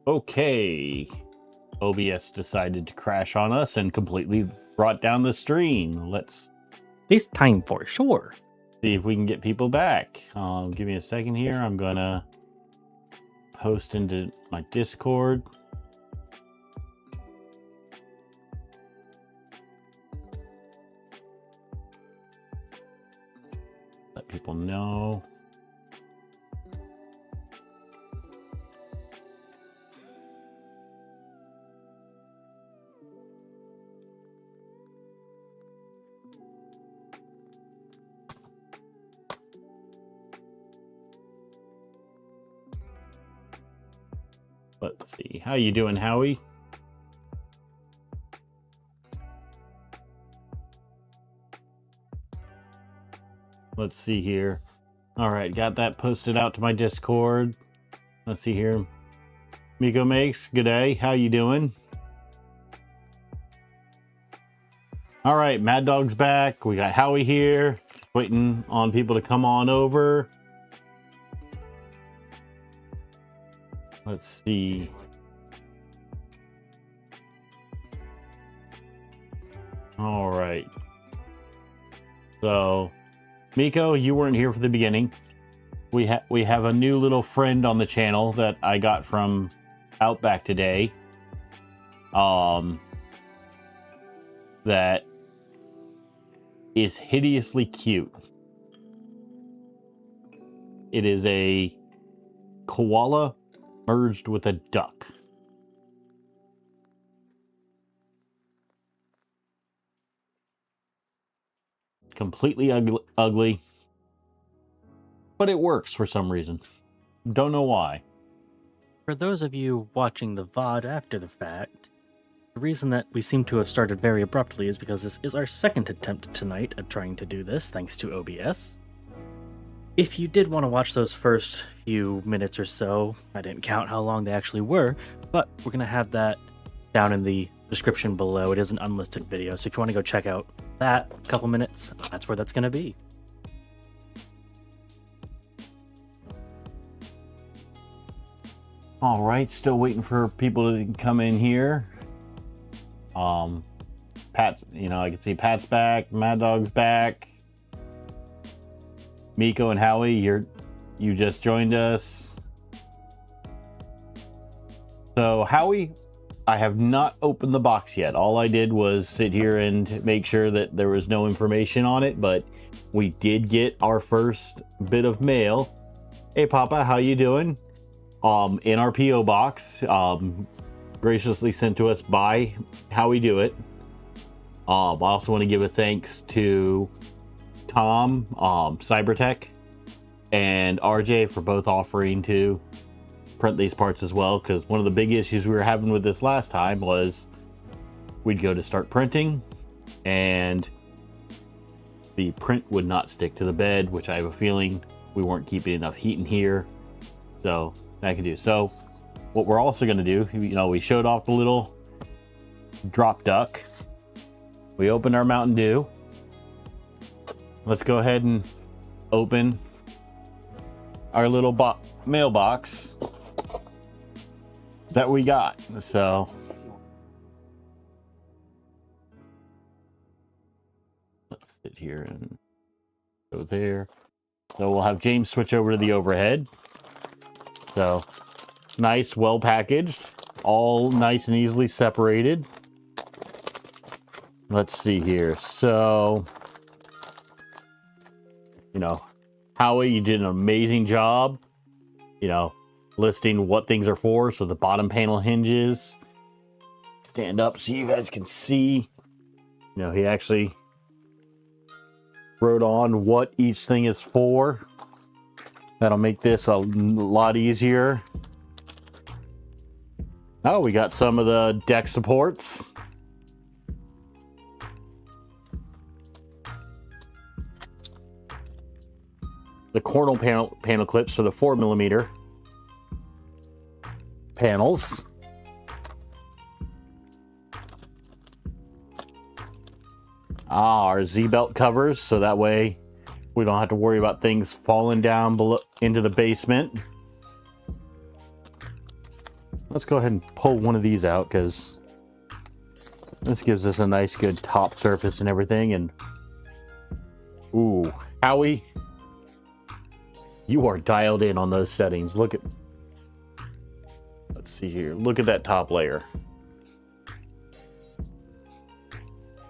Okay. OBS decided to crash on us and completely brought down the stream. Let's This time for sure. see if we can get people back. Give me a second here. I'm gonna post into my Discord. Let people know. Let's see. How you doing, Howie? Let's see here. All right, got that posted out to my Discord. Let's see here. Miko Makes, good day. How you doing? All right, Mad Dog's back. We got Howie here, waiting on people to come on over. Let's see. All right. So, Miko, you weren't here for the beginning. We have a new little friend on the channel that I got from Outback today. That is hideously cute. It is a koala merged with a duck. It's completely ugly, but it works for some reason. Don't know why. For those of you watching the VOD after the fact, the reason that we seem to have started very abruptly is because this is our second attempt tonight at trying to do this, thanks to OBS. If you did want to watch those first few minutes or so, I didn't count how long they actually were, but we're going to have that down in the description below. It is an unlisted video, so if you want to go check out that couple minutes, that's where that's going to be. All right, still waiting for people to come in here. Pat's, I can see Pat's back, Mad Dog's back. Miko and Howie, you just joined us. So Howie, I have not opened the box yet. All I did was sit here and make sure that there was no information on it, but we did get our first bit of mail. Hey Papa, how you doing? In our PO box, graciously sent to us by Howie Do It. I also want to give a thanks to Tom, Cybertech, and RJ for both offering to print these parts as well, because one of the big issues we were having with this last time was we'd go to start printing and the print would not stick to the bed, which I have a feeling we weren't keeping enough heat in here, so that can do. So what we're also going to do, we showed off the little drop duck, we opened our Mountain Dew. Let's go ahead and open our little mailbox that we got. So let's sit here and go there. So we'll have James switch over to the overhead. So nice, well packaged, all nice and easily separated. Let's see here. So Howie, you did an amazing job, listing what things are for. So the bottom panel hinges, stand up so you guys can see, he actually wrote on what each thing is for. That'll make this a lot easier. Oh, we got some of the deck supports. The corner panel clips for the 4mm panels. Our Z-belt covers, so that way we don't have to worry about things falling down below into the basement. let's go ahead and pull one of these out, because this gives us a nice good top surface and everything. And ooh, Howie, you are dialed in on those settings. Look at, let's see here. Look at that top layer.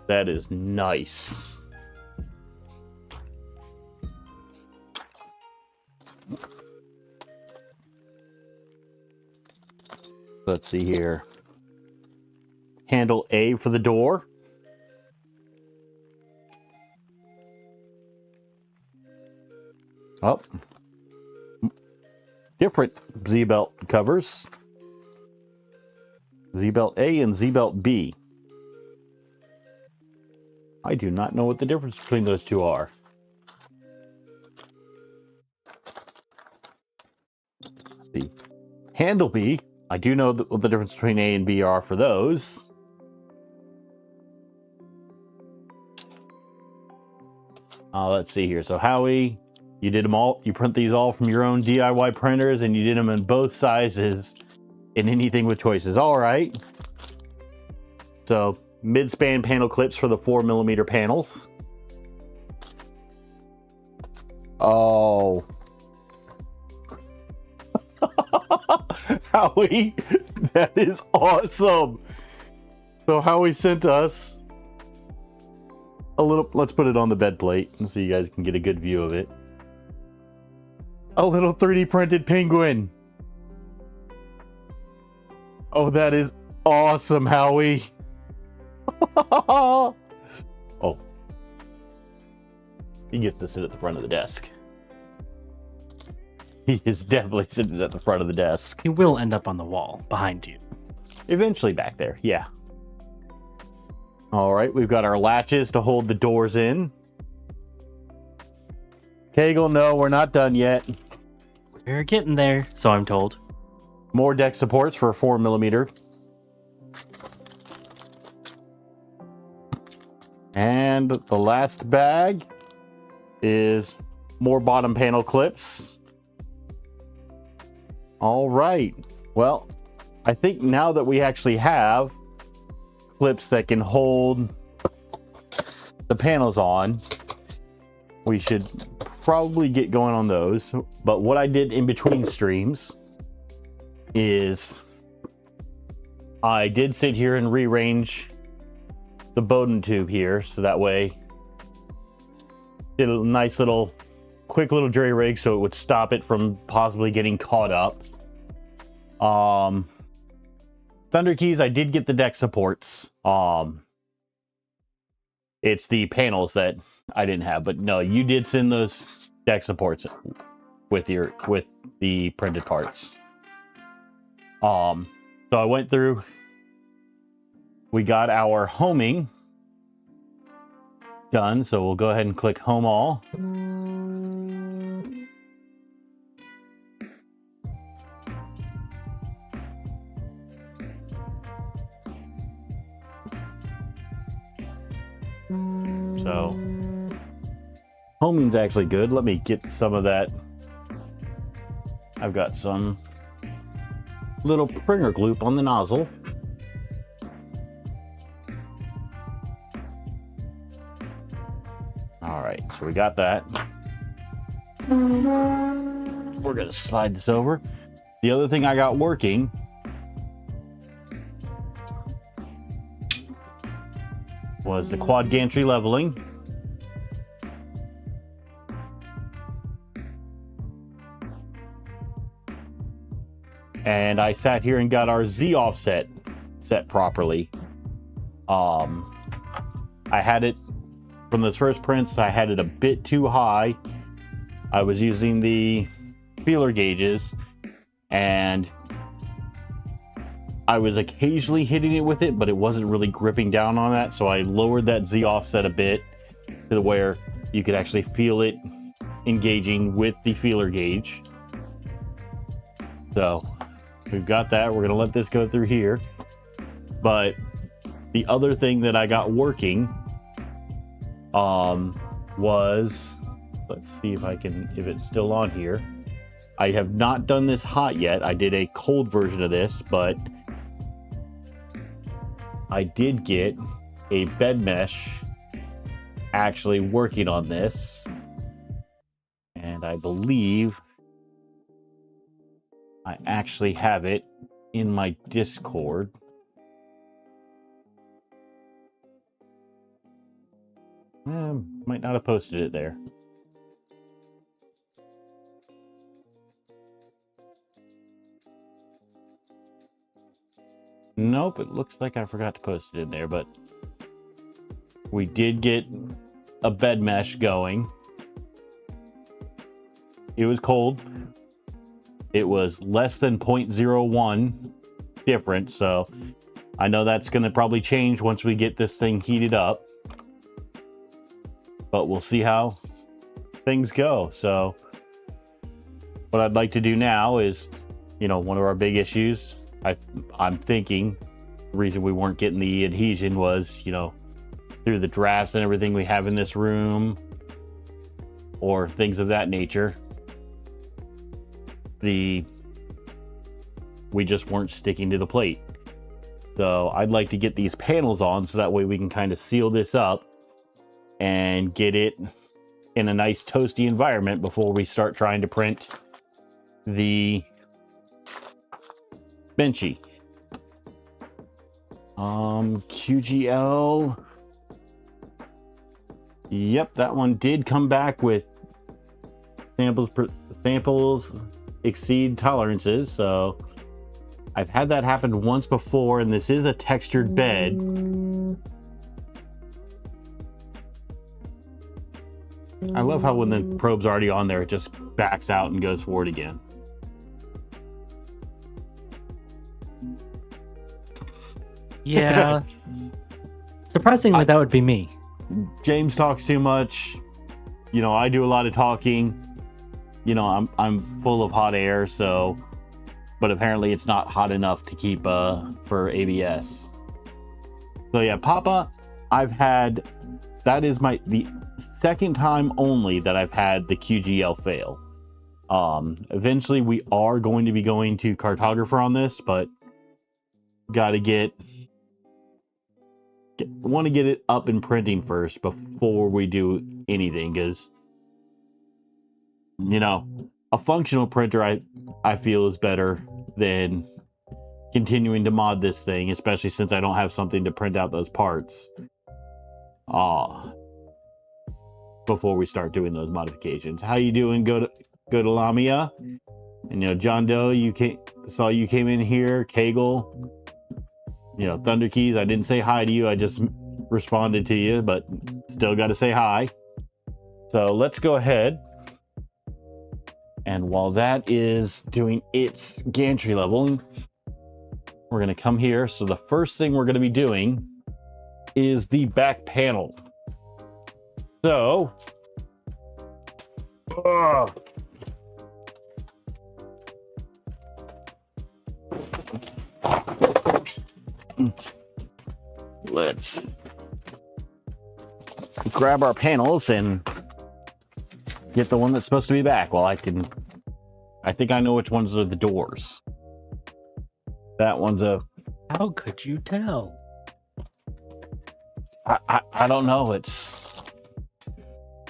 That is nice. Let's see here. Handle A for the door. Oh. Different Z-belt covers. Z-belt A and Z-belt B. I do not know what the difference between those two are. Let's see. Handle B. I do know what the difference between A and B are for those. Let's see here. So Howie, you did them all. You print these all from your own DIY printers, and you did them in both sizes in anything with choices. All right. So mid-span panel clips for the 4mm panels. Oh. Howie, that is awesome. So Howie sent us a little, let's put it on the bed plate so you guys can get a good view of it. A little 3D printed penguin. Oh, that is awesome, Howie. Oh. He gets to sit at the front of the desk. He is definitely sitting at the front of the desk. He will end up on the wall behind you. Eventually back there, yeah. All right, we've got our latches to hold the doors in. Kegel, no, we're not done yet. We're getting there, so I'm told. More deck supports for 4mm. And the last bag is more bottom panel clips. All right. Well, I think now that we actually have clips that can hold the panels on, we should probably get going on those. But what I did in between streams is I did sit here and rearrange the Bowden tube here, so that way did a nice little quick little jury rig so it would stop it from possibly getting caught up. Thunder keys, I did get the deck supports. It's the panels that I didn't have, but no, you did send those deck supports with the printed parts. So I went through, we got our homing done, so we'll go ahead and click home all. So homing's actually good. Let me get some of that. I've got some little printer gloop on the nozzle. All right, so we got that. We're gonna slide this over. The other thing I got working was the quad gantry leveling. And I sat here and got our Z offset set properly. I had it from those first prints, I had it a bit too high. I was using the feeler gauges and I was occasionally hitting it with it, but it wasn't really gripping down on that. So I lowered that Z offset a bit to where you could actually feel it engaging with the feeler gauge. So we've got that. We're going to let this go through here. But the other thing that I got working was, let's see if it's still on here. I have not done this hot yet. I did a cold version of this, but I did get a bed mesh actually working on this. And I believe I actually have it in my Discord. Might not have posted it there. Nope, it looks like I forgot to post it in there, but we did get a bed mesh going. It was cold. It was less than 0.01 difference, so I know that's going to probably change once we get this thing heated up. But we'll see how things go. So what I'd like to do now is, you know, one of our big issues, I'm thinking the reason we weren't getting the adhesion was, you know, through the drafts and everything we have in this room or things of that nature. We just weren't sticking to the plate. So I'd like to get these panels on so that way we can kind of seal this up and get it in a nice toasty environment before we start trying to print the benchy. QGL. Yep, that one did come back with samples exceed tolerances, so I've had that happen once before, and this is a textured bed. I love how when the probe's already on there, it just backs out and goes forward again. Yeah. Surprisingly, that would be me. James talks too much. You know, I do a lot of talking. You know, I'm full of hot air, so, but apparently it's not hot enough to keep for ABS. So yeah, Papa, I've had, that is the second time only that I've had the QGL fail. Eventually we are going to be going to cartographer on this, but gotta want to get it up and printing first before we do anything, because, you know, a functional printer I feel is better than continuing to mod this thing, especially since I don't have something to print out those parts before we start doing those modifications. How you doing? Go to Lamia. And, you know, John Doe, saw you came in here. Kegel, you know, Thunder Keys, I didn't say hi to you, I just responded to you, but still got to say hi. So let's go ahead, and while that is doing its gantry leveling, we're going to come here. So the first thing we're going to be doing is the back panel. So let's grab our panels and get the one that's supposed to be back. Well, I think I know which ones are the doors. That one's a... How could you tell? I don't know.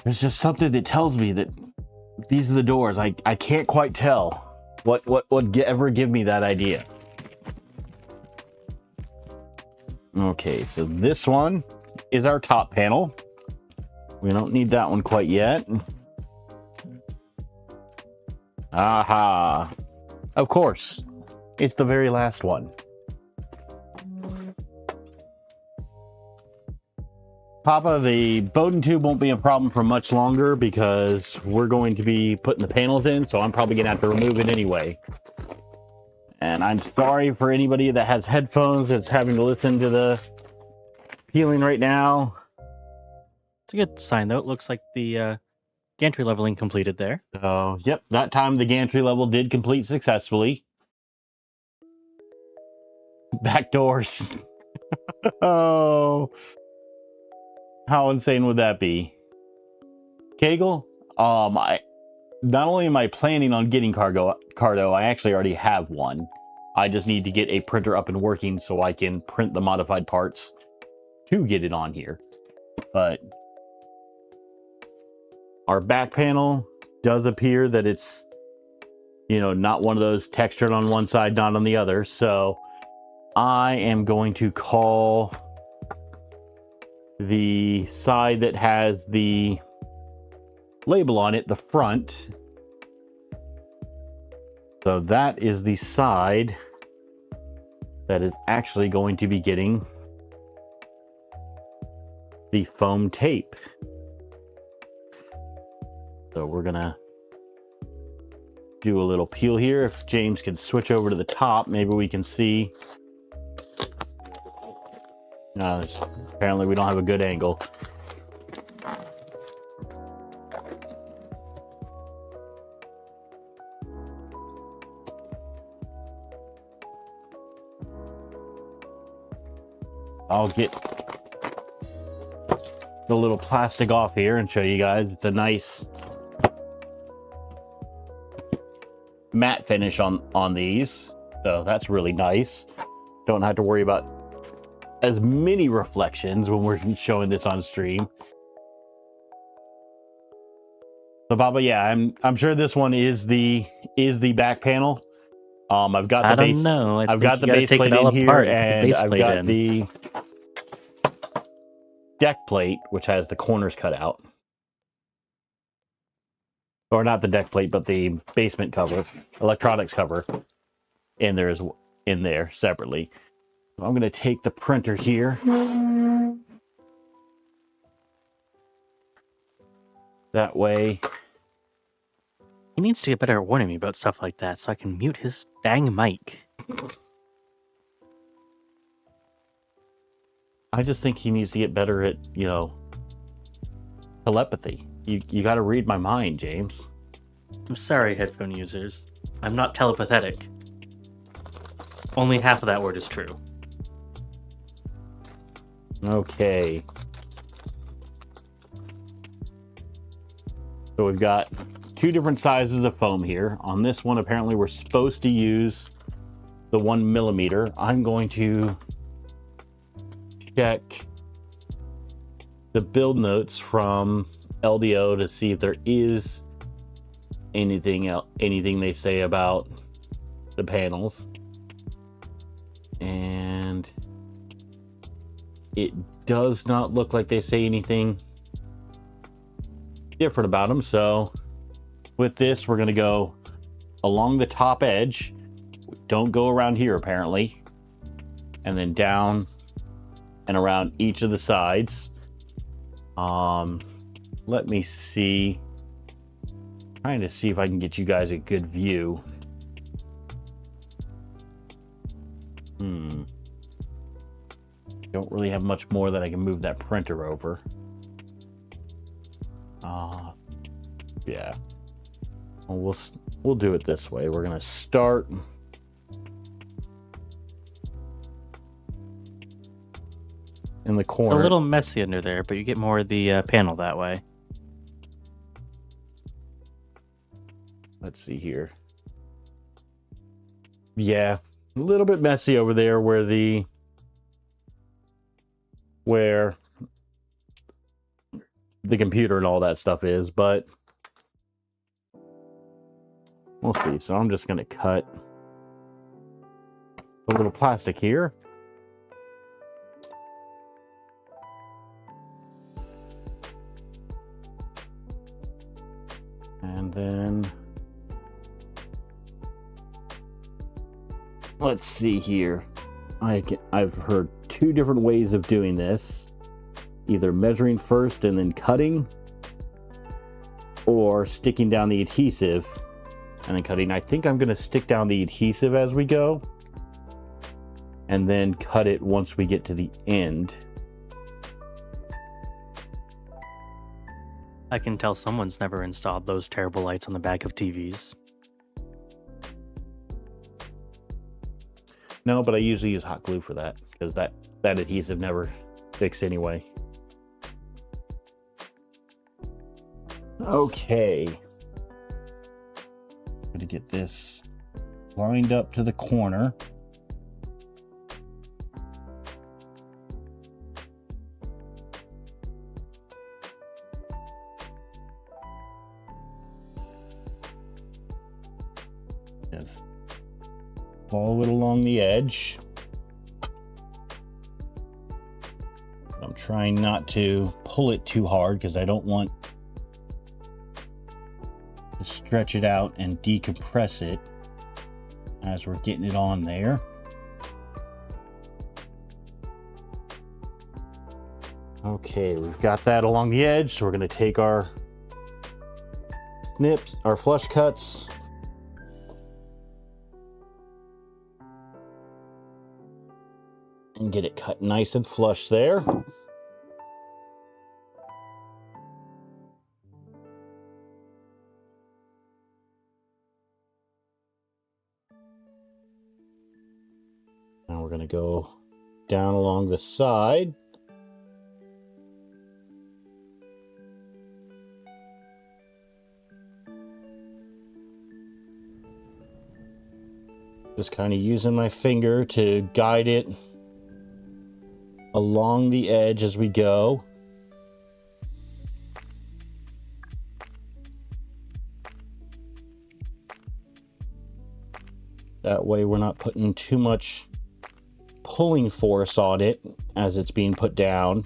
There's just something that tells me that these are the doors. I can't quite tell what would ever give me that idea. Okay, so this one is our top panel. We don't need that one quite yet. Aha. Of course. It's the very last one. Papa, the Bowden tube won't be a problem for much longer because we're going to be putting the panels in, so I'm probably going to have to remove it anyway. And I'm sorry for anybody that has headphones that's having to listen to the peeling right now. It's a good sign, though. It looks like the gantry leveling completed there. So, yep, that time the gantry level did complete successfully. Back doors. Oh, how insane would that be? Kegel, not only am I planning on getting Cardo, I actually already have one. I just need to get a printer up and working so I can print the modified parts to get it on here. But our back panel does appear that it's, you know, not one of those textured on one side, not on the other. So I am going to call the side that has the label on it the front. So that is the side that is actually going to be getting the foam tape. So we're gonna do a little peel here. If James can switch over to the top, maybe we can see. No, apparently we don't have a good angle. I'll get the little plastic off here and show you guys. It's a nice matte finish on these, so that's really nice. Don't have to worry about as many reflections when we're showing this on stream. So Baba, yeah, I'm sure this one is the back panel. I've got the base. I've got the base plate in here, and I've got the deck plate, which has the corners cut out. Or not the deck plate, but the basement cover, electronics cover, in there separately. I'm going to take the printer here. That way. He needs to get better at warning me about stuff like that so I can mute his dang mic. I just think he needs to get better at, you know, telepathy. You got to read my mind, James. I'm sorry, headphone users. I'm not telepathetic. Only half of that word is true. Okay. So we've got two different sizes of foam here. On this one, apparently we're supposed to use the 1 millimeter. I'm going to check the build notes from LDO to see if there is anything they say about the panels. And it does not look like they say anything different about them. So with this, we're going to go along the top edge. Don't go around here, apparently. And then down and around each of the sides. Let me see. Trying to see if I can get you guys a good view. Don't really have much more that I can move that printer over. Yeah. Well, we'll do it this way. We're gonna start in the corner. It's a little messy under there, but you get more of the panel that way. Let's see here. Yeah, a little bit messy over there where the computer and all that stuff is, but we'll see. So I'm just going to cut a little plastic here. And then let's see here. I've heard two different ways of doing this. Either measuring first and then cutting, or sticking down the adhesive and then cutting. I think I'm going to stick down the adhesive as we go and then cut it once we get to the end. I can tell someone's never installed those terrible lights on the back of TVs. No, but I usually use hot glue for that because that adhesive never sticks anyway. Okay. to get this lined up to the corner. Just follow it along the edge. I'm trying not to pull it too hard because I don't want to stretch it out and decompress it as we're getting it on there. Okay, we've got that along the edge, so we're going to take our snips, our flush cuts, and get it cut nice and flush there. Now we're going to go down along the side. Just kind of using my finger to guide it along the edge as we go. That way we're not putting too much pulling force on it as it's being put down,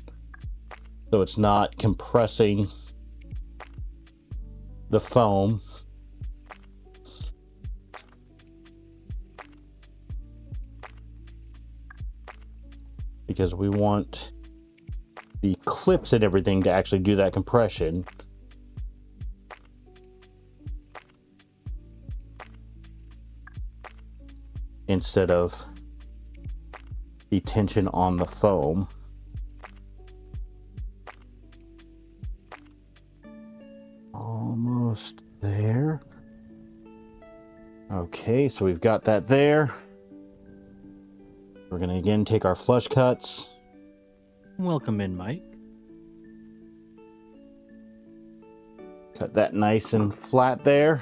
so it's not compressing the foam. Because we want the clips and everything to actually do that compression. Instead of the tension on the foam. Almost there. Okay, so we've got that there. We're going to again take our flush cuts. Welcome in, Mike. Cut that nice and flat there.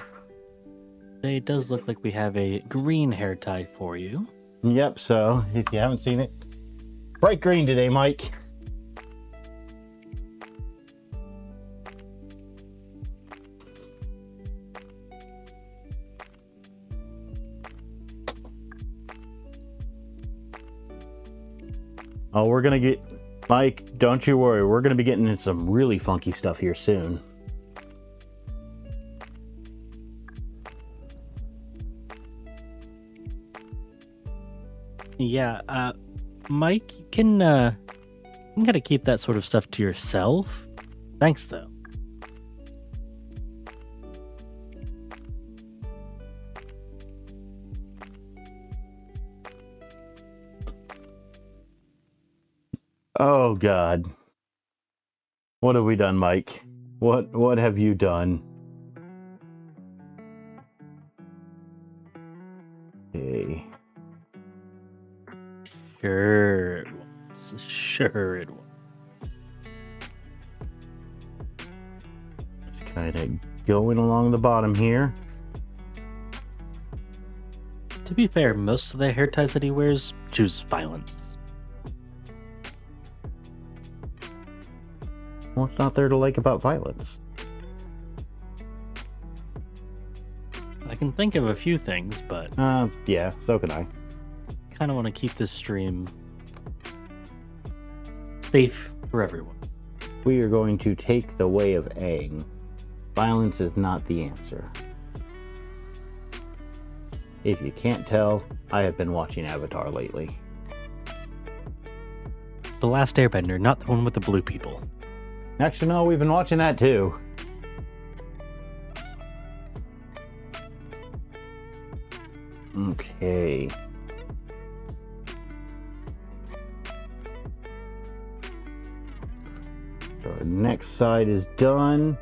It does look like we have a green hair tie for you. Yep, so if you haven't seen it, bright green today, Mike. Oh, we're gonna get, Mike, don't you worry, we're gonna be getting into some really funky stuff here soon. Yeah, Mike, you can gotta keep that sort of stuff to yourself. Thanks, though. Oh, God. What have we done, Mike? What have you done? Okay. Sure it was. Sure it was. Just kind of going along the bottom here. To be fair, most of the hair ties that he wears choose violence. What's not there to like about violence? I can think of a few things, but Yeah, so can I. kind of want to keep this stream safe for everyone. We are going to take the way of Aang. Violence is not the answer. If you can't tell, I have been watching Avatar lately. The Last Airbender, not the one with the blue people. Actually, no, we've been watching that too. Okay. So our next side is done.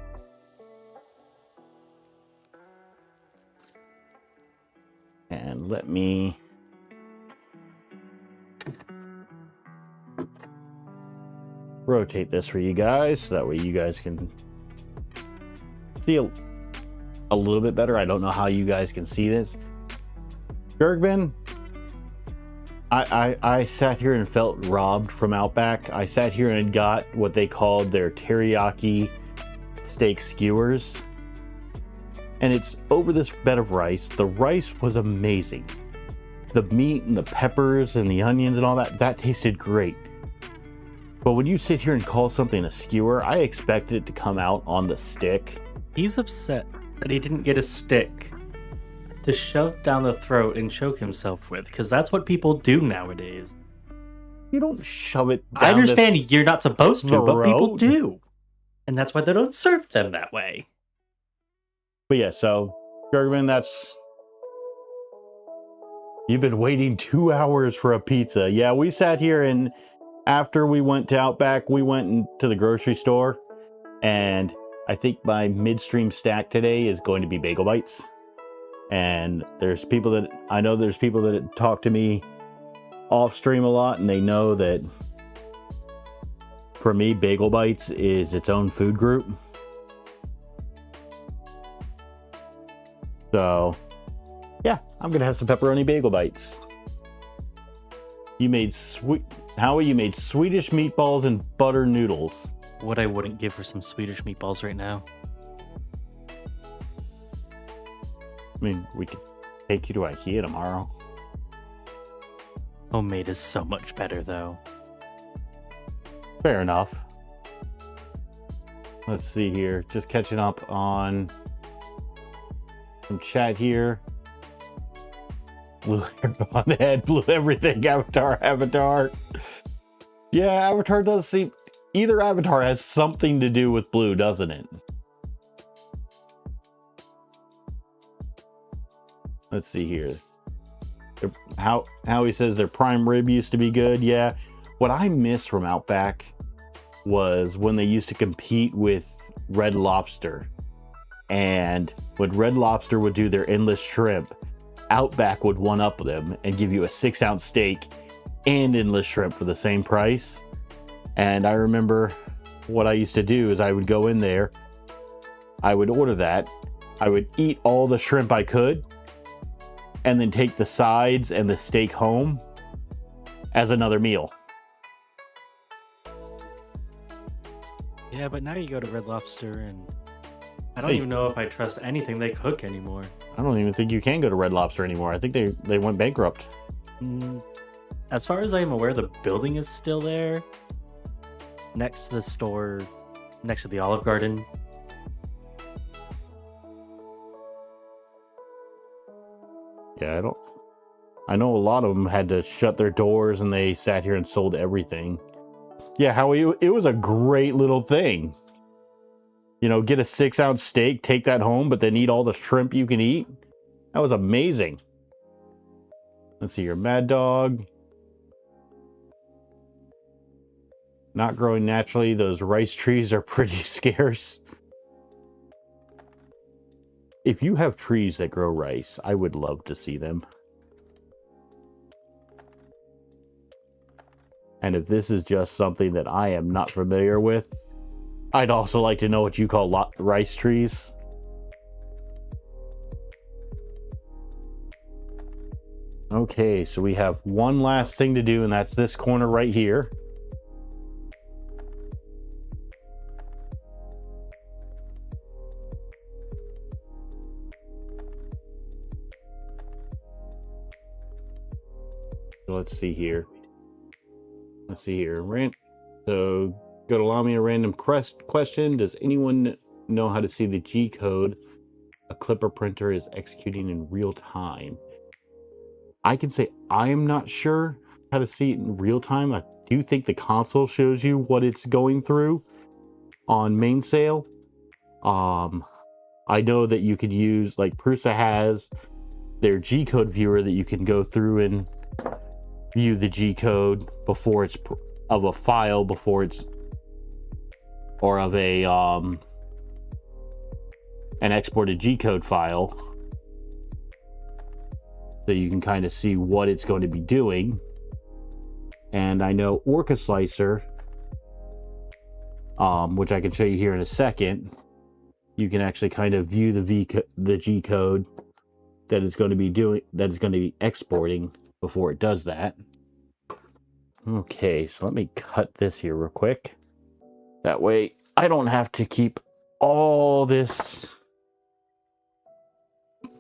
And let me rotate this for you guys, so that way you guys can see a little bit better. I don't know how you guys can see this. Gergman, I sat here and felt robbed from Outback. I sat here and got what they called their teriyaki steak skewers. And it's over this bed of rice. The rice was amazing. The meat and the peppers and the onions and all that tasted great. But when you sit here and call something a skewer, I expected it to come out on the stick. He's upset that he didn't get a stick to shove down the throat and choke himself with, because that's what people do nowadays. You don't shove it down. I understand you're not supposed to, but people throat. do. And that's why they don't serve them that way. But yeah, so, Gergman, you've been waiting 2 hours for a pizza. Yeah, we sat here, and after we went to Outback, we went into the grocery store, and I think my midstream stack today is going to be bagel bites. And there's people that talk to me off stream a lot, and they know that for me, bagel bites is its own food group. So, yeah, I'm gonna have some pepperoni bagel bites. Howie, you made Swedish meatballs and butter noodles. What I wouldn't give for some Swedish meatballs right now. I mean, we could take you to IKEA tomorrow. Homemade is so much better, though. Fair enough. Let's see here. Just catching up on some chat here. Blue hair on the head, blue everything. Avatar. Yeah, Avatar does seem... Either Avatar has something to do with blue, doesn't it? Let's see here. How he says their prime rib used to be good. Yeah. What I miss from Outback was when they used to compete with Red Lobster. And when Red Lobster would do their endless shrimp, Outback would one-up them and give you a 6-ounce steak and endless shrimp for the same price. And I remember what I used to do is I would go in there, I would order that, I would eat all the shrimp I could, and then take the sides and the steak home as another meal. Yeah, but now you go to Red Lobster and I don't even know if I trust anything they cook anymore. I don't even think you can go to Red Lobster anymore. I think they went bankrupt. As far as I am aware, the building is still there. Next to the store, next to the Olive Garden. Yeah, I know a lot of them had to shut their doors and they sat here and sold everything. Yeah, Howie, it was a great little thing. You know, get a 6-ounce steak, take that home, but then eat all the shrimp you can eat. That was amazing. Let's see here. Mad Dog. Not growing naturally. Those rice trees are pretty scarce. If you have trees that grow rice, I would love to see them. And if this is just something that I am not familiar with, I'd also like to know what you call rice trees. Okay, so we have one last thing to do, and that's this corner right here. Let's see here. So, go to allow me a random question. Does anyone know how to see the G code a clipper printer is executing in real time? I can say I am not sure how to see it in real time. I do think the console shows you what it's going through on Mainsail. I know that you could use, like Prusa has their G code viewer that you can go through and view the G code before it's of a file before it's or of a an exported G code file, so you can kind of see what it's going to be doing. And I know Orca Slicer, which I can show you here in a second, you can actually kind of view the G code that it's going to be exporting before it does that. Okay, so let me cut this here real quick. That way I don't have to keep all this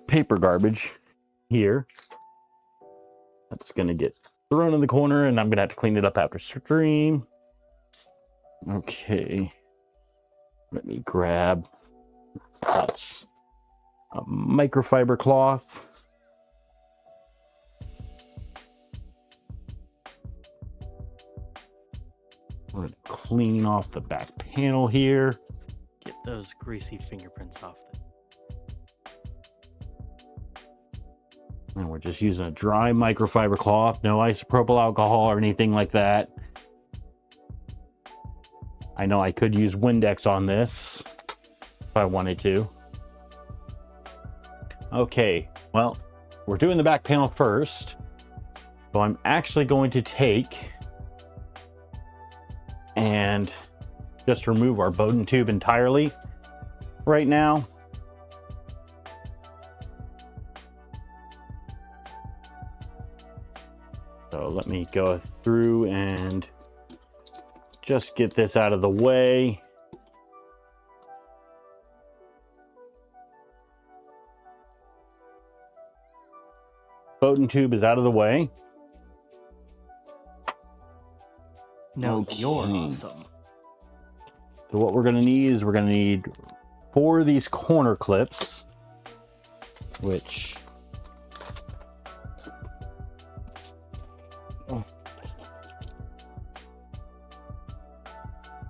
paper garbage here. That's going to get thrown in the corner, and I'm going to have to clean it up after stream. Okay. Let me grab that's a microfiber cloth. We're going to clean off the back panel here. Get those greasy fingerprints off there. And we're just using a dry microfiber cloth, no isopropyl alcohol or anything like that. I know I could use Windex on this if I wanted to. Okay, well, we're doing the back panel first. So I'm actually going to take and just remove our Voron tube entirely right now. So let me go through and just get this out of the way. Voron tube is out of the way. No, Okay. you're awesome. So what we're going to need is we're going to need 4 of these corner clips, which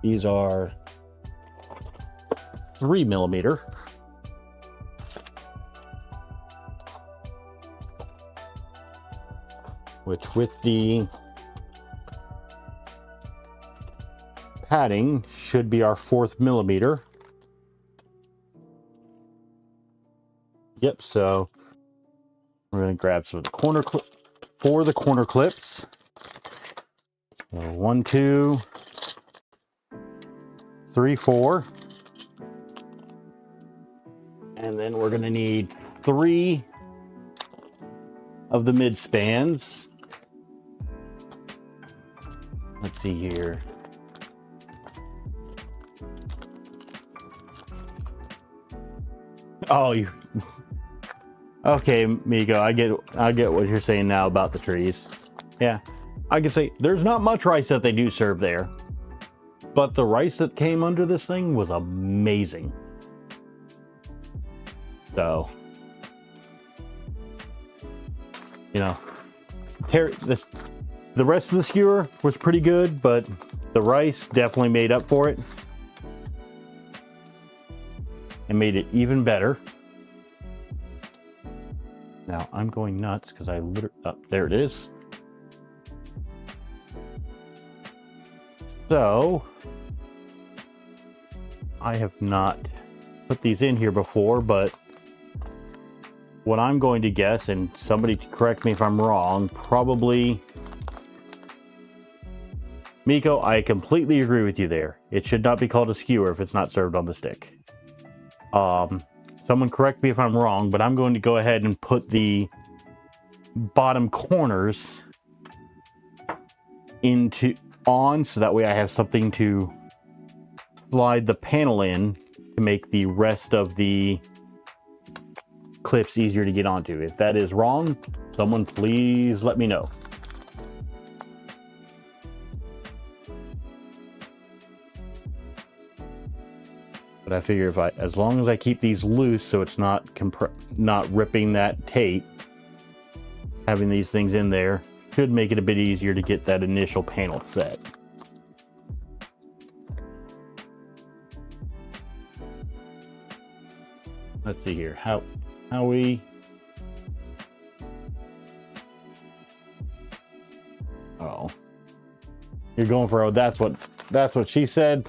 these are 3mm. Which with the padding should be our 4th millimeter. Yep, so we're going to grab some of the corner clip for the corner clips. So 1, 2, 3, 4. And then we're going to need 3 of the mid spans. Let's see here. Oh, you. Okay, Miko, I get what you're saying now about the trees. Yeah, I can say there's not much rice that they do serve there, but the rice that came under this thing was amazing. So, you know, the rest of the skewer was pretty good, but the rice definitely made up for it and made it even better. Now I'm going nuts because I literally, there it is. So I have not put these in here before, but what I'm going to guess, and somebody correct me if I'm wrong, probably Miko, I completely agree with you there. It should not be called a skewer if it's not served on the stick. Someone correct me if I'm wrong, but I'm going to go ahead and put the bottom corners on so that way I have something to slide the panel in to make the rest of the clips easier to get onto. If that is wrong, someone please let me know. But I figure as long as I keep these loose so it's not ripping that tape, having these things in there should make it a bit easier to get that initial panel set. Let's see here. How we... Oh. You're going for, oh, that's what she said.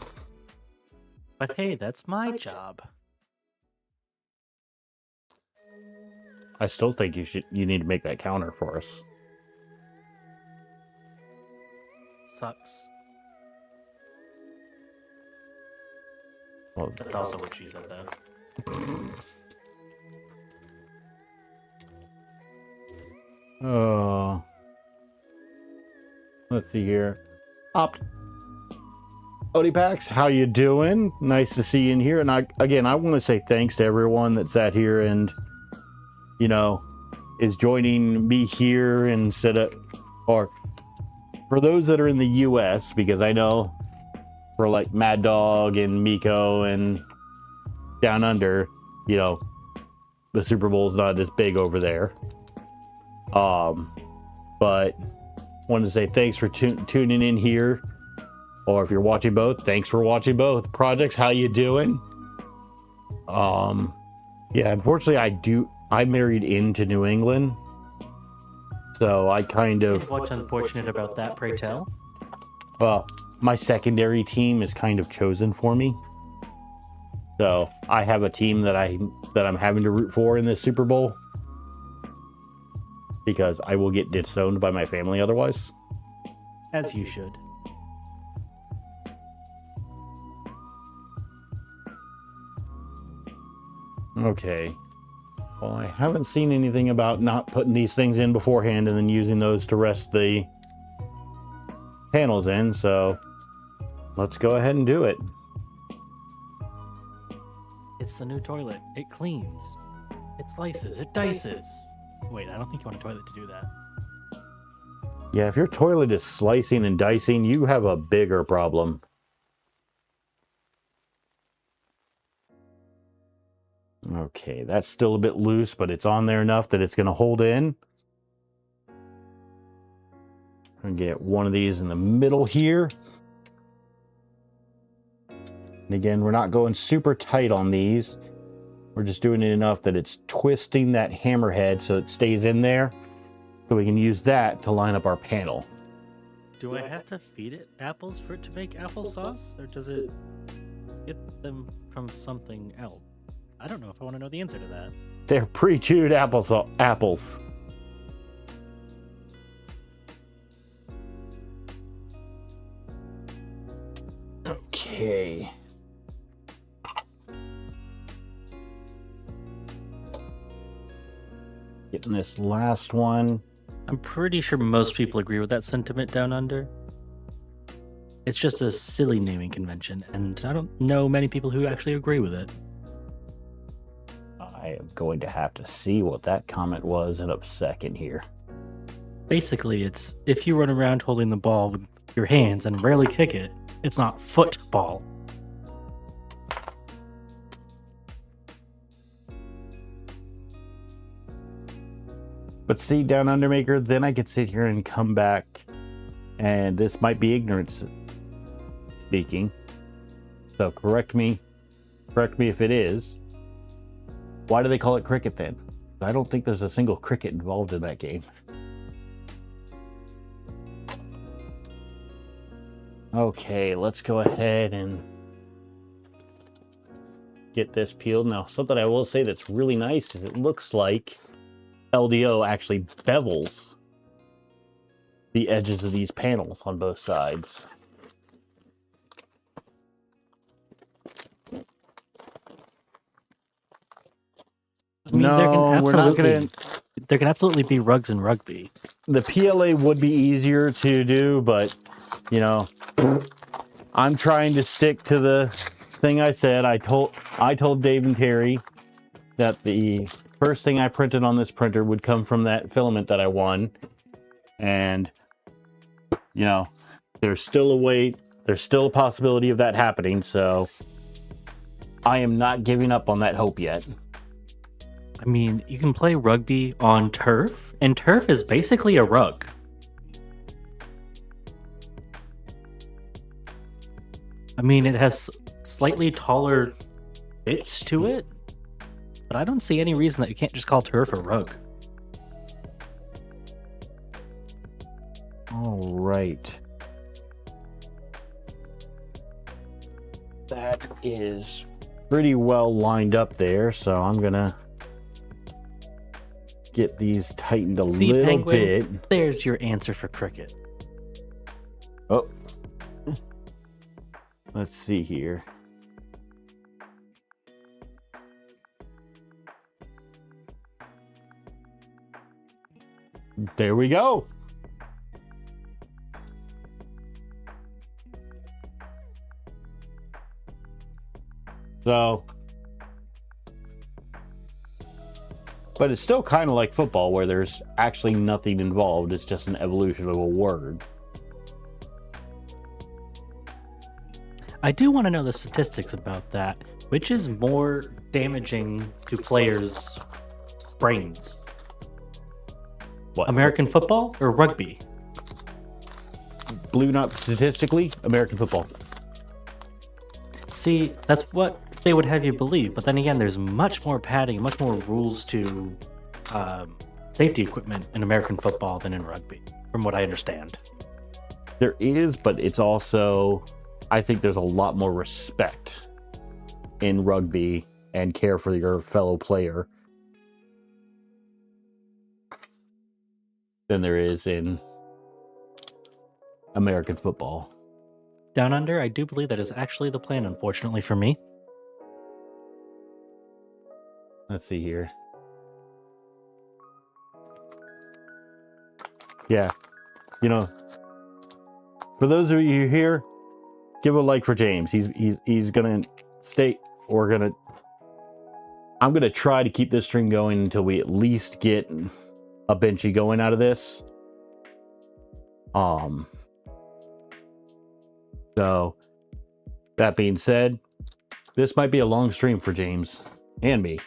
But hey, that's my job. I still think you need to make that counter for us. Sucks. Well, That's also what she said, though. Oh. Let's see here. Odipax, how you doing? Nice to see you in here. And I want to say thanks to everyone that sat here and, is joining me here instead of, or for those that are in the US, because I know for like Mad Dog and Miko and Down Under, the Super Bowl's not as big over there. But wanted to say thanks for tuning in here, or if you're watching both, thanks for watching both. Projects, how you doing? Yeah, unfortunately I married into New England, so I kind of... What's unfortunate about that, pray tell? Well, my secondary team is kind of chosen for me, so I have a team that I'm having to root for in this Super Bowl, because I will get disowned by my family otherwise. As you should. Okay. Well, I haven't seen anything about not putting these things in beforehand and then using those to rest the panels in, so let's go ahead and do it. It's the new toilet. It cleans. It slices. It dices. Wait, I don't think you want a toilet to do that. Yeah, if your toilet is slicing and dicing, you have a bigger problem. Okay, that's still a bit loose, but it's on there enough that it's going to hold in. I'm going to get one of these in the middle here. And again, we're not going super tight on these. We're just doing it enough that it's twisting that hammerhead so it stays in there, so we can use that to line up our panel. Do I have to feed it apples for it to make applesauce, or does it get them from something else? I don't know if I want to know the answer to that. They're pre-chewed apples. Okay. Getting this last one. I'm pretty sure most people agree with that sentiment down under. It's just a silly naming convention, and I don't know many people who actually agree with it. I am going to have to see what that comment was in a second here. Basically, it's if you run around holding the ball with your hands and rarely kick it, it's not football. But see, Down Undermaker, then I could sit here and come back, and this might be ignorance speaking. So correct me if it is. Why do they call it cricket then? I don't think there's a single cricket involved in that game. Okay, let's go ahead and get this peeled. Now, something I will say that's really nice is it looks like LDO actually bevels the edges of these panels on both sides. I mean, No, we're not going to... There can absolutely be rugs in rugby. The PLA would be easier to do, but, I'm trying to stick to the thing I said. I told Dave and Terry that the first thing I printed on this printer would come from that filament that I won. And, there's still a possibility of that happening, so I am not giving up on that hope yet. I mean, you can play rugby on turf, and turf is basically a rug. I mean, it has slightly taller bits to it, but I don't see any reason that you can't just call turf a rug. All right. That is pretty well lined up there, so I'm gonna get these tightened a little Penguin, bit. There's your answer for cricket. Oh. Let's see here. there we go. So, but it's still kind of like football where there's actually nothing involved. It's just an evolution of a word. I do want to know the statistics about that. Which is more damaging to players' brains? What? American football or rugby? Believe it or not, statistically, American football. See, that's what they would have you believe. But then again, there's much more padding, much more rules to safety equipment in American football than in rugby, from what I understand. There is, but it's also, I think there's a lot more respect in rugby and care for your fellow player than there is in American football. Down Under, I do believe that is actually the plan, unfortunately for me. Let's see here. Yeah, you know, for those of you here, give a like for James. He's gonna stay. I'm gonna try to keep this stream going until we at least get a benchy going out of this. So that being said, this might be a long stream for James and me.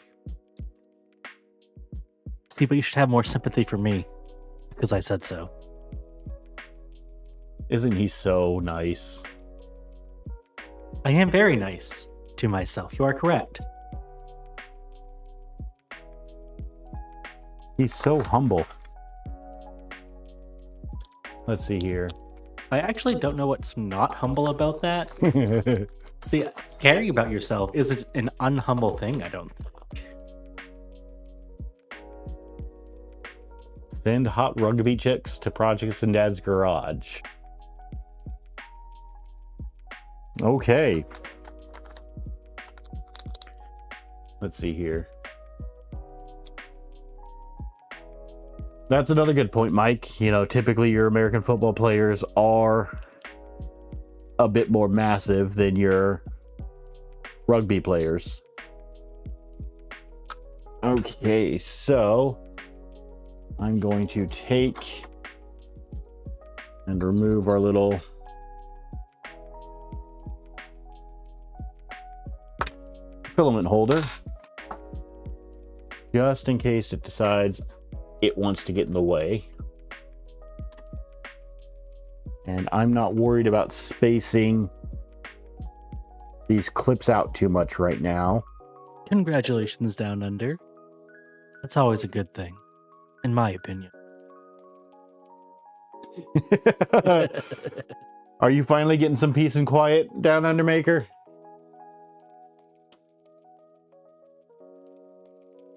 See, but you should have more sympathy for me, because I said so. Isn't he so nice? I am very nice to myself. You are correct. He's so humble. Let's see here. I actually don't know what's not humble about that. See, caring about yourself isn't an unhumble thing, I don't think. Send hot rugby chicks to projects in Dad's garage. Okay. Let's see here. That's another good point, Mike. You know, typically your American football players are a bit more massive than your rugby players. Okay, so I'm going to take and remove our little filament holder just in case it decides it wants to get in the way. And I'm not worried about spacing these clips out too much right now. Congratulations, Down Under. That's always a good thing, in my opinion. Are you finally getting some peace and quiet, Down Under Maker?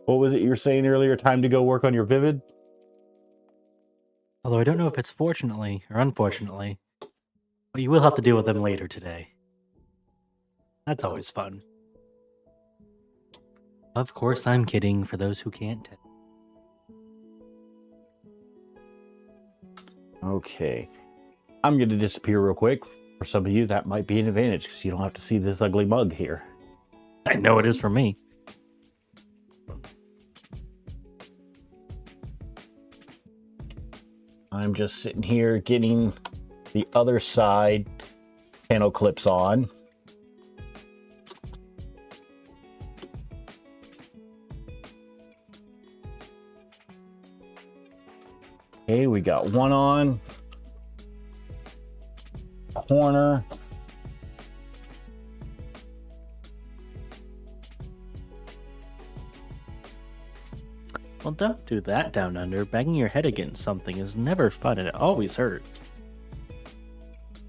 What was it you were saying earlier? Time to go work on your Vivid? Although I don't know if it's fortunately or unfortunately, but you will have to deal with them later today. That's always fun. Of course, I'm kidding for those who can't tell. Okay. I'm going to disappear real quick. For some of you, that might be an advantage because you don't have to see this ugly mug here. I know it is for me. I'm just sitting here getting the other side panel clips on. Okay, we got one on. Corner. Well, don't do that, Down Under. Banging your head against something is never fun and it always hurts.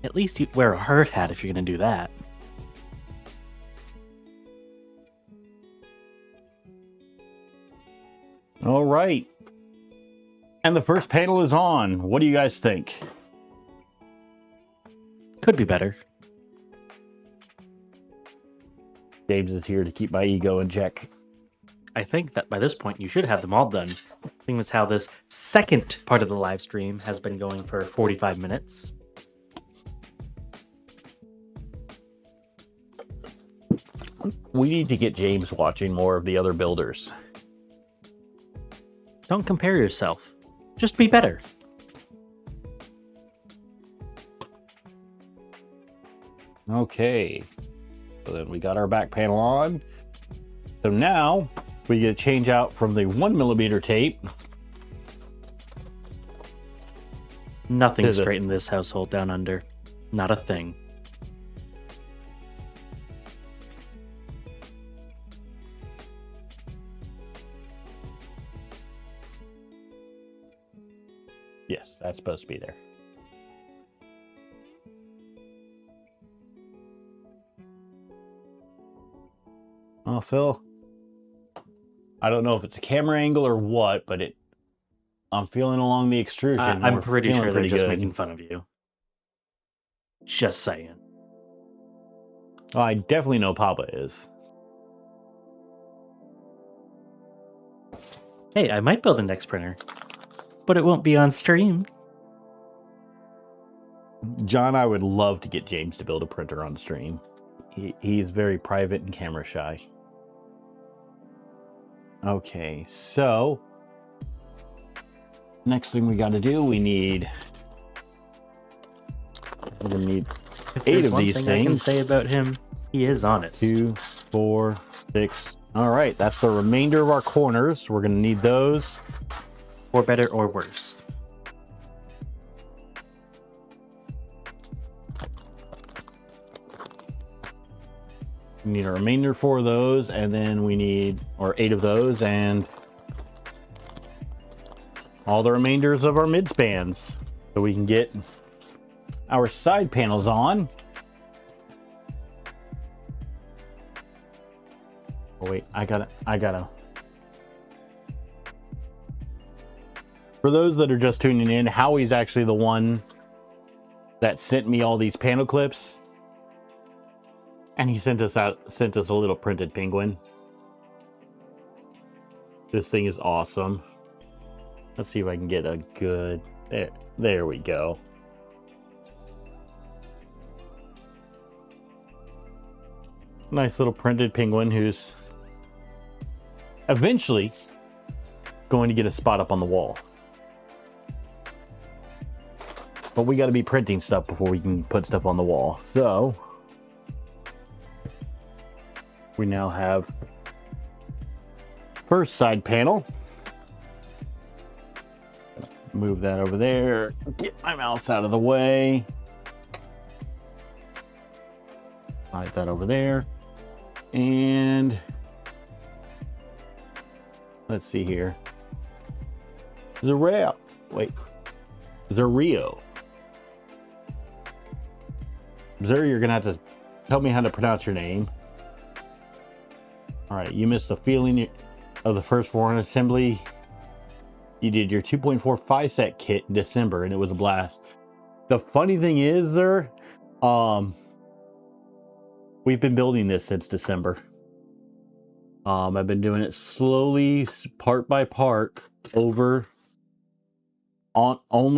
At least you wear a hard hat if you're going to do that. All right. And the first panel is on. What do you guys think? Could be better. James is here to keep my ego in check. I think that by this point you should have them all done. Seeing as how this second part of the live stream has been going for 45 minutes. We need to get James watching more of the other builders. Don't compare yourself. Just be better. Okay. So then we got our back panel on. So now we get to change out from the 1mm tape. Nothing straight in this household down under. Not a thing. Yes, that's supposed to be there. Oh, Phil, I don't know if it's a camera angle or what, but I'm feeling along the extrusion. I'm pretty sure they're just good. making fun of you. Just saying. Oh, I definitely know Papa is. Hey, I might build a next printer, but it won't be on stream. John, I would love to get James to build a printer on stream. He's very private and camera shy. Okay, so next thing we got to do, we're gonna need 8 of these things. I can say about him, he is honest. 2, 4, 6. All right, that's the remainder of our corners. We're gonna need those. For better or worse. We need a remainder for those, and then we need 8 of those, and all the remainders of our mid spans, so we can get our side panels on. Oh wait, I gotta. For those that are just tuning in, Howie's actually the one that sent me all these panel clips. And he sent us a little printed penguin. This thing is awesome. Let's see if I can get a good... There we go. Nice little printed penguin who's eventually going to get a spot up on the wall. But we got to be printing stuff before we can put stuff on the wall. So... we now have first side panel. Move that over there. Get my mouse out of the way. Slide that over there. And let's see here. Zephryhills. Wait. Zephryhills. Zer, you're gonna have to tell me how to pronounce your name. All right, you missed the feeling of the first Voron assembly. You did your 2.45 set kit in December, and it was a blast. The funny thing is, there, we've been building this since December. I've been doing it slowly, part by part, only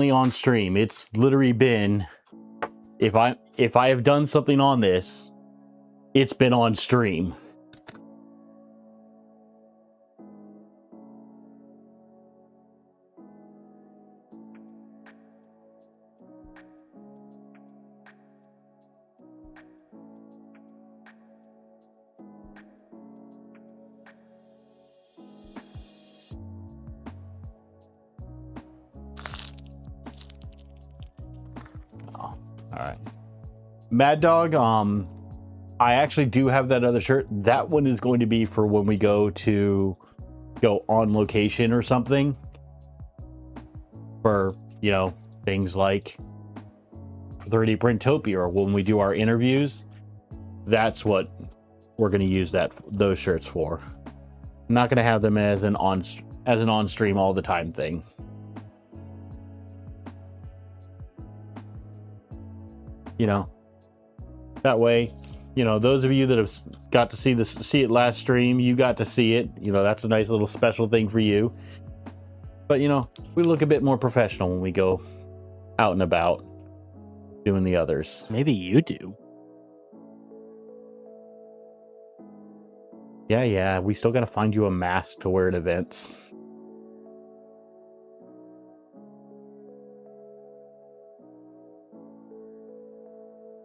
on stream. It's literally been, if I have done something on this, it's been on stream. All right, Mad Dog, I actually do have that other shirt. That one is going to be for when we go on location or something, for, you know, things like 3D Printopia, or when we do our interviews. That's what we're going to use those shirts for. I'm not going to have them as an on stream all the time thing. You know, that way, you know, those of you that have got to see it last stream, you got to see it. You know, that's a nice little special thing for you. But, you know, we look a bit more professional when we go out and about doing the others. Maybe you do. Yeah, we still got to find you a mask to wear at events.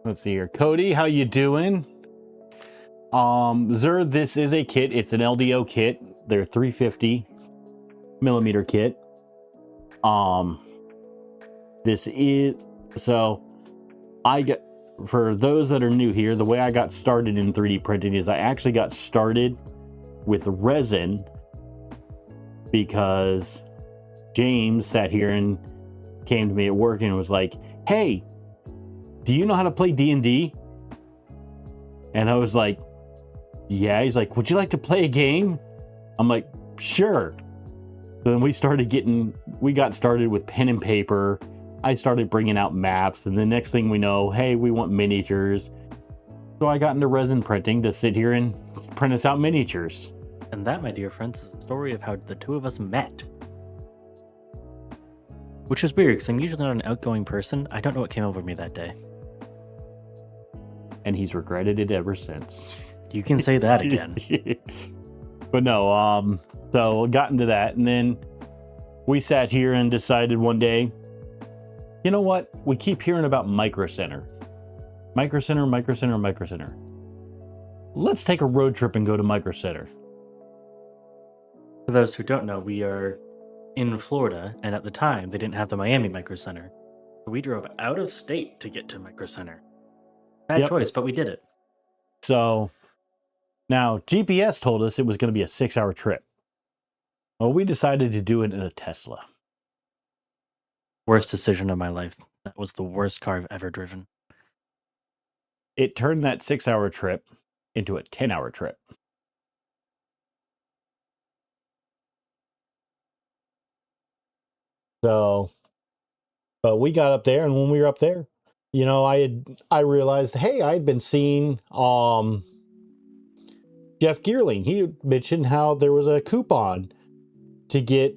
Let's see here. Cody, how you doing? Zer, this is a kit. It's an LDO kit. They're 350 millimeter kit. This is, so I get, for those that are new here, the way I got started in 3D printing is I actually got started with resin because James sat here and came to me at work and was like, hey, do you know how to play D&D? And I was like, yeah. He's like, would you like to play a game? I'm like, sure. Then we got started with pen and paper. I started bringing out maps, and the next thing we know, hey, we want miniatures. So I got into resin printing to sit here and print us out miniatures. And that, my dear friends, is the story of how the two of us met. Which is weird, because I'm usually not an outgoing person. I don't know what came over me that day. And he's regretted it ever since. You can say that again. But no, so got into that, and then we sat here and decided one day, you know what? We keep hearing about Micro Center. Micro Center. Let's take a road trip and go to Micro Center. For those who don't know, we are in Florida, and at the time, they didn't have the Miami Micro Center. So we drove out of state to get to Micro Center. Bad choice, but we did it. So now GPS told us it was going to be a 6-hour trip. Well, we decided to do it in a Tesla. Worst decision of my life. That was the worst car I've ever driven. It turned that 6-hour trip into a 10-hour trip. So, but we got up there, and when we were up there, you know, I realized, hey, I'd been seeing Jeff Geerling. He mentioned how there was a coupon to get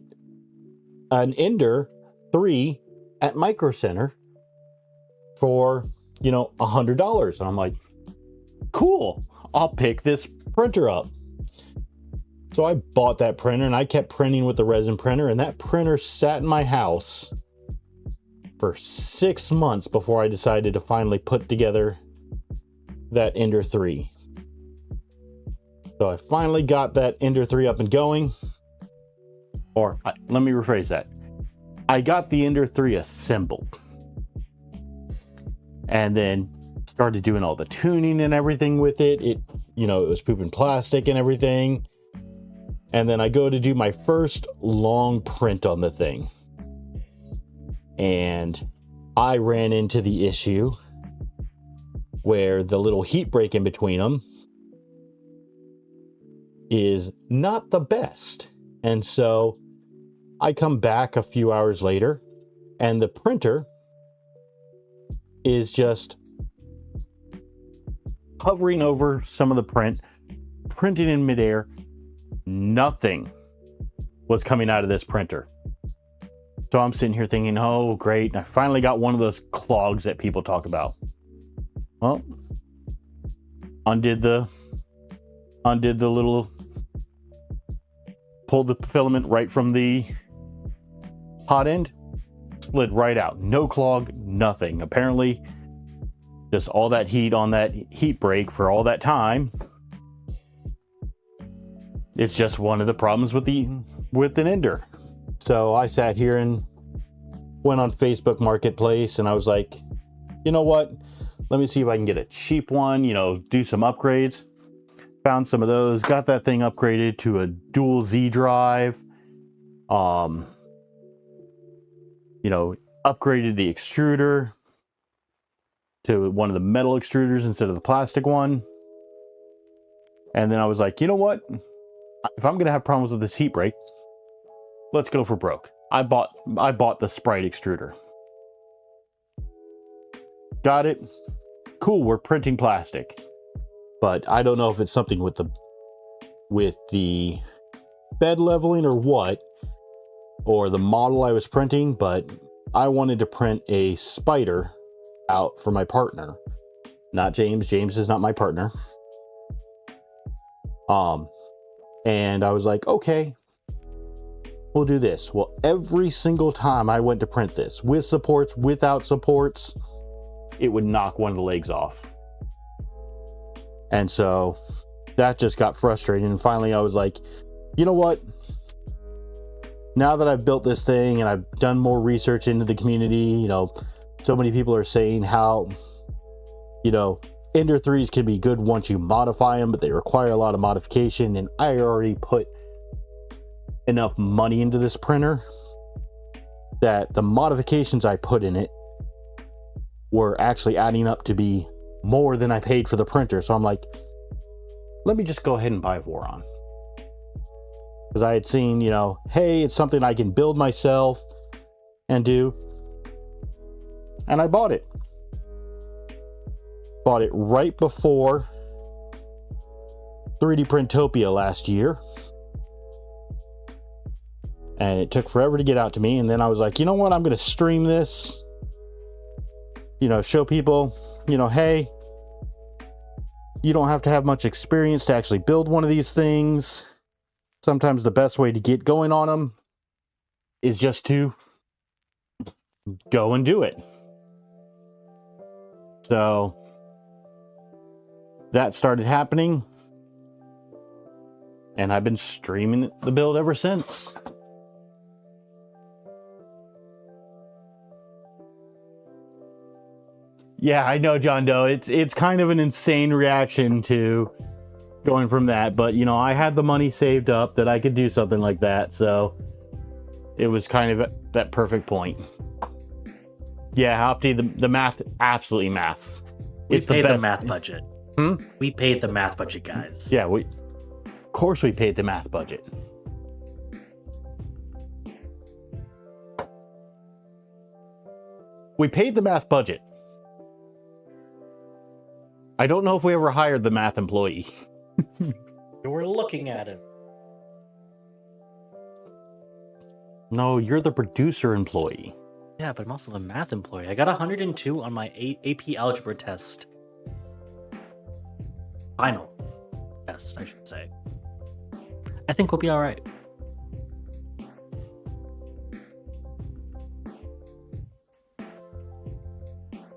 an Ender 3 at Micro Center for, you know, $100. And I'm like, cool, I'll pick this printer up. So I bought that printer, and I kept printing with the resin printer, and that printer sat in my house for 6 months before I decided to finally put together that Ender 3. So I finally got that Ender 3 up and going. Or let me rephrase that. I got the Ender 3 assembled. And then started doing all the tuning and everything with it. It was pooping plastic and everything. And then I go to do my first long print on the thing. And I ran into the issue where the little heat break in between them is not the best. And so I come back a few hours later, and the printer is just hovering over some of the print, printing in midair. Nothing was coming out of this printer. So I'm sitting here thinking, oh, great. And I finally got one of those clogs that people talk about. Well, undid the little, pulled the filament right from the hot end, slid right out. No clog, nothing. Apparently, just all that heat on that heat break for all that time. It's just one of the problems with an Ender. So I sat here and went on Facebook Marketplace, and I was like, you know what? Let me see if I can get a cheap one, do some upgrades. Found some of those, got that thing upgraded to a dual Z drive. Upgraded the extruder to one of the metal extruders instead of the plastic one. And then I was like, you know what? If I'm going to have problems with this heat break, let's go for broke. I bought the Sprite extruder. Got it. Cool, we're printing plastic. But I don't know if it's something with the bed leveling or what, or the model I was printing, but I wanted to print a spider out for my partner. Not James. James is not my partner. And I was like, okay, we'll do this. Well, every single time I went to print this, with supports, without supports, it would knock one of the legs off. And so that just got frustrating. And finally I was like, you know what? Now that I've built this thing and I've done more research into the community, you know, so many people are saying how, you know, Ender 3s can be good once you modify them, but they require a lot of modification. And I already put enough money into this printer that the modifications I put in it were actually adding up to be more than I paid for the printer. So I'm like, let me just go ahead and buy Voron. Because I had seen, you know, hey, it's something I can build myself and do. And I bought it. Bought it right before 3D Printopia last year. And it took forever to get out to me. And then I was like, you know what? I'm going to stream this. You know, show people, you know, hey, you don't have to have much experience to actually build one of these things. Sometimes the best way to get going on them is just to go and do it. So that started happening, and I've been streaming the build ever since. Yeah, I know, John Doe. It's kind of an insane reaction to going from that, but you know, I had the money saved up that I could do something like that, so it was kind of that perfect point. Yeah, Opti, the math absolutely maths. It's the best. The math budget. We paid the math budget, guys. Yeah, of course we paid the math budget. We paid the math budget. I don't know if we ever hired the math employee. We're looking at him. No, you're the producer employee. Yeah, but I'm also the math employee. I got 102 on my AP algebra test. Final test, I should say. I think we'll be all right.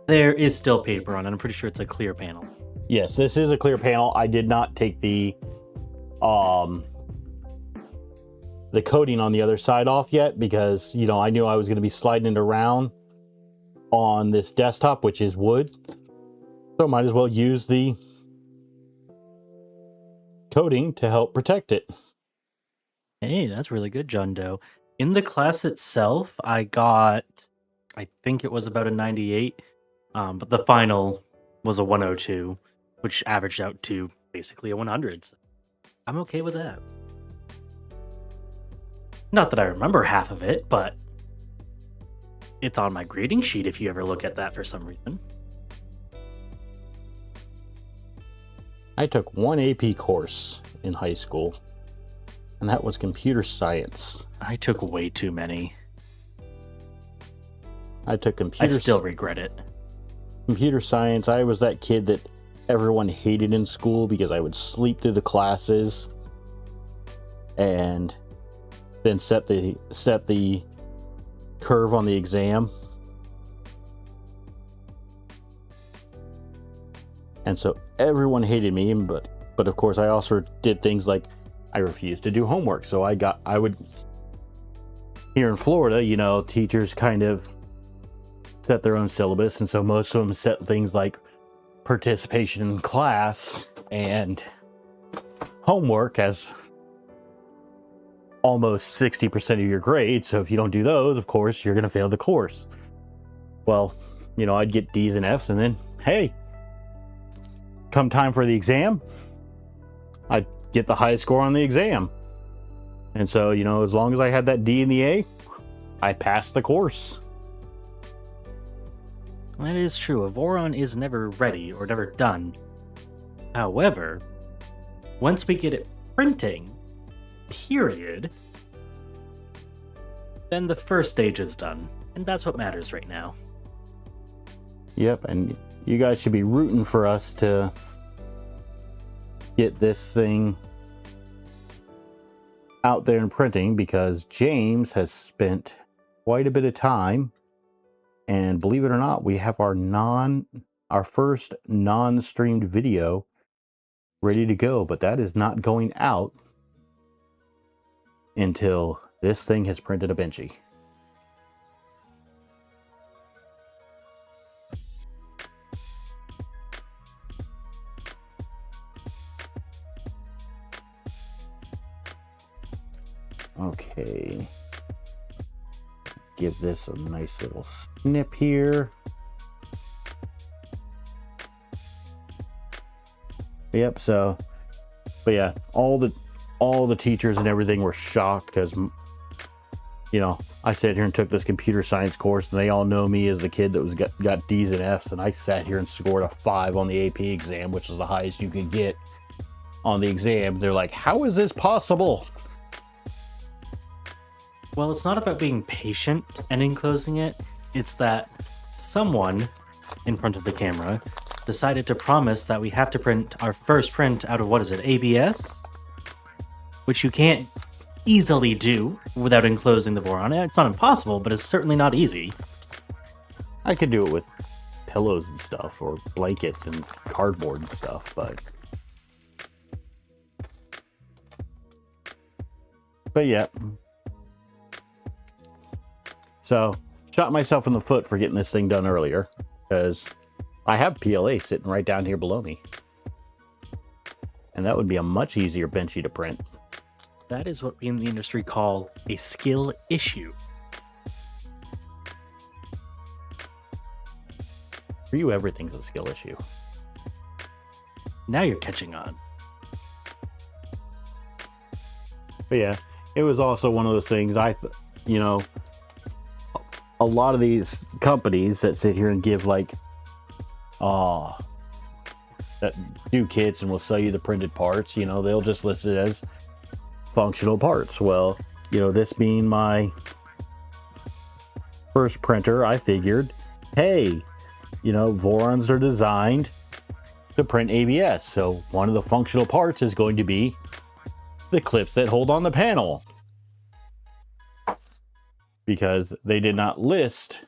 There is still paper on it. I'm pretty sure it's a clear panel. Yes, this is a clear panel. I did not take the coating on the other side off yet because, you know, I knew I was going to be sliding it around on this desktop, which is wood. So I might as well use the coating to help protect it. Hey, that's really good, John Doe. In the class itself, I got, I think it was about a 98, but the final was a 102, which averaged out to basically a 100. So I'm okay with that. Not that I remember half of it, but it's on my grading sheet if you ever look at that for some reason. I took one AP course in high school, and that was computer science. I took way too many. I took computer. I still regret it. Computer science. I was that kid that everyone hated in school because I would sleep through the classes and then set the curve on the exam. And so everyone hated me, but of course I also did things like I refused to do homework. So I would here in Florida, you know, teachers kind of set their own syllabus, and so most of them set things like participation in class and homework as almost 60% of your grade. So if you don't do those, of course, you're going to fail the course. Well, you know, I'd get D's and F's, and then, hey, come time for the exam, I'd get the highest score on the exam. And so, you know, as long as I had that D and the A, I passed the course. That is true. A Voron is never ready or never done. However, once we get it printing, period, Then the first stage is done, and that's what matters right now. Yep, and you guys should be rooting for us to get this thing out there in printing, because James has spent quite a bit of time, and believe it or not, we have our first non-streamed video ready to go, but that is not going out until this thing has printed a benchy. Okay, give this a nice little snip here. Yep, so, but yeah, all the teachers and everything were shocked because, you know, I sat here and took this computer science course, and they all know me as the kid that was got D's and F's, and I sat here and scored a 5 on the AP exam, which is the highest you could get on the exam. They're like, how is this possible? Well, it's not about being patient and enclosing it. It's that someone in front of the camera decided to promise that we have to print our first print out of, what is it, ABS? Which you can't easily do without enclosing the Voron. It's not impossible, but it's certainly not easy. I could do it with pillows and stuff, or blankets and cardboard and stuff, but yeah. So, shot myself in the foot for getting this thing done earlier, because I have PLA sitting right down here below me. And that would be a much easier benchy to print. That is what we in the industry call a skill issue. For you, everything's a skill issue. Now you're catching on. But yeah, it was also one of those things, you know, a lot of these companies that sit here and give like, that do kits and will sell you the printed parts, you know, they'll just list it as functional parts. Well, you know, this being my first printer, I figured, hey, you know, Vorons are designed to print ABS, so one of the functional parts is going to be the clips that hold on the panel, because they did not list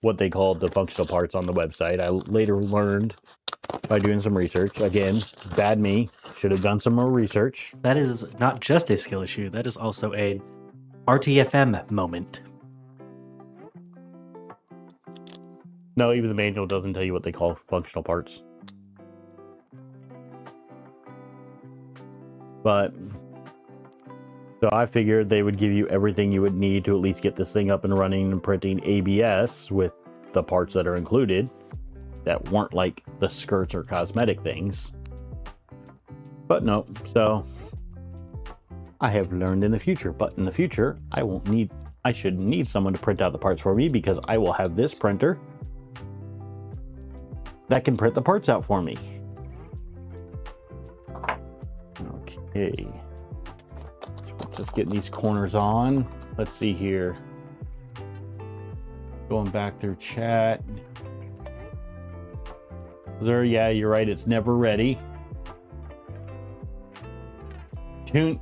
what they called the functional parts on the website. I later learned by doing some research. Again, bad me, should have done some more research. That is not just a skill issue, that is also a RTFM moment. No, even the manual doesn't tell you what they call functional parts. But so I figured they would give you everything you would need to at least get this thing up and running and printing ABS with the parts that are included that weren't like the skirts or cosmetic things. But no, so I have learned in the future, but in the future I shouldn't need someone to print out the parts for me, because I will have this printer that can print the parts out for me. Okay. Just getting these corners on. Let's see here. Going back through chat. There, yeah, you're right. It's never ready. Tuning,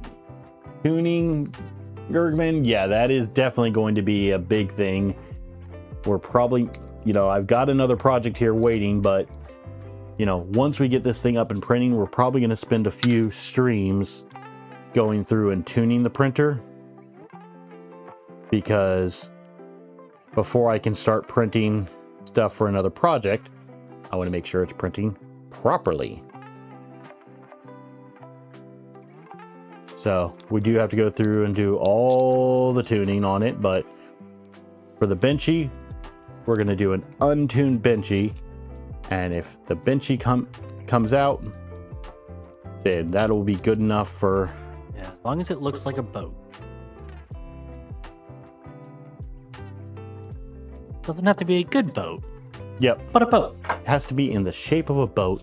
Gergman. Yeah, that is definitely going to be a big thing. We're probably, you know, I've got another project here waiting, but, you know, once we get this thing up and printing, we're probably going to spend a few streams going through and tuning the printer, because before I can start printing stuff for another project, I want to make sure it's printing properly. So we do have to go through and do all the tuning on it, but for the benchy, we're going to do an untuned benchy, and if the benchy comes out, then that'll be good enough for... Yeah, as long as it looks like a boat. Doesn't have to be a good boat. Yep. But a boat. It has to be in the shape of a boat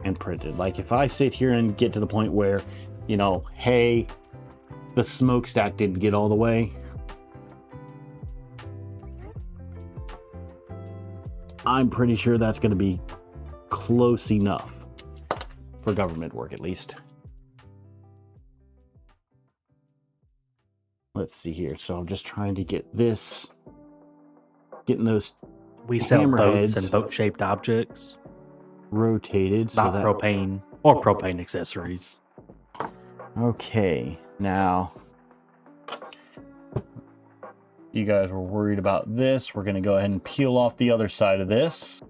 and printed. Like if I sit here and get to the point where, you know, hey, the smokestack didn't get all the way, I'm pretty sure that's going to be close enough for government work, at least. Let's see here. So I'm just trying to get this, getting those We sell boats hammerheads and boat-shaped objects, rotated. not propane or propane accessories. Okay, now you guys were worried about this. We're going to go ahead and peel off the other side of this.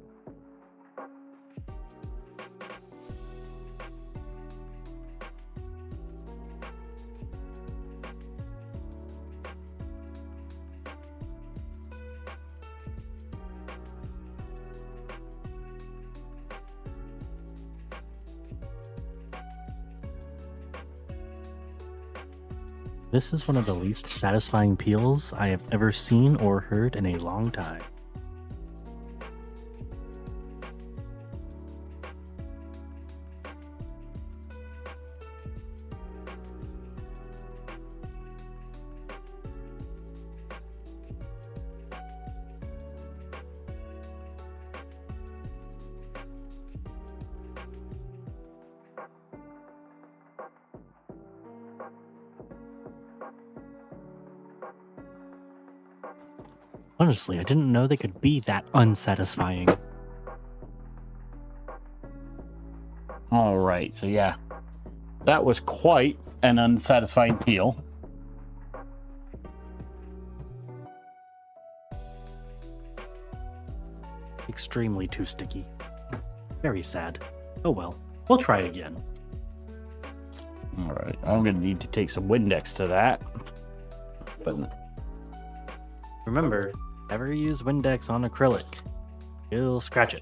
This is one of the least satisfying peels I have ever seen or heard in a long time. Honestly, I didn't know they could be that unsatisfying. All right, so yeah, that was quite an unsatisfying peel. Extremely too sticky. Very sad. Oh well, we'll try again. All right, I'm going to need to take some Windex to that. But Remember, never use Windex on acrylic. You'll scratch it.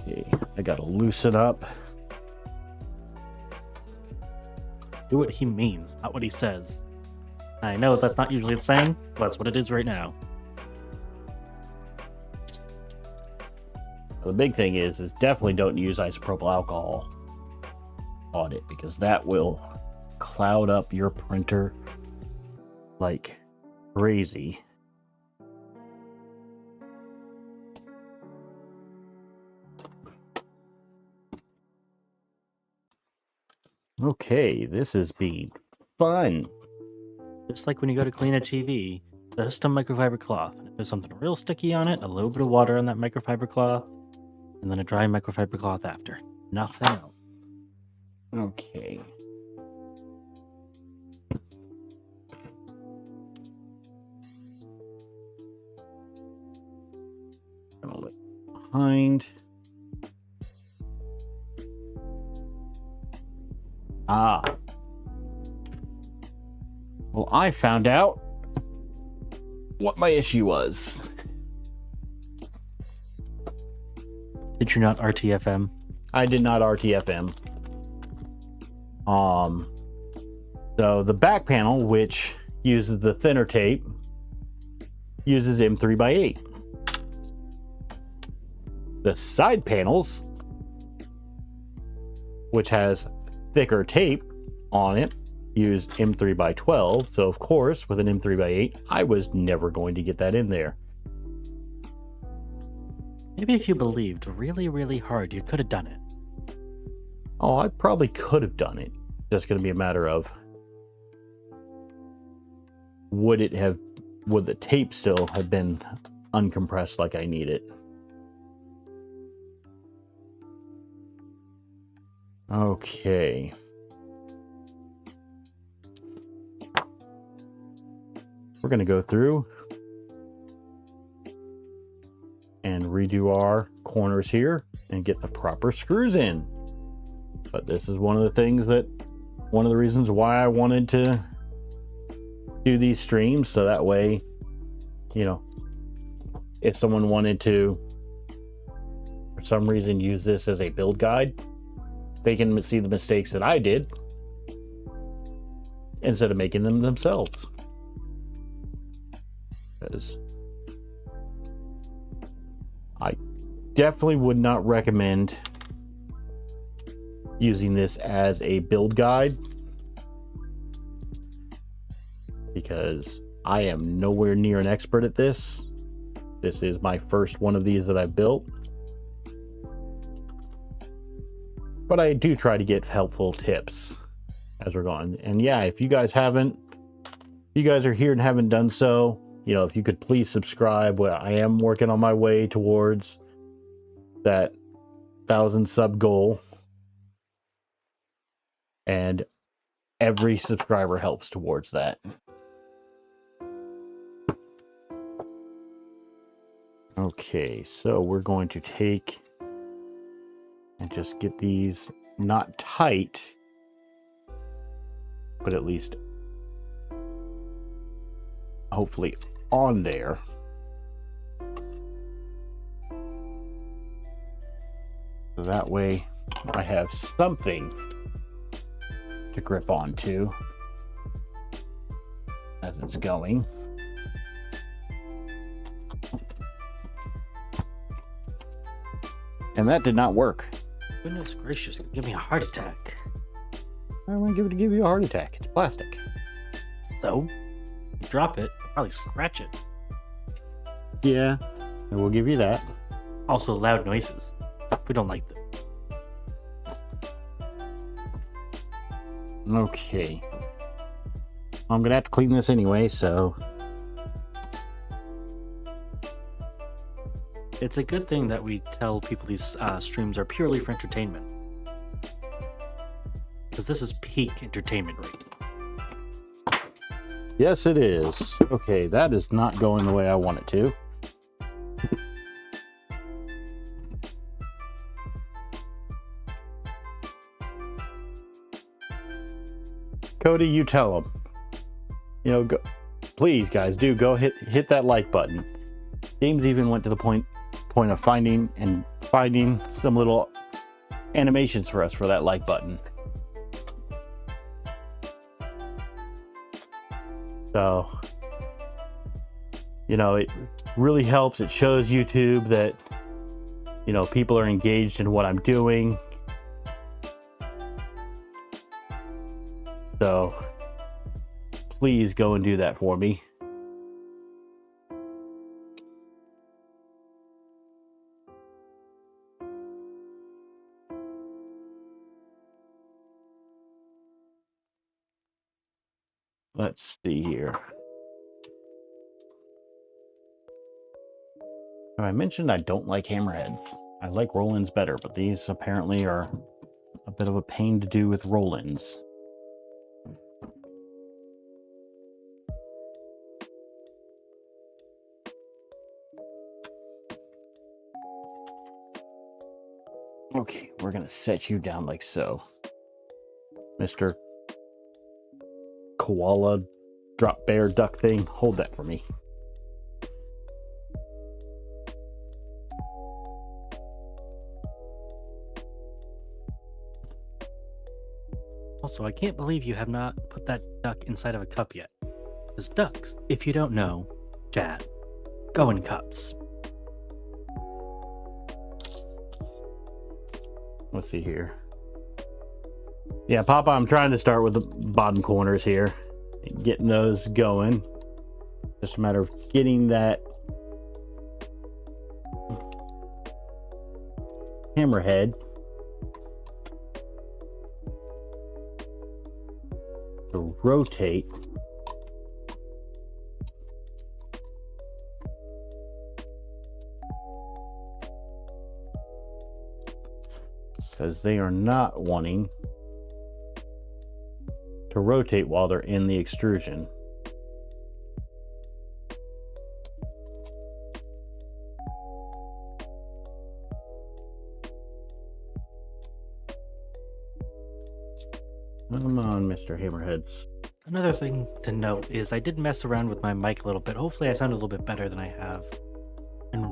okay, I got to loosen up. Do what he means, not what he says. I know that's not usually the saying, but that's what it is right now. The big thing is definitely don't use isopropyl alcohol on it, because that will cloud up your printer like crazy. Okay, this is being fun. Just like when you go to clean a TV, just a microfiber cloth. If there's something real sticky on it, a little bit of water on that microfiber cloth, and then a dry microfiber cloth after. Nothing else. Okay. Gonna look behind. Ah. Well, I found out what my issue was. Did you not RTFM? I did not RTFM. So the back panel, which uses the thinner tape, uses M3x8. The side panels, which has thicker tape on it, use M3x12. So of course, with an M3x8, I was never going to get that in there. Maybe if you believed really, really hard, you could have done it. Oh, I probably could have done it. Just going to be a matter of would the tape still have been uncompressed like I need it? Okay. We're going to go through and redo our corners here and get the proper screws in. But this is one of the reasons why I wanted to do these streams, so that way, you know, if someone wanted to, for some reason, use this as a build guide, they can see the mistakes that I did instead of making them themselves. Because I definitely would not recommend using this as a build guide, because I am nowhere near an expert at this, This is my first one of these that I built. But I do try to get helpful tips as we're going. And yeah, if you guys are here and haven't done so, you know, if you could please subscribe. Well, I am working on my way towards that 1,000 sub goal. And every subscriber helps towards that. Okay, so we're going to take and just get these not tight, but at least hopefully on there. So that way I have something to grip onto as it's going. And that did not work. Goodness gracious, give me a heart attack. I want to give you a heart attack. It's plastic. So? You drop it, you'll probably scratch it. Yeah, I will give you that. Also, loud noises. We don't like them. Okay. I'm going to have to clean this anyway, so... It's a good thing that we tell people these streams are purely for entertainment. Because this is peak entertainment rate. Yes, it is. Okay, that is not going the way I want it to. Cody, you tell them. You know, go, please, guys, do go hit that like button. James even went to the point of finding some little animations for us for that like button. So, you know, it really helps. It shows YouTube that, you know, people are engaged in what I'm doing. So, please go and do that for me. Let's see here. I mentioned I don't like hammerheads. I like roll-ins better, but these apparently are a bit of a pain to do with roll-ins. Okay, we're gonna set you down like so. Mr. Koala drop bear duck thing, hold that for me. Also, I can't believe you have not put that duck inside of a cup yet. Because ducks, if you don't know, chat, go in cups. Let's see here. Yeah, Papa, I'm trying to start with the bottom corners here. Getting those going. Just a matter of getting that hammerhead to rotate. Because they are not wanting to rotate while they're in the extrusion. Come on, Mr. Hammerheads. Another thing to note is I did mess around with my mic a little bit. Hopefully I sound a little bit better than I have in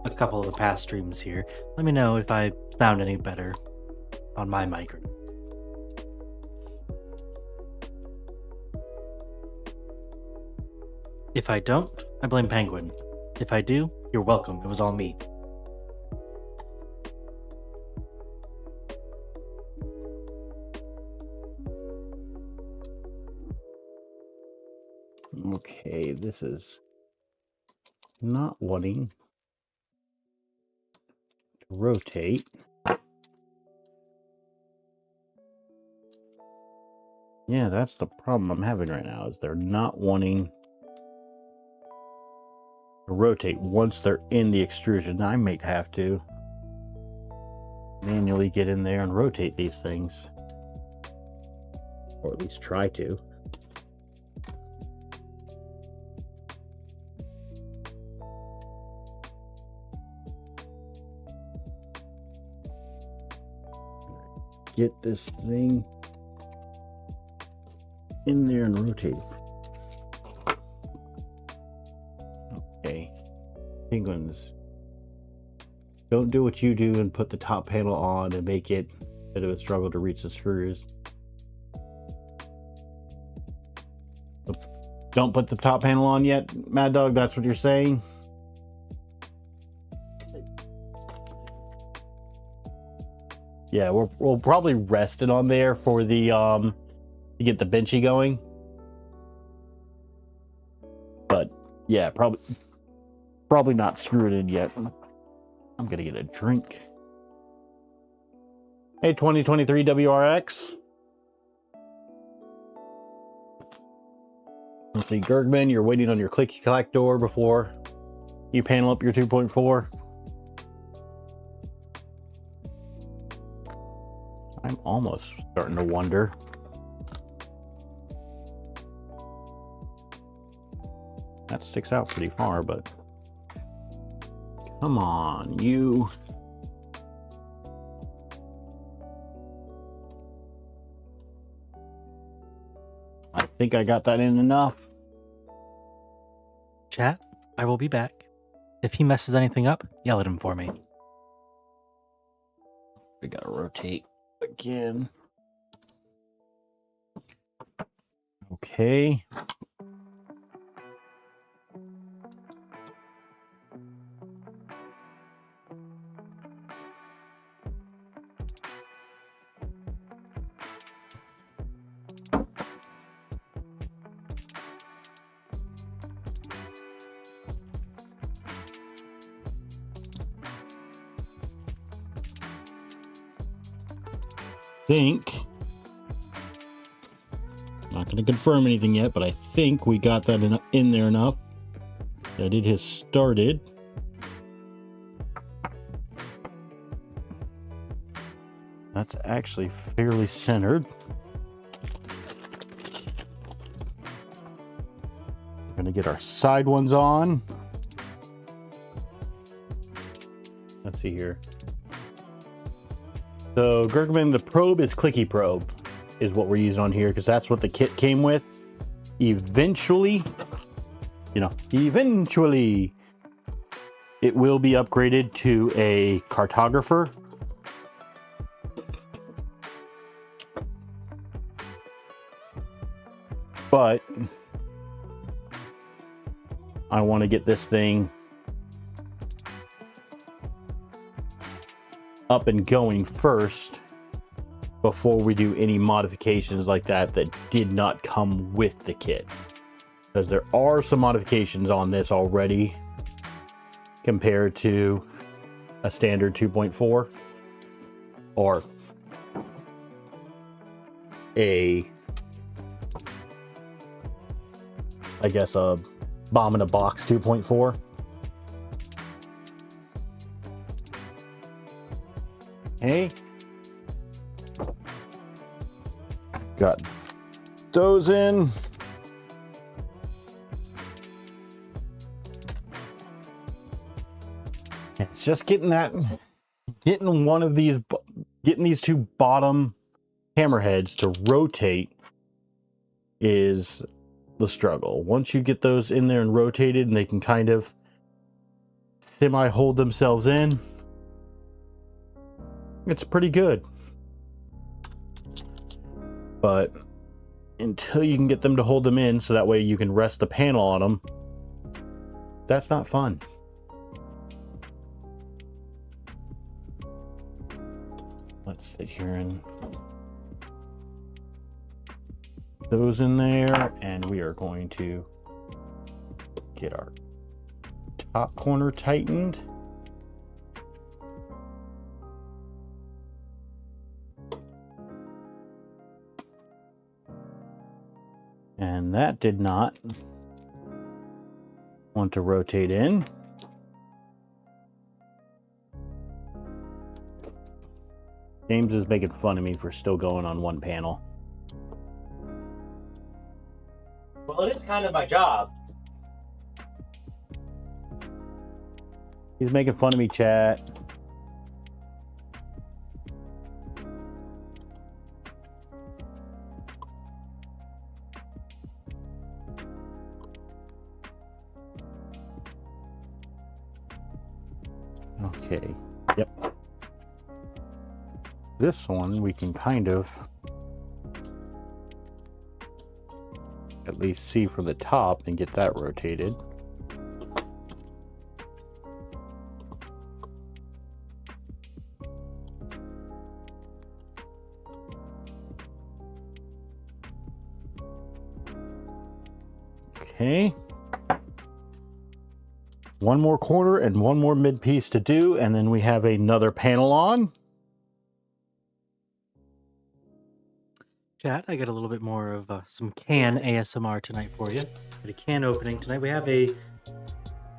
a couple of the past streams here. Let me know if I sound any better on my mic. If I don't, I blame Penguin. If I do, you're welcome. It was all me. Okay, this is not wanting to rotate. Yeah, that's the problem I'm having right now, is they're not wanting to rotate once they're in the extrusion. I might have to manually get in there and rotate these things, or at least try to. Get this thing in there and rotate. Okay, penguins, don't do what you do and put the top panel on and make it a bit of a struggle to reach the screws. Don't put the top panel on yet, Mad Dog, that's what you're saying? Yeah, we'll probably rest it on there for the to get the benchy going. But yeah, probably not screw it in yet. I'm gonna get a drink. Hey, 2023 WRX. Let's see, Gergman, you're waiting on your clicky clack door before you panel up your 2.4. I'm almost starting to wonder. That sticks out pretty far, but come on, you. I think I got that in enough. Chat, I will be back. If he messes anything up, yell at him for me. We gotta rotate again. Okay. Not going to confirm anything yet, but I think we got that in there enough that it has started. That's actually fairly centered. We're going to get our side ones on. Let's see here. So Gergman, the probe is clicky probe is what we're using on here, because that's what the kit came with. Eventually it will be upgraded to a cartographer. But I want to get this thing up and going first before we do any modifications like that did not come with the kit, because there are some modifications on this already compared to a standard 2.4 or I guess a bomb in a box 2.4. Hey, got those in. It's just getting these two bottom hammerheads to rotate is the struggle. Once you get those in there and rotated and they can kind of semi hold themselves in, it's pretty good. But until you can get them to hold them in so that way you can rest the panel on them, that's not fun. Let's sit here and those in there, and we are going to get our Top corner tightened. And that did not want to rotate in. James is making fun of me for still going on one panel. Well, it is kind of my job. He's making fun of me, chat. Okay, yep. This one we can kind of at least see from the top and get that rotated. Okay. One more corner and one more mid piece to do, and then we have another panel on. Chat, I got a little bit more of some can ASMR tonight for you. Got a can opening tonight. We have a,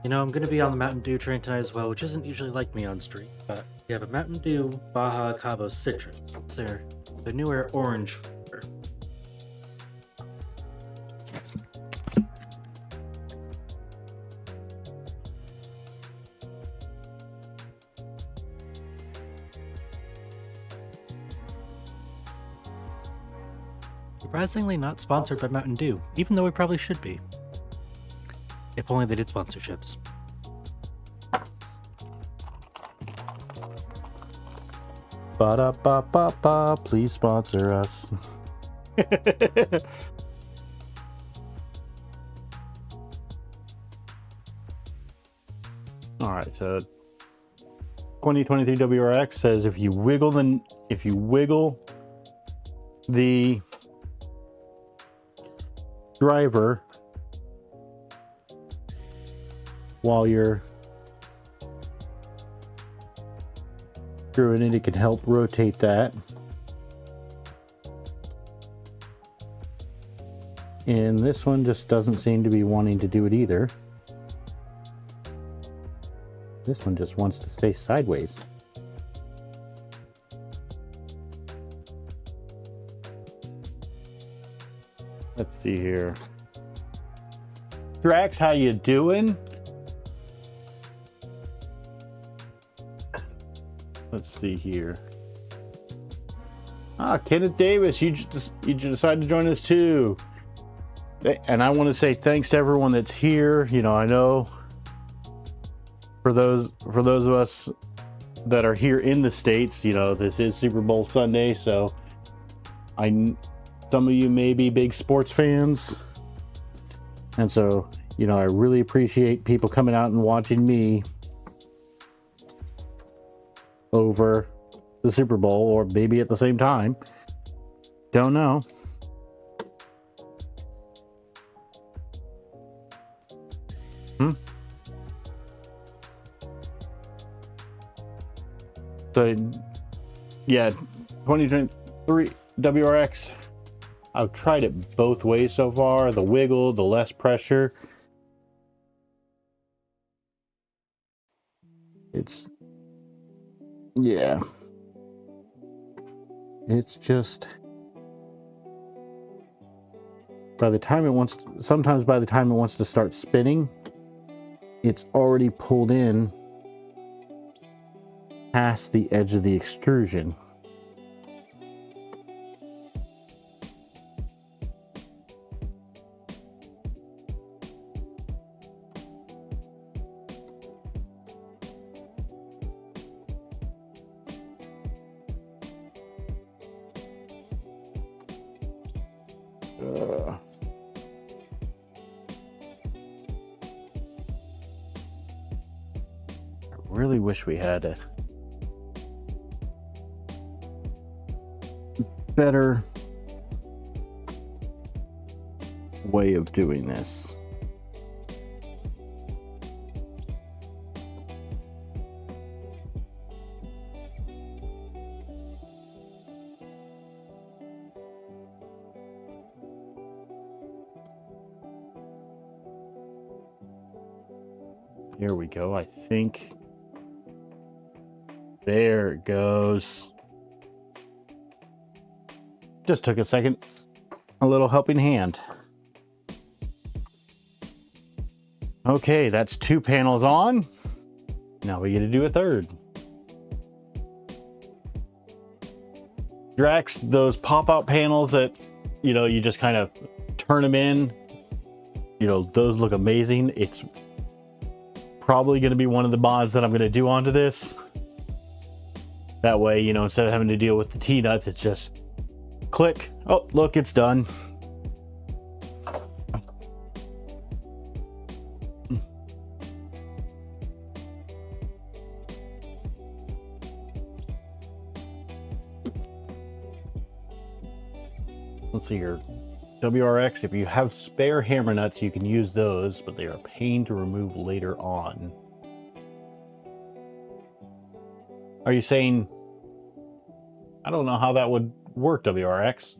I'm going to be on the Mountain Dew train tonight as well, which isn't usually like me on stream, but we have a Mountain Dew Baja Cabo Citrus. It's their newer orange flavor. Surprisingly not sponsored by Mountain Dew, even though we probably should be. If only they did sponsorships. Ba-da-ba-ba-ba, please sponsor us. All right, so 2023 WRX says if you wiggle the driver while you're screwing it, it can help rotate that. And this one just doesn't seem to be wanting to do it either. This one just wants to stay sideways. Let's see here. Drax, how you doing? Let's see here. Ah, Kenneth Davis, you decided to join us too. And I want to say thanks to everyone that's here. I know for those of us that are here in the States, this is Super Bowl Sunday, so some of you may be big sports fans. And so, I really appreciate people coming out and watching me over the Super Bowl, or maybe at the same time. Don't know. So, yeah, 2023 WRX. I've tried it both ways so far. The wiggle, the less pressure. It's just sometimes by the time it wants to start spinning, it's already pulled in past the edge of the extrusion. I really wish we had a better way of doing this. Here we go. I think there it goes. Just took a second. A little helping hand. Okay, that's 2 panels on. Now we get to do a third. Drax, those pop-out panels that, you know, you just kind of turn them in, you know, those look amazing. It's probably going to be one of the mods that I'm going to do onto this. That way, you know, instead of having to deal with the T-nuts, it's just click. Oh, look, it's done. Let's see here. WRX, if you have spare hammer nuts, you can use those, but they are a pain to remove later on. Are you saying... I don't know how that would work, WRX.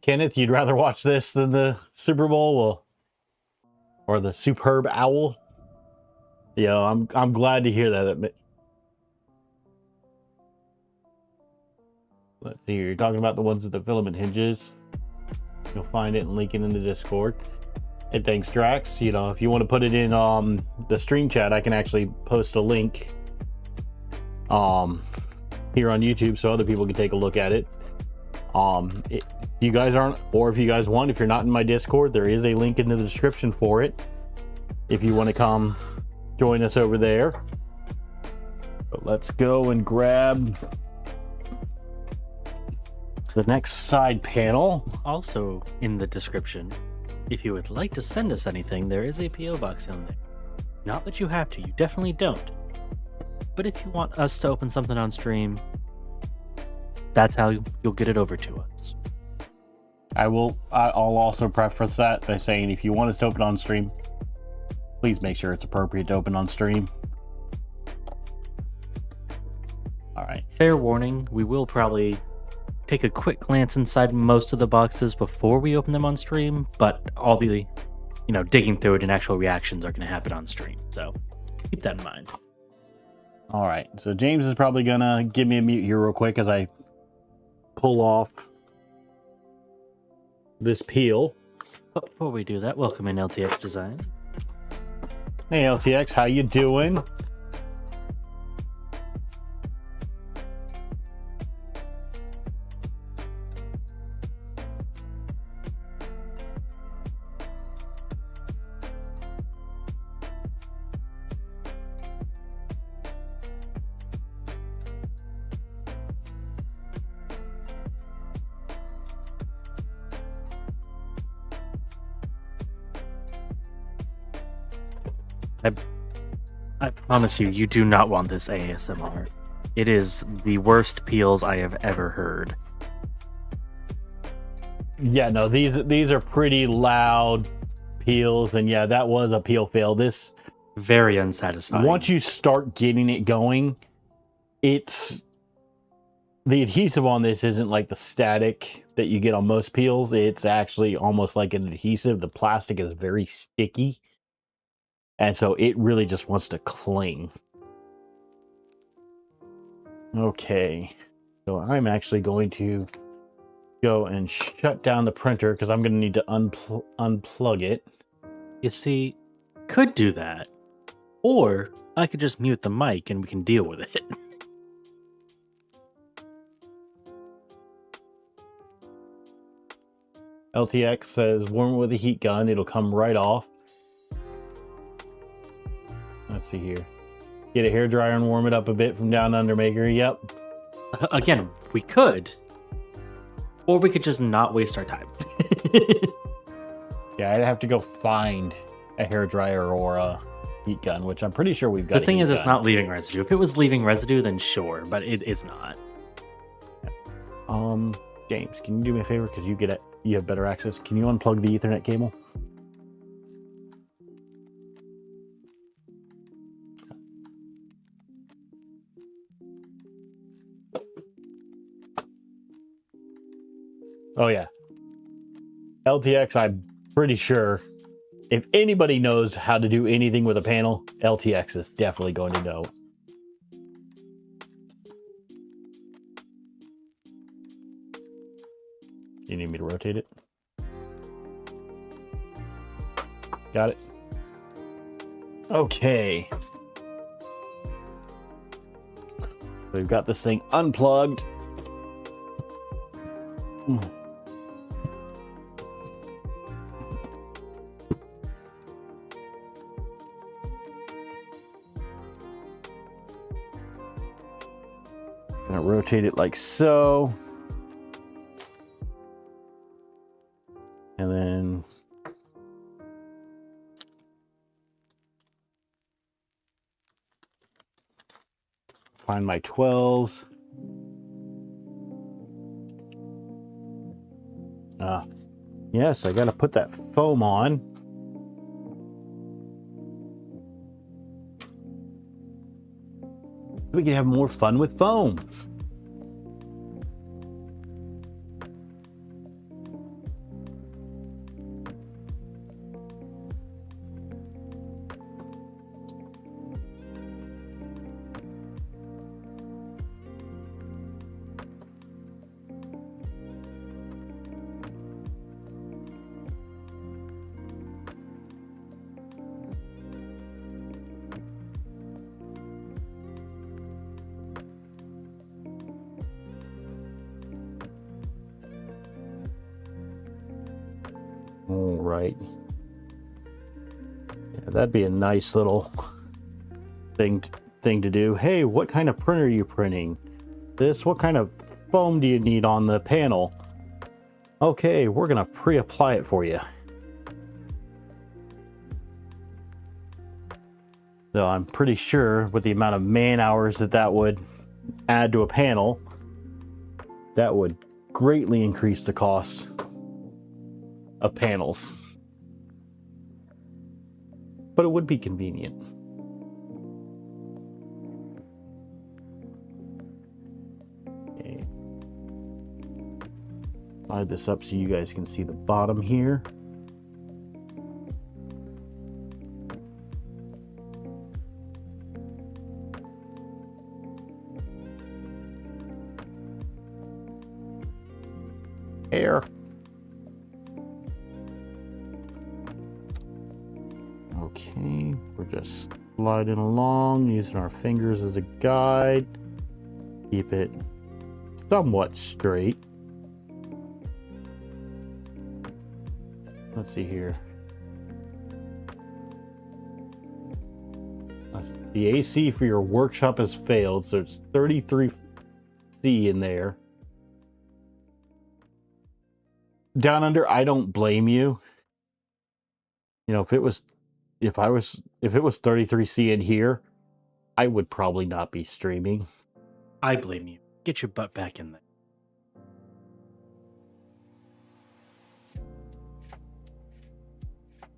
Kenneth, you'd rather watch this than the Super Bowl or the Superb Owl? Yeah, I'm glad to hear that. Let's see, you're talking about the ones with the filament hinges. You'll find it and link it in the Discord. And thanks, Drax. You know, if you want to put it in the stream chat, I can actually post a link here on YouTube so other people can take a look at it. If you guys aren't, or if you guys want, if you're not in my Discord, there is a link in the description for it. If you want to come join us over there. But let's go and grab the next side panel. Also in the description, if you would like to send us anything, there is a PO box on there. Not that you have to, you definitely don't. But if you want us to open something on stream, that's how you'll get it over to us. I'll also preface that by saying if you want us to open on stream, please make sure it's appropriate to open on stream. All right. Fair warning, we will probably take a quick glance inside most of the boxes before we open them on stream, but all the, you know, digging through it and actual reactions are going to happen on stream. So keep that in mind. All right. So James is probably going to give me a mute here real quick as I pull off this peel. But before we do that, welcome in LTX Design. Hey LTX, how you doing? I promise you, you do not want this ASMR. It is the worst peels I have ever heard. Yeah, no, these are pretty loud peels, and yeah, that was a peel fail. This very unsatisfying. Once you start getting it going, it's the adhesive on this isn't like the static that you get on most peels. It's actually almost like an adhesive. The plastic is very sticky. And so it really just wants to cling. Okay. So I'm actually going to go and shut down the printer because I'm going to need to unplug it. You see, could do that. Or I could just mute the mic and we can deal with it. LTX says warm it with a heat gun. It'll come right off. Let's see here. Get a hairdryer and warm it up a bit from Down Under Maker. Yep. Again, we could. Or we could just not waste our time. Yeah, I'd have to go find a hairdryer or a heat gun, which I'm pretty sure we've got. The thing is, it's not leaving residue. If it was leaving residue, then sure, but it is not. James, can you do me a favor? Because you have better access. Can you unplug the Ethernet cable? Oh yeah. LTX, I'm pretty sure If anybody knows how to do anything with a panel, LTX is definitely going to know. You need me to rotate it? Got it. Okay. We've got this thing unplugged. Gonna rotate it like so. And then find my 12s. Yes, I gotta put that foam on. We can have more fun with foam. All right. Yeah, that'd be a nice little thing to do. Hey, what kind of printer are you printing? This, what kind of foam do you need on the panel? Okay, we're gonna pre-apply it for you. So I'm pretty sure with the amount of man hours that would add to a panel, that would greatly increase the cost of panels. But it would be convenient. Okay. Slide this up so you guys can see the bottom here. Air. Okay, we're just sliding along, using our fingers as a guide. Keep it somewhat straight. Let's see here. The AC for your workshop has failed, so it's 33C in there. Down under, I don't blame you. You know, if it was 33C in here, I would probably not be streaming. I blame you. Get your butt back in there.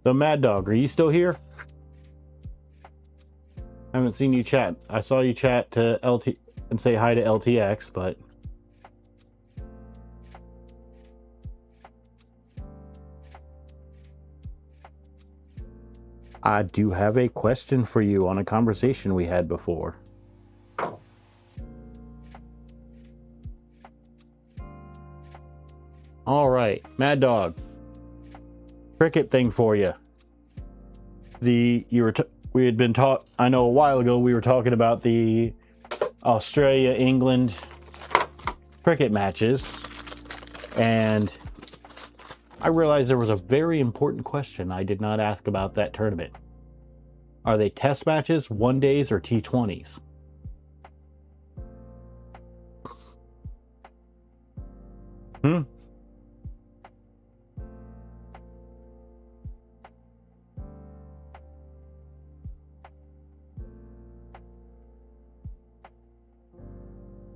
So Mad Dog, are you still here? I haven't seen you chat. I saw you chat to LT and say hi to LTX, but I do have a question for you on a conversation we had before. All right, Mad Dog. Cricket thing for you. We had been taught, I know a while ago we were talking about the Australia England cricket matches, and I realized there was a very important question I did not ask about that tournament. Are they test matches, one days, or T20s?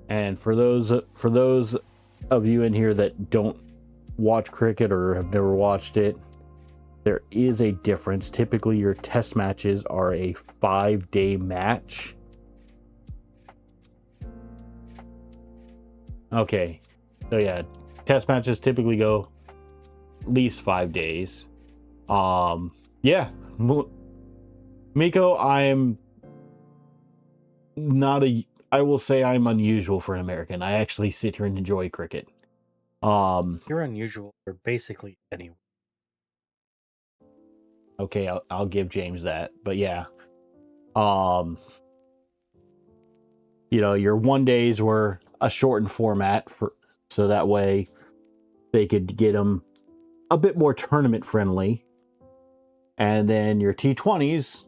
And for those of you in here that don't watch cricket or have never watched it, there is a difference. Typically your test matches are a 5-day match. Okay, so yeah, test matches typically go at least 5 days. Yeah. Miko, I will say I'm unusual for an American. I actually sit here and enjoy cricket. You're unusual for basically anyone. Okay, I'll give James that. But yeah. Your one days were a shortened format so that way they could get them a bit more tournament friendly. And then your T20s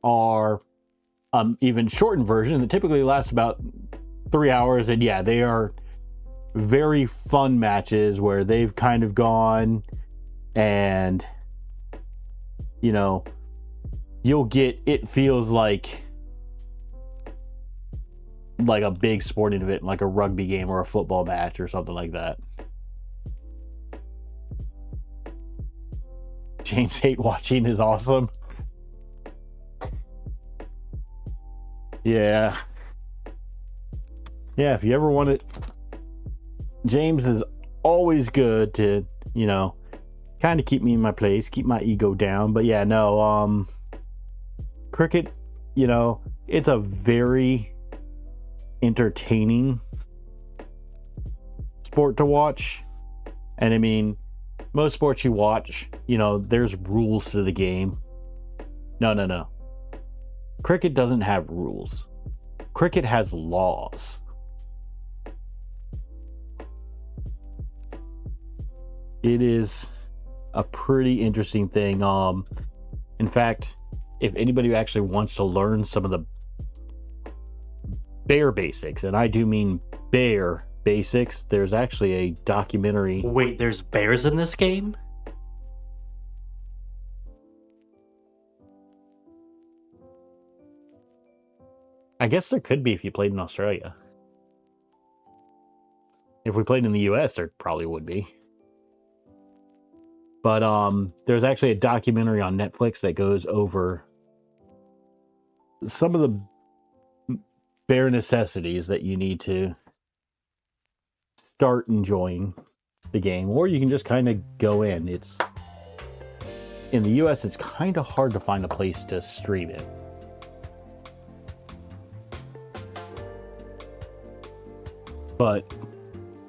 are even shortened version that typically lasts about 3 hours. And yeah, they are very fun matches where they've kind of gone and, it feels like a big sporting event, like a rugby game or a football match or something like that. James hate watching is awesome. Yeah. Yeah, if you ever want it, James is always good to, kind of keep me in my place, keep my ego down. But yeah, no, cricket, it's a very entertaining sport to watch. And I mean, most sports you watch, there's rules to the game. No. Cricket doesn't have rules. Cricket has laws. It is a pretty interesting thing. In fact, if anybody actually wants to learn some of the bare basics, and I do mean bare basics, there's actually a documentary. Wait, there's bears in this game? I guess there could be if you played in Australia. If we played in the US, there probably would be. But there's actually a documentary on Netflix that goes over some of the bare necessities that you need to start enjoying the game, or you can just kind of go in. It's in the US, it's kind of hard to find a place to stream it. But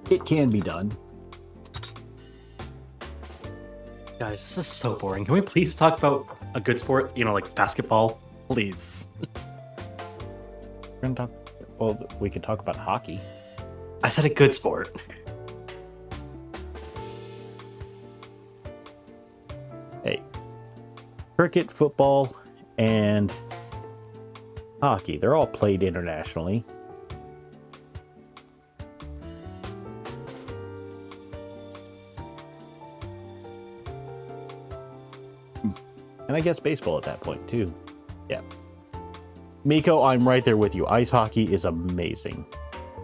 it can be done. Guys, this is so boring. Can we please talk about a good sport? Like basketball? Please. We could talk about hockey. I said a good sport. Hey. Cricket, football, and hockey. They're all played internationally. And I guess baseball at that point, too. Yeah. Miko, I'm right there with you. Ice hockey is amazing.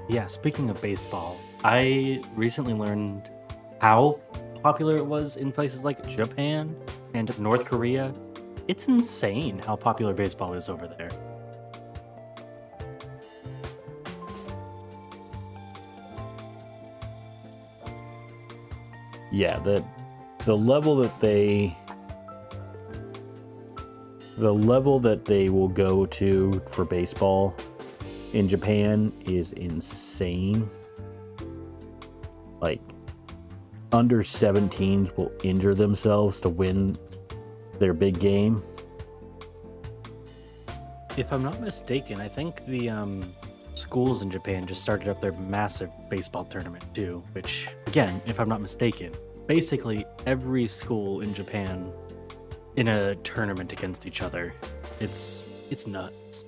Yeah, speaking of baseball, I recently learned how popular it was in places like Japan and North Korea. It's insane how popular baseball is over there. Yeah, the level that they will go to for baseball in Japan is insane. Like, under 17s will injure themselves to win their big game. If I'm not mistaken, I think the schools in Japan just started up their massive baseball tournament too, which, again, if I'm not mistaken, basically every school in Japan in a tournament against each other. It's nuts.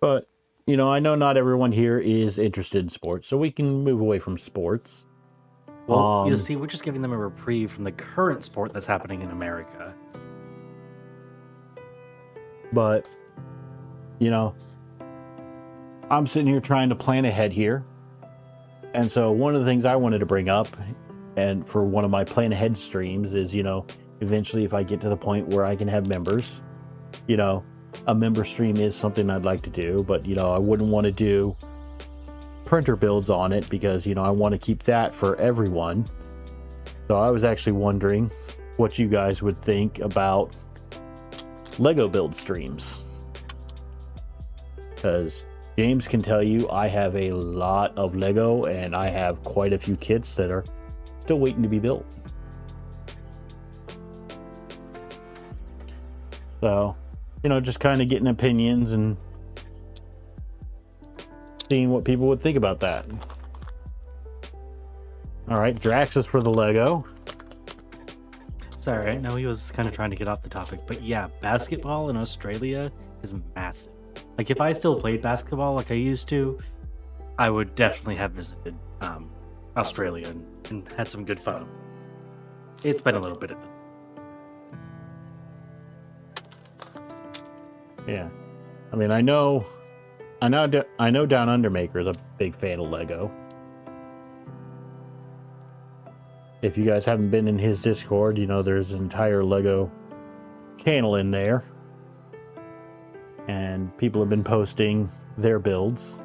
But, I know not everyone here is interested in sports, so we can move away from sports. Well, you see, we're just giving them a reprieve from the current sport that's happening in America. But, I'm sitting here trying to plan ahead here. And so one of the things I wanted to bring up, and for one of my plan ahead streams, is, eventually if I get to the point where I can have members, a member stream is something I'd like to do, but, I wouldn't want to do printer builds on it because, I want to keep that for everyone. So I was actually wondering what you guys would think about Lego build streams. Because James can tell you I have a lot of Lego and I have quite a few kits that are still waiting to be built. So, you know, just kind of getting opinions and seeing what people would think about that. All right, Drax is for the Lego. Sorry, I know he was kind of trying to get off the topic, but yeah, basketball in Australia is massive. Like, if I still played basketball like I used to, I would definitely have visited Australia and had some good fun. It's been a little bit of it. Yeah, I mean, I know Down Under Maker is a big fan of Lego. If you guys haven't been in his Discord, you know there's an entire Lego channel in there, and people have been posting their builds.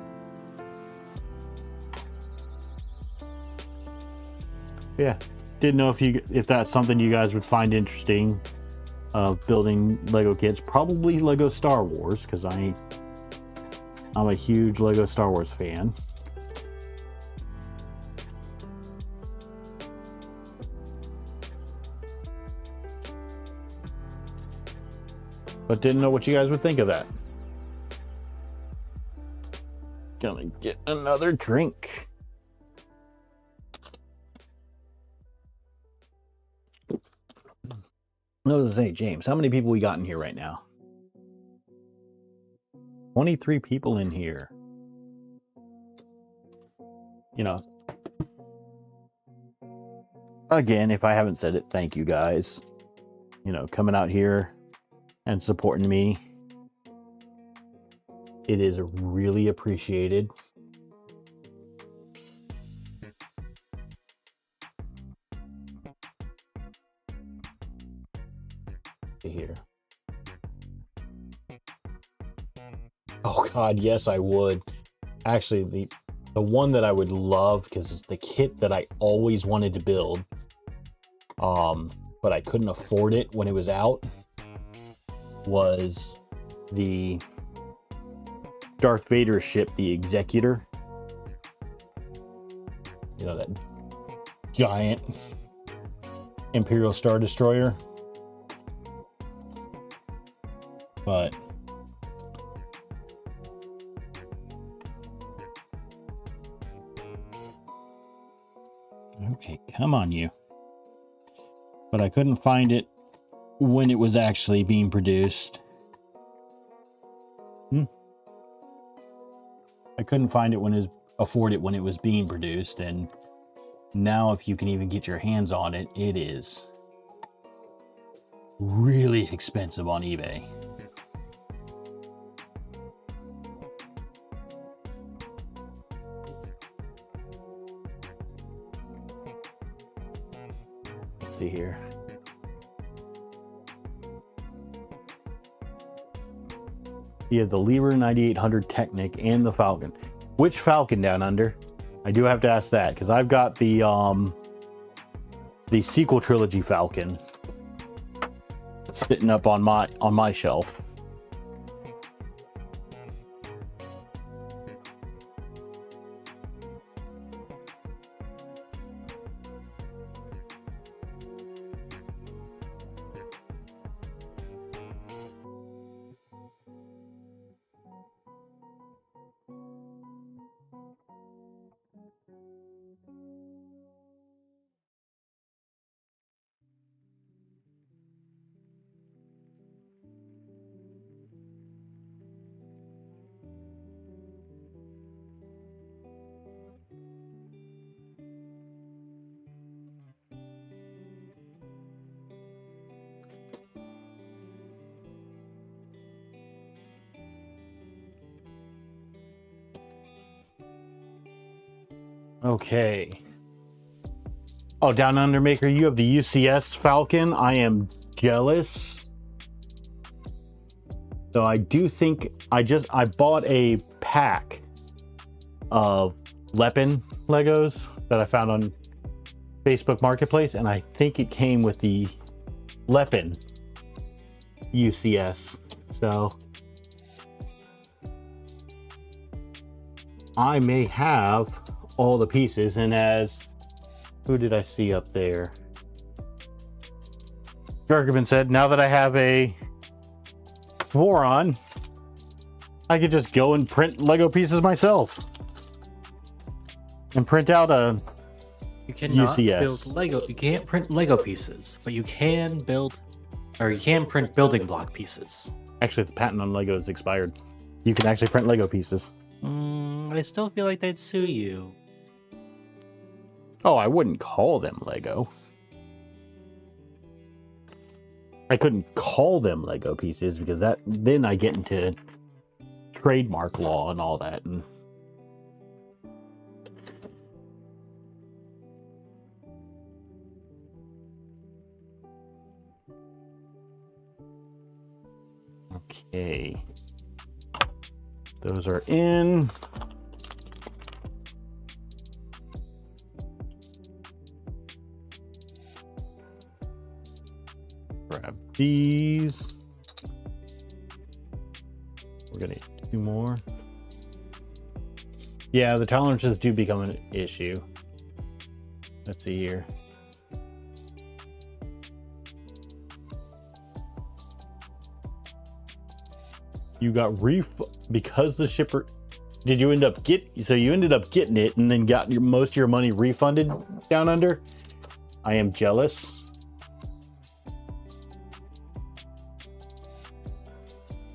Yeah, didn't know if that's something you guys would find interesting. Of building Lego kits, probably Lego Star Wars, because I'm a huge Lego Star Wars fan. But didn't know what you guys would think of that. Gonna get another drink. Another thing, James, how many people we got in here right now? 23 people in here. You know, again, if I haven't said it, thank you guys. You know, coming out here and supporting me. It is really appreciated. Here. Oh God, yes, I would. Actually, the one that I would love, because it's the kit that I always wanted to build, but I couldn't afford it when it was out, was the Darth Vader ship, the Executor. You know, that giant Imperial Star Destroyer. But okay, come on, you. But I couldn't find it when it was actually being produced. I couldn't find it afford it when it was being produced, and now if you can even get your hands on it, it is really expensive on eBay. See here. You have the Liebherr 9800 Technic and the Falcon. Which Falcon, Down Under? I do have to ask that, because I've got the sequel trilogy Falcon sitting up on my shelf. Okay. Oh, Down Under Maker, you have the UCS Falcon. I am jealous. So I do think I bought a pack of Lepin Legos that I found on Facebook Marketplace, and I think it came with the Lepin UCS. So I may have all the pieces, and as who did I see up there? Gargabin said, now that I have a Voron, I could just go and print Lego pieces myself. And print out a You cannot UCS. build Lego. You can't print Lego pieces, but you can build, or you can print building block pieces. Actually, the patent on Lego is expired. You can actually print Lego pieces. I still feel like they'd sue you. Oh, I wouldn't call them Lego. I couldn't call them Lego pieces because then I get into trademark law and all that. And okay, those are in. Grab these. We're gonna eat 2 more. Yeah, the tolerances do become an issue. Let's see here. You got because the shipper. Did you end up so you ended up getting it and then got most of your money refunded down under? I am jealous.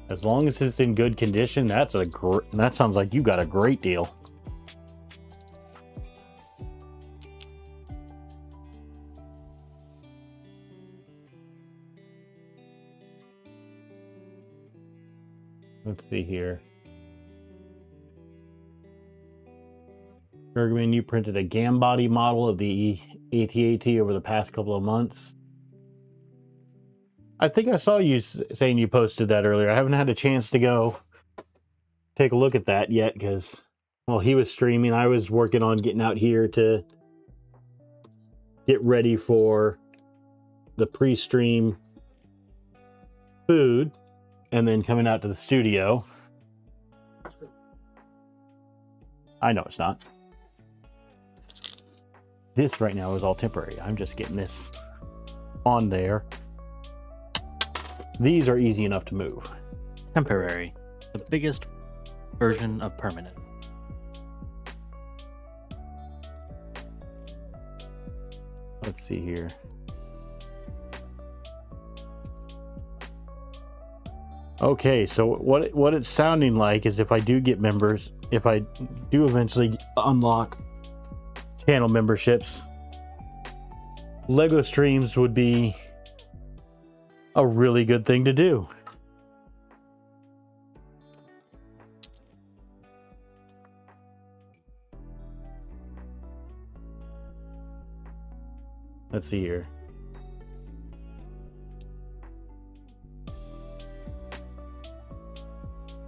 As long as it's in good condition, that sounds like you got a great deal. Let's see here. Bergman, you printed a GAM body model of the AT-AT over the past couple of months. I think I saw you saying you posted that earlier. I haven't had a chance to go take a look at that yet because, well, he was streaming. I was working on getting out here to get ready for the pre-stream food and then coming out to the studio. I know it's not. This right now is all temporary. I'm just getting this on there. These are easy enough to move. Temporary. The biggest version of permanent. Let's see here. Okay, so what it's sounding like is if I do get members, if I do eventually unlock channel memberships, Lego streams would be a really good thing to do. Let's see here.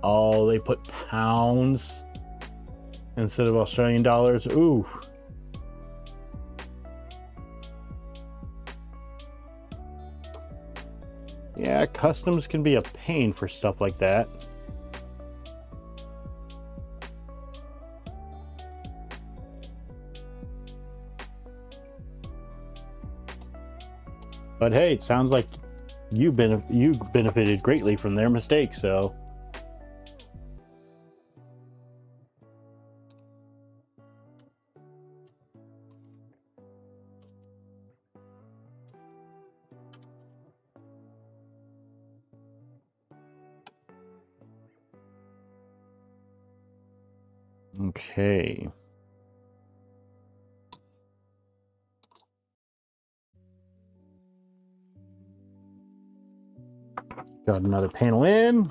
Oh, they put pounds instead of Australian dollars. Ooh. Yeah, customs can be a pain for stuff like that. But hey, it sounds like you benefited greatly from their mistake, so. Okay. Got another panel in.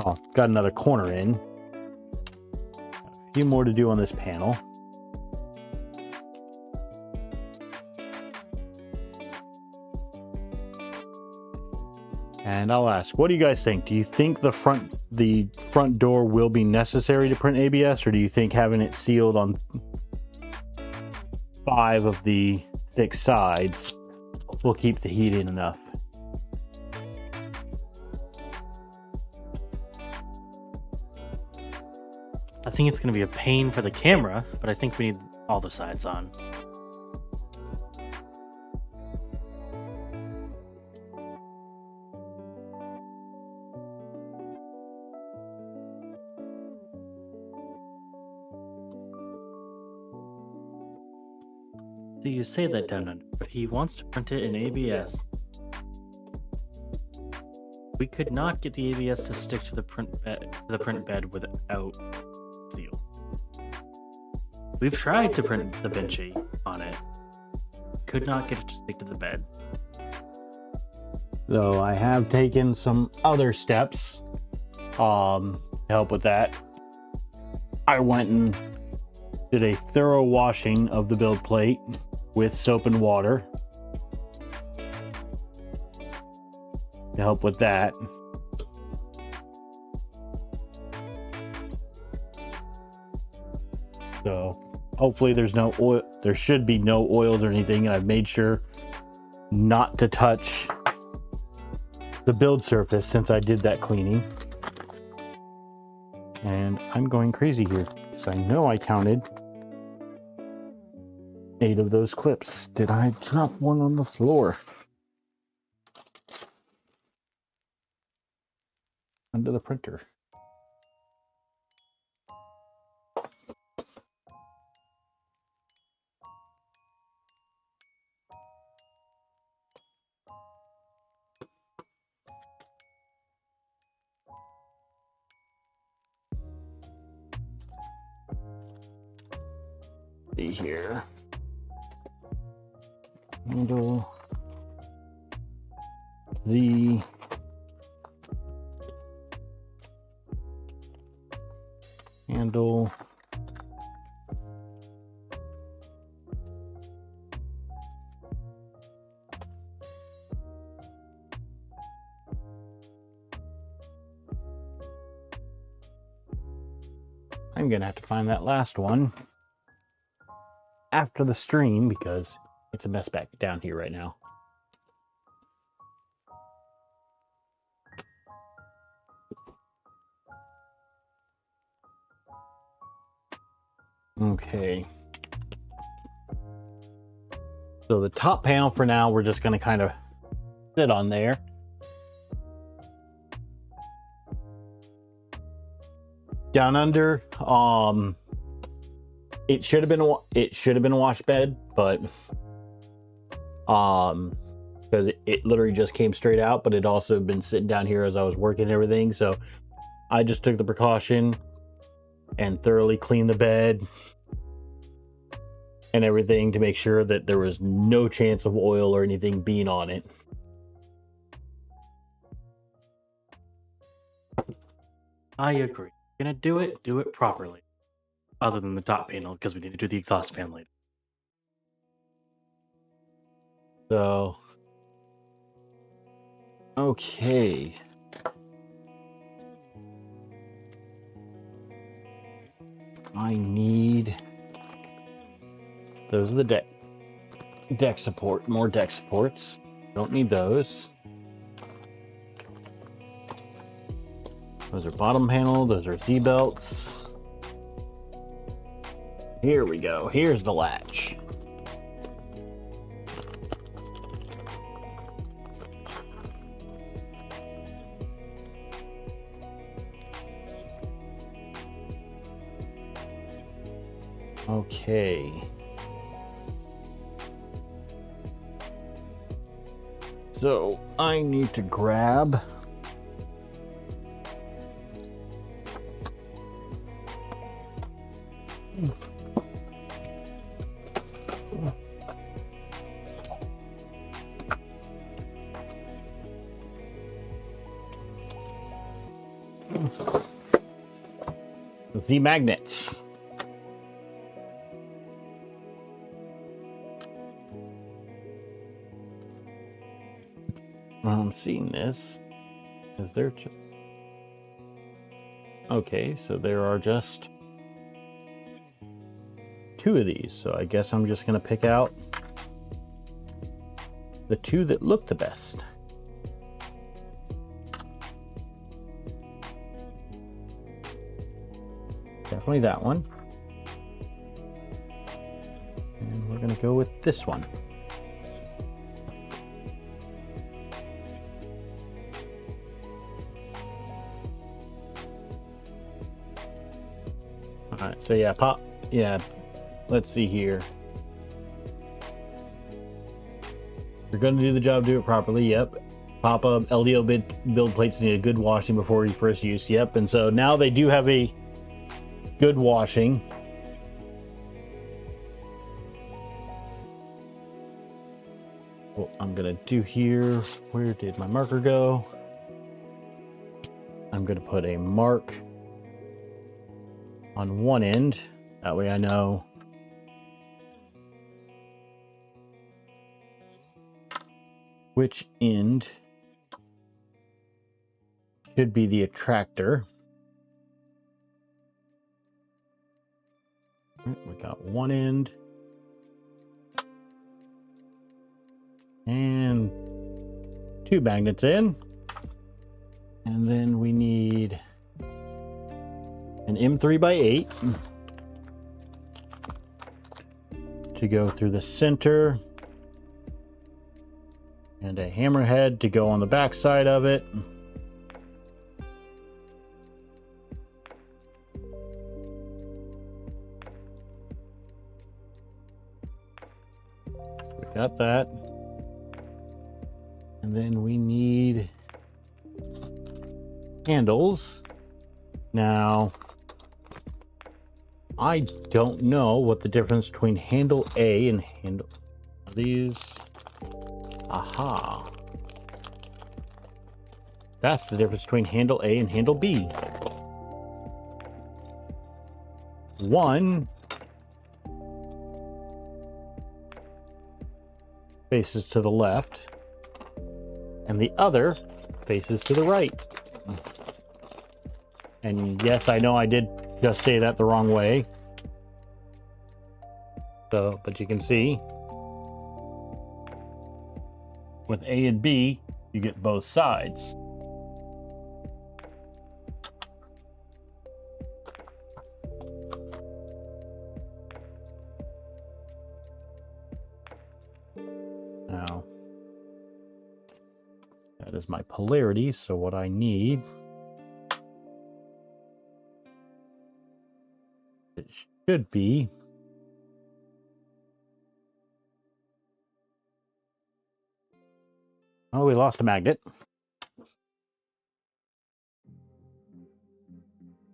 Oh, got another corner in. A few more to do on this panel. And I'll ask, what do you guys think? Do you think the front door will be necessary to print ABS, or do you think having it sealed on 5 of the 6 sides will keep the heat in enough? I think it's going to be a pain for the camera, but I think we need all the sides on. So you say that, down under, but he wants to print it in ABS. We could not get the ABS to stick to the print bed without seal. We've tried to print the Benchy on it. Could not get it to stick to the bed. So I have taken some other steps to help with that. I went and did a thorough washing of the build plate with soap and water to help with that. So hopefully there's no oil. There should be no oils or anything, and I've made sure not to touch the build surface since I did that cleaning. And I'm going crazy here because I know I counted 8 of those clips. Did I drop one on the floor? Under the printer. See here. Handle the handle I'm gonna have to find that last one after the stream because it's a mess back down here right now. Okay. So the top panel for now, we're just going to kind of sit on there. Down under, it should have been a wash bed, but because it literally just came straight out, but it also been sitting down here as I was working and everything. So I just took the precaution and thoroughly cleaned the bed and everything to make sure that there was no chance of oil or anything being on it. I agree. If you're gonna do it properly. Other than the top panel, because we need to do the exhaust fan later. So, okay. I need, those are the deck support, more deck supports. Don't need those. Those are bottom panel, those are Z-belts. Here we go. Here's the latch. Okay. So I need to grab the magnets. I'm seeing this. Is there? Okay, so there are just 2 of these. So I guess I'm just going to pick out the 2 that look the best. Definitely that one. And we're going to go with this one. All right, so yeah, let's see here. You're going to do the job, do it properly. Yep. Pop up LDO build plates need a good washing before first use. Yep. And so now they do have a good washing. What I'm going to do here, where did my marker go? I'm going to put a mark on one end. That way I know which end should be the attractor. We got one end and 2 magnets in, and then we need an M3x8 to go through the center, and a hammerhead to go on the back side of it. We got that. And then we need handles. Now, I don't know what the difference between handle A and handle these. Aha. That's the difference between handle A and handle B. One faces to the left, and the other faces to the right. And yes, I know I did just say that the wrong way. So, but you can see with A and B, you get both sides. Now, that is my polarity, so what I need, it should be oh, we lost a magnet.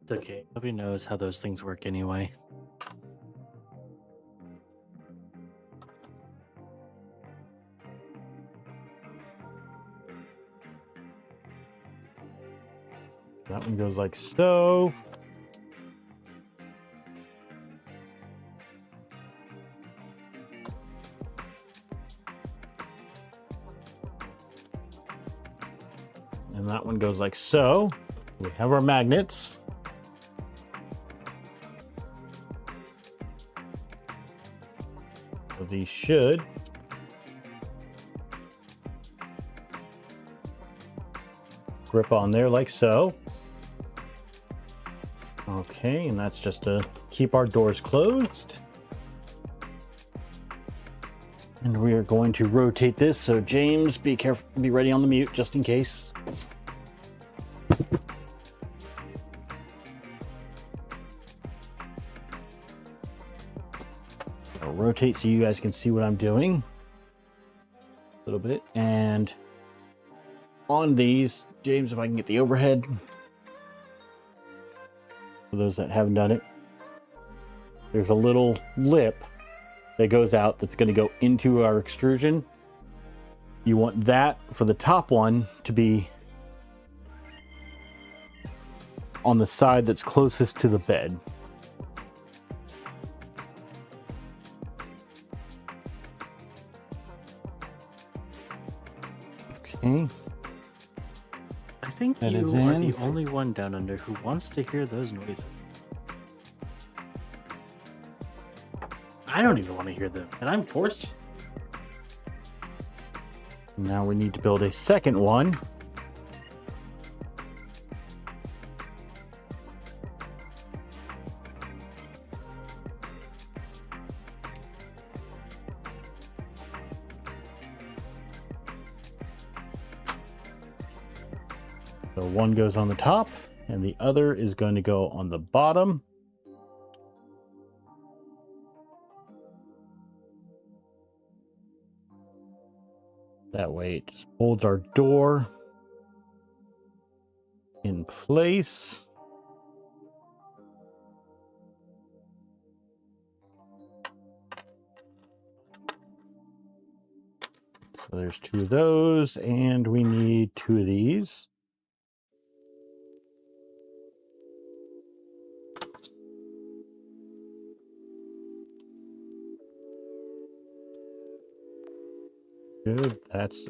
It's okay. Nobody knows how those things work anyway. That one goes like so. And that one goes like so. We have our magnets. So these should grip on there like so. Okay, and that's just to keep our doors closed. And we are going to rotate this, so James, be careful, be ready on the mute just in case. I'll rotate so you guys can see what I'm doing a little bit. And on these, James, if I can get the overhead. For those that haven't done it, there's a little lip that goes out that's going to go into our extrusion. You want that for the top one to be on the side that's closest to the bed. I think That you is are in. the only one down under who wants to hear those noises. I don't even want to hear them, and I'm forced to. Now we need to build a second one. So one goes on the top and the other is going to go on the bottom. That way it just holds our door in place. So there's two of those, and we need two of these. Good, that's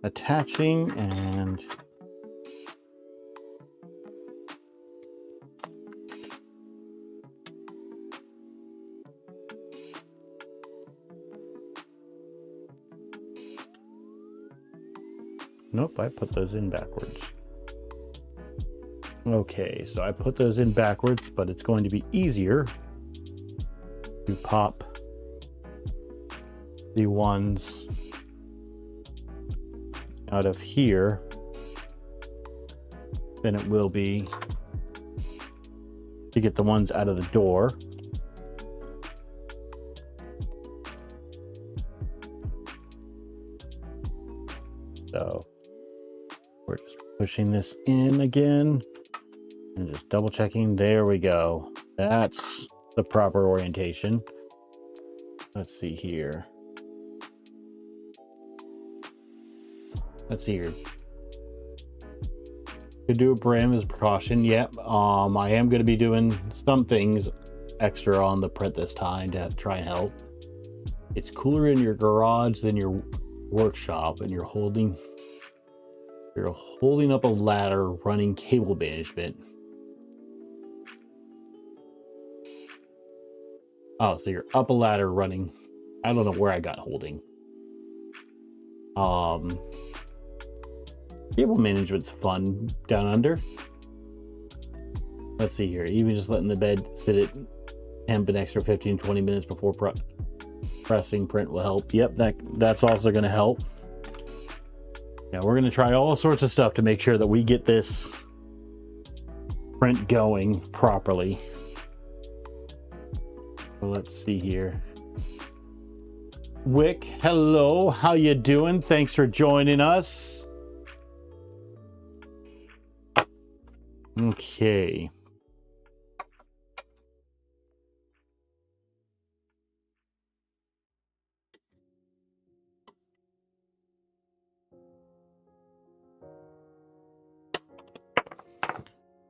attaching, and nope, I put those in backwards. Okay, so I put those in backwards, but it's going to be easier to pop the ones out of here than it will be to get the ones out of the door. So we're just pushing this in again and just double checking. There we go. That's the proper orientation. Let's see here. Let's see here. Could do a brim as a precaution. Yep. I am going to be doing some things extra on the print this time to try and help. It's cooler in your garage than your workshop, and you're holding up a ladder running cable management. Oh, so you're up a ladder running. I don't know where I got holding. Cable management's fun down under. Let's see here. Even just letting the bed sit at temp an extra 15-20 minutes before pressing print will help. Yep, that's also going to help. Now we're going to try all sorts of stuff to make sure that we get this print going properly. So let's see here. Wick, hello, how you doing? Thanks for joining us. Okay.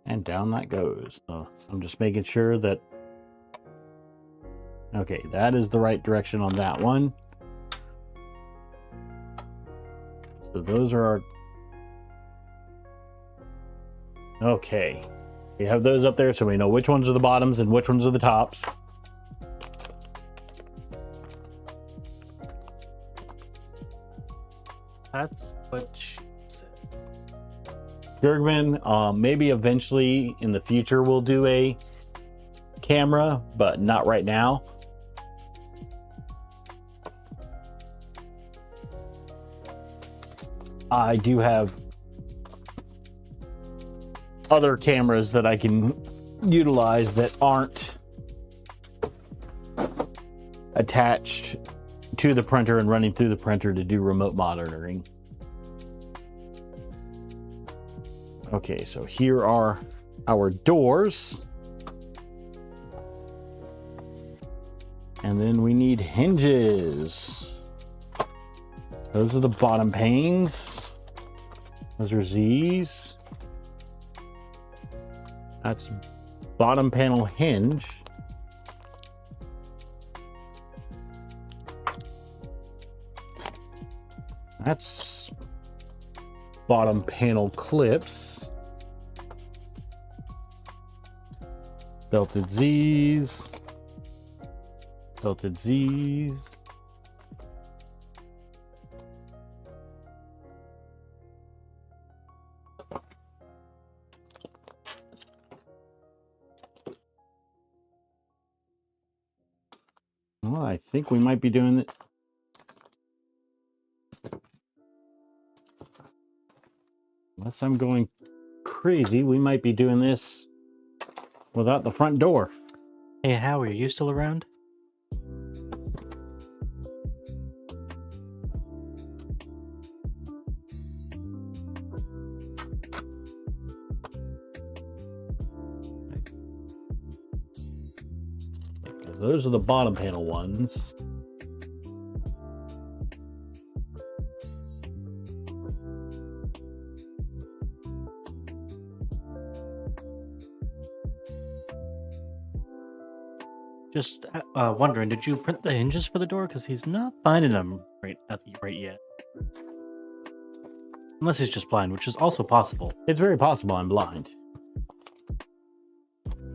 And down that goes. So I'm just making sure that, okay, that is the right direction on that one. So those are our, okay. We have those up there so we know which ones are the bottoms and which ones are the tops. That's what she said. Gergman, maybe eventually in the future we'll do a camera, but not right now. I do have other cameras that I can utilize that aren't attached to the printer and running through the printer to do remote monitoring. Okay, so here are our doors. And then we need hinges. Those are the bottom panes. Those are Z's. That's bottom panel hinge. That's bottom panel clips. Belted Z's. Belted Z's. Well, I think we might be doing it. Unless I'm going crazy, we might be doing this without the front door. Hey, Howie, are you still around? Because those are the bottom panel ones. Just wondering, did you print the hinges for the door? Because he's not finding them right yet. Unless he's just blind, which is also possible. It's very possible I'm blind.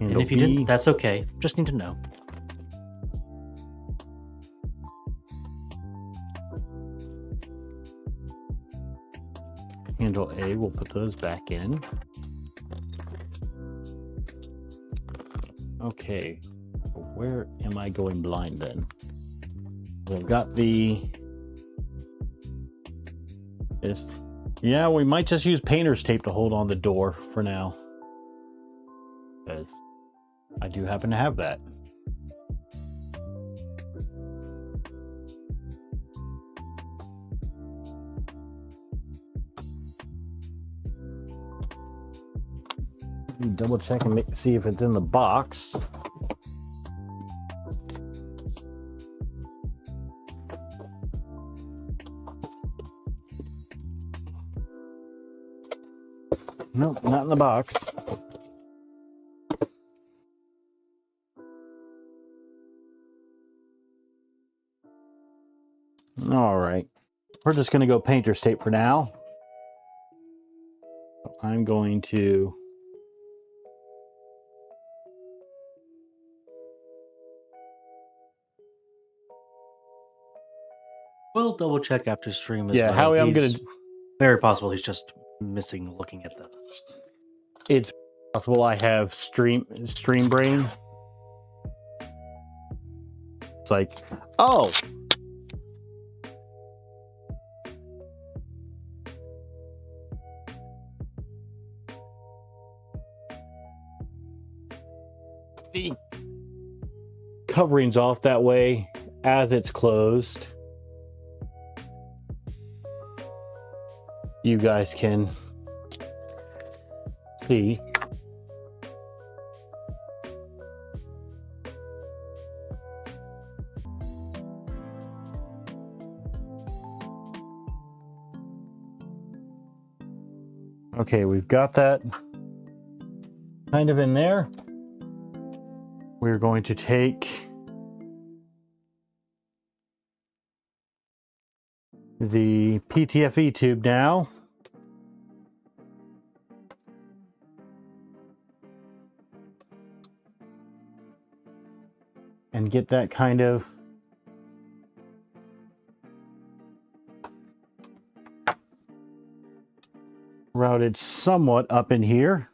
And if you didn't, that's okay. Just need to know. Handle A, we'll put those back in. Okay, where am I going blind then? We've got this. Yeah, we might just use painter's tape to hold on the door for now. Because I do happen to have that. Double check and see if it's in the box. Nope, not in the box. All right, we're just going to go painter's tape for now. I'm going to We'll double check after stream as yeah, well. Howie, I'm gonna. Very possible he's just missing looking at them. It's possible I have stream brain. It's like, oh, the covering's off that way as it's closed. You guys can see. Okay, we've got that kind of in there. We're going to take the PTFE tube now. And get that kind of routed somewhat up in here.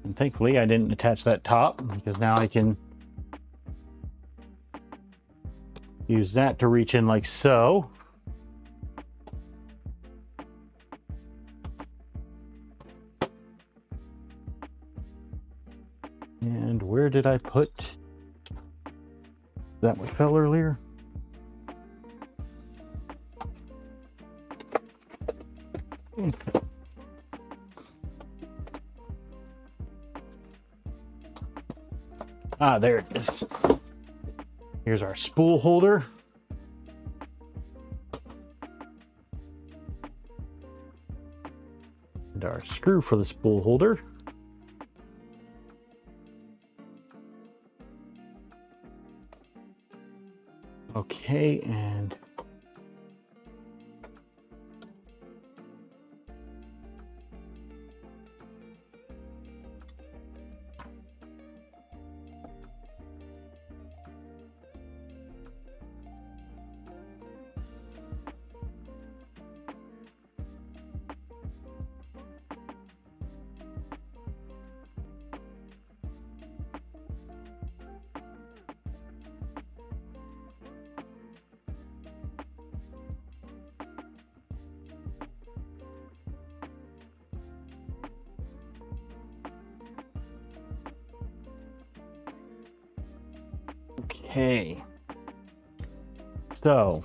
And thankfully I didn't attach that top, because now I can use that to reach in like so. And where did I put that what fell earlier? Ah, there it is. Here's our spool holder. And our screw for the spool holder. Okay, and Okay. So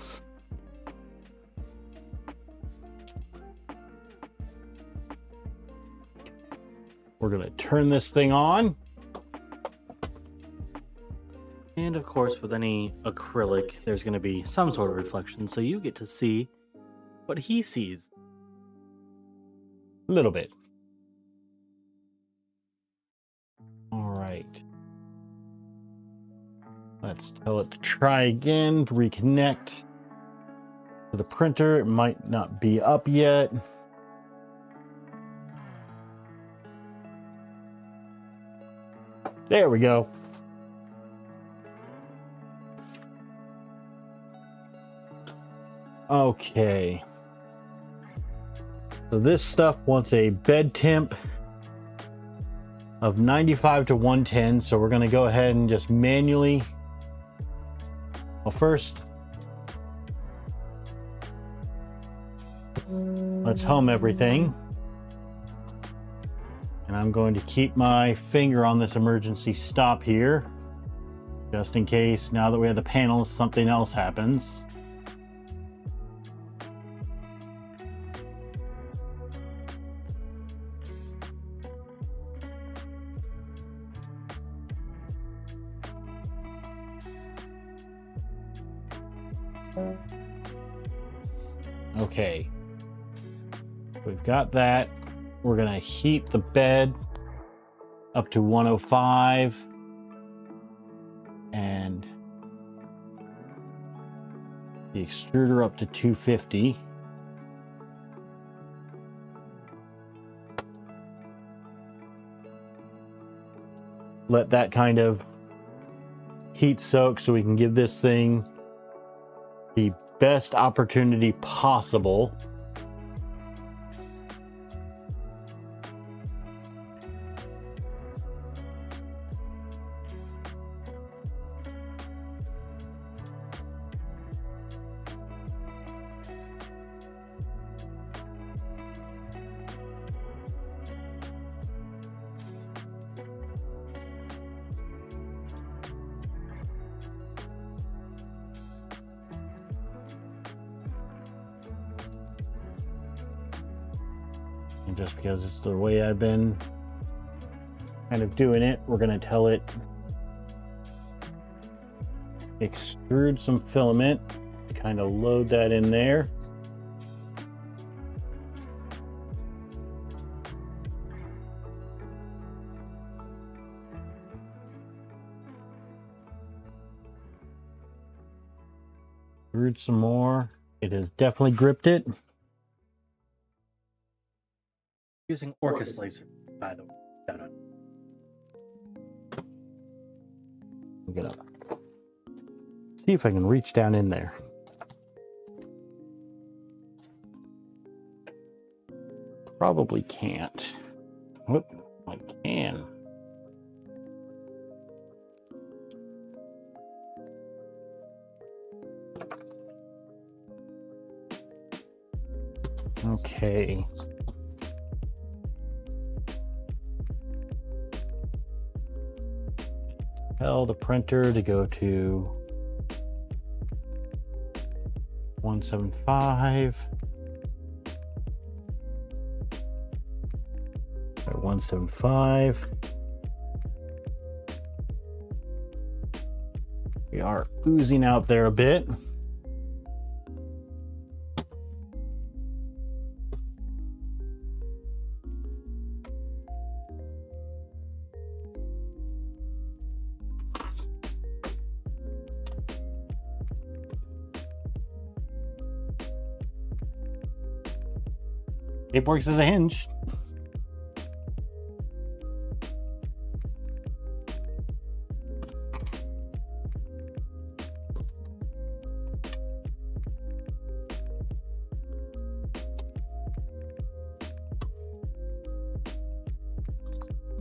we're going to turn this thing on. And of course, with any acrylic, there's going to be some sort of reflection, so you get to see what he sees. A little bit. All right. Let's tell it to try again, to reconnect to the printer. It might not be up yet. There we go. Okay. So this stuff wants a bed temp of 95 to 110. So we're going to go ahead and just manually, well, first, let's hum everything. And I'm going to keep my finger on this emergency stop here, just in case now that we have the panels, something else happens. Okay, we've got that. We're gonna heat the bed up to 105 and the extruder up to 250. Let that kind of heat soak so we can give this thing the best opportunity possible. And just because it's the way I've been kind of doing it, we're going to tell it extrude some filament to kind of load that in there. Extrude some more. It has definitely gripped it. Using Orcus laser, by the way. Shout out. I'm gonna see if I can reach down in there. Probably can't. Whoop, I can. Okay. Tell the printer to go to 175 at 175. We are oozing out there a bit. It works as a hinge.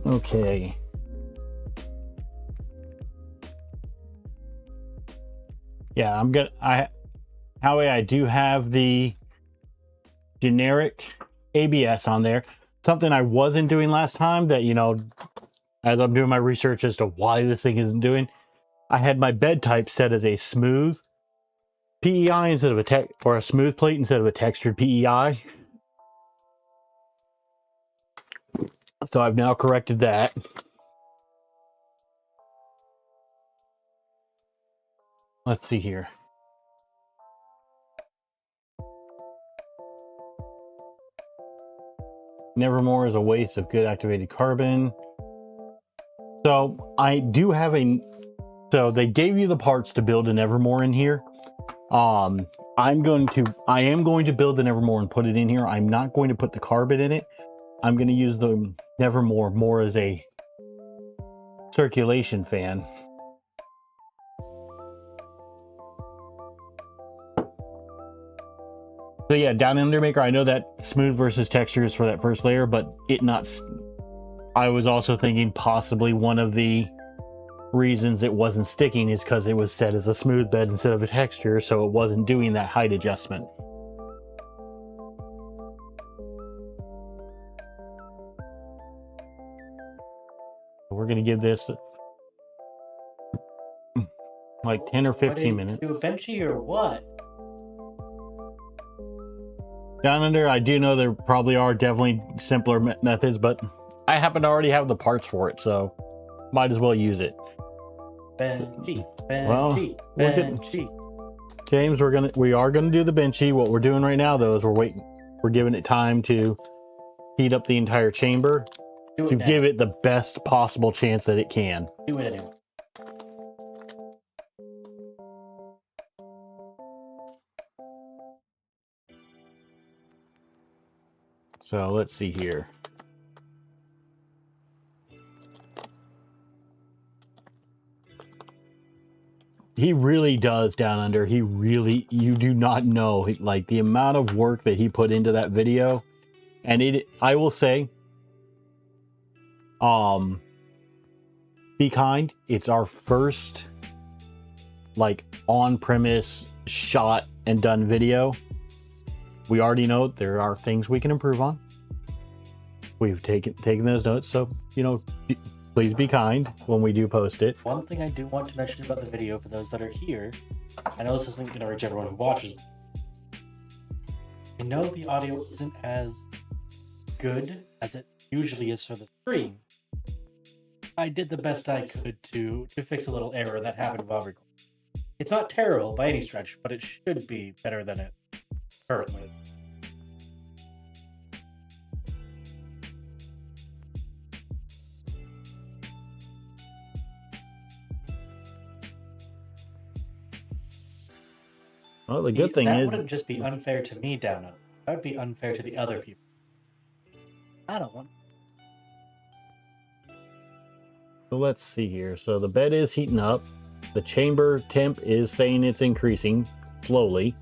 Okay. Yeah, Howie, I do have the generic ABS on there. Something I wasn't doing last time that, you know, as I'm doing my research as to why this thing isn't doing, I had my bed type set as a smooth PEI instead of a smooth plate instead of a textured PEI. So I've now corrected that. Let's see here. Nevermore is a waste of good activated carbon. So I do have so they gave you the parts to build an Nevermore in here. I am going to build an Nevermore and put it in here. I'm not going to put the carbon in it. I'm going to use the Nevermore more as a circulation fan. So yeah, down Undermaker, I know that smooth versus textures for that first layer, but I was also thinking possibly one of the reasons it wasn't sticking is because it was set as a smooth bed instead of a texture, so it wasn't doing that height adjustment. We're going to give this like 10 or 15 minutes. Do a benchy or what? Down under, I do know there probably are definitely simpler methods, but I happen to already have the parts for it, so might as well use it. Benchy, Well, benchy. James, we are gonna do the benchy. What we're doing right now, though, is we're giving it time to heat up the entire chamber to give it the best possible chance that it can. Do it anyway. So let's see here. He really does, Down Under. You do not know, like, the amount of work that he put into that video. And I will say, be kind. It's our first, like, on-premise shot and done video. We already know there are things we can improve on. We've taken those notes, so, you know, please be kind when we do post it. One thing I do want to mention about the video for those that are here, I know this isn't going to reach everyone who watches. I know the audio isn't as good as it usually is for the stream. I did the best I could to fix a little error that happened while recording. It's not terrible by any stretch, but it should be better than it currently. Well, the good thing that is... wouldn't just be unfair to me, Down Under. That would be unfair to the other people. I don't want... So let's see here. So the bed is heating up. The chamber temp is saying it's increasing slowly.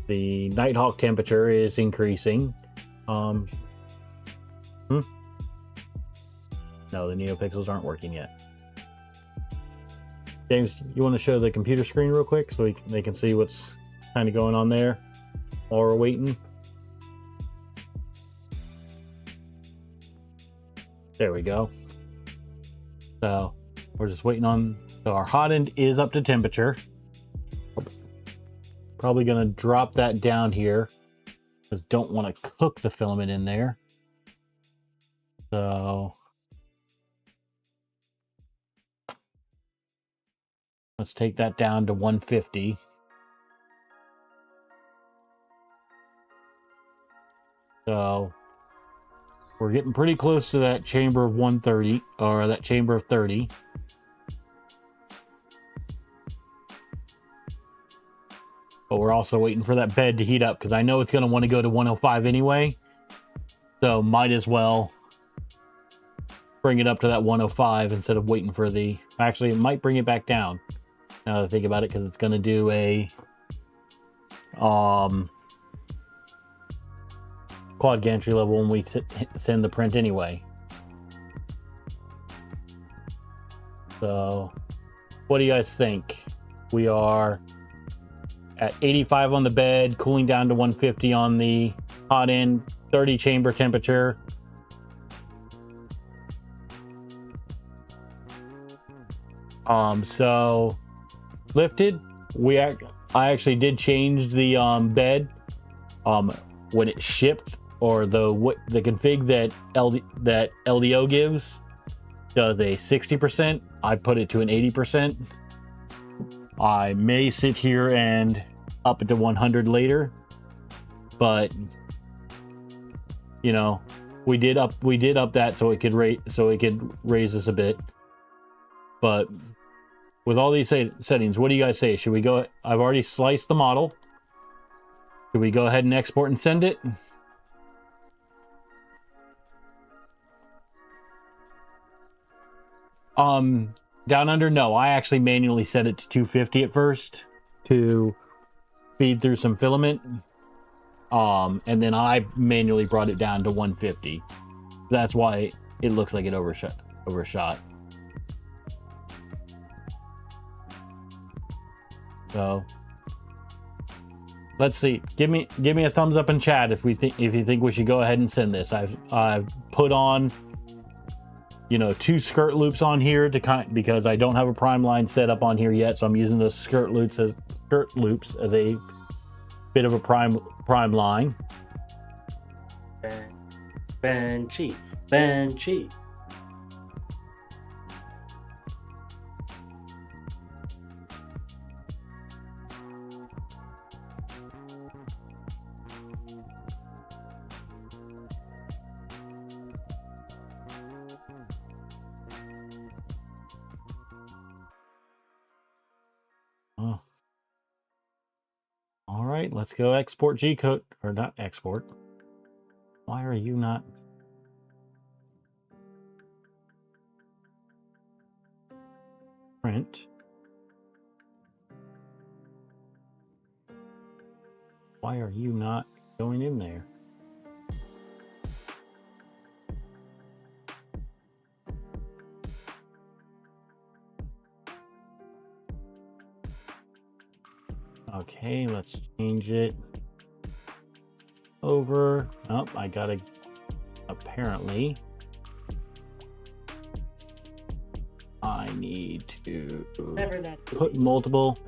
The Nighthawk temperature is increasing. No, the NeoPixels aren't working yet. James, you want to show the computer screen real quick so they can see what's kind of going on there while we're waiting? There we go. So we're just waiting on... So our hot end is up to temperature. Probably going to drop that down here because don't want to cook the filament in there. So let's take that down to 150. So we're getting pretty close to that chamber of 130, or that chamber of 30. But we're also waiting for that bed to heat up because I know it's going to want to go to 105 anyway. So might as well bring it up to that 105 instead of waiting for the... Actually, it might bring it back down. Now that I think about it, because it's going to do a quad gantry level when we send the print anyway. So what do you guys think? We are at 85 on the bed, cooling down to 150 on the hot end, 30 chamber temperature. So lifted, I actually did change the bed when it shipped, or the config that LDO gives does a 60%. I put it to an 80%. I may sit here and up it to 100 later, but you know, we did up that so it could raise this a bit. But with all these settings, what do you guys say? Should we go? I've already sliced the model. Should we go ahead and export and send it? Down under, no. I actually manually set it to 250 at first to feed through some filament. And then I manually brought it down to 150. That's why it looks like it overshot. So let's see. Give me a thumbs up in chat if you think we should go ahead and send this. I've put on, you know, 2 skirt loops on here because I don't have a prime line set up on here yet, so I'm using those skirt loops as a bit of a prime line. Banshee. Oh. All right, let's go export G code, or not export. Why are you not? Print. Why are you not going in there? Okay, let's change it over. Oh, I gotta, apparently, I need to put multiple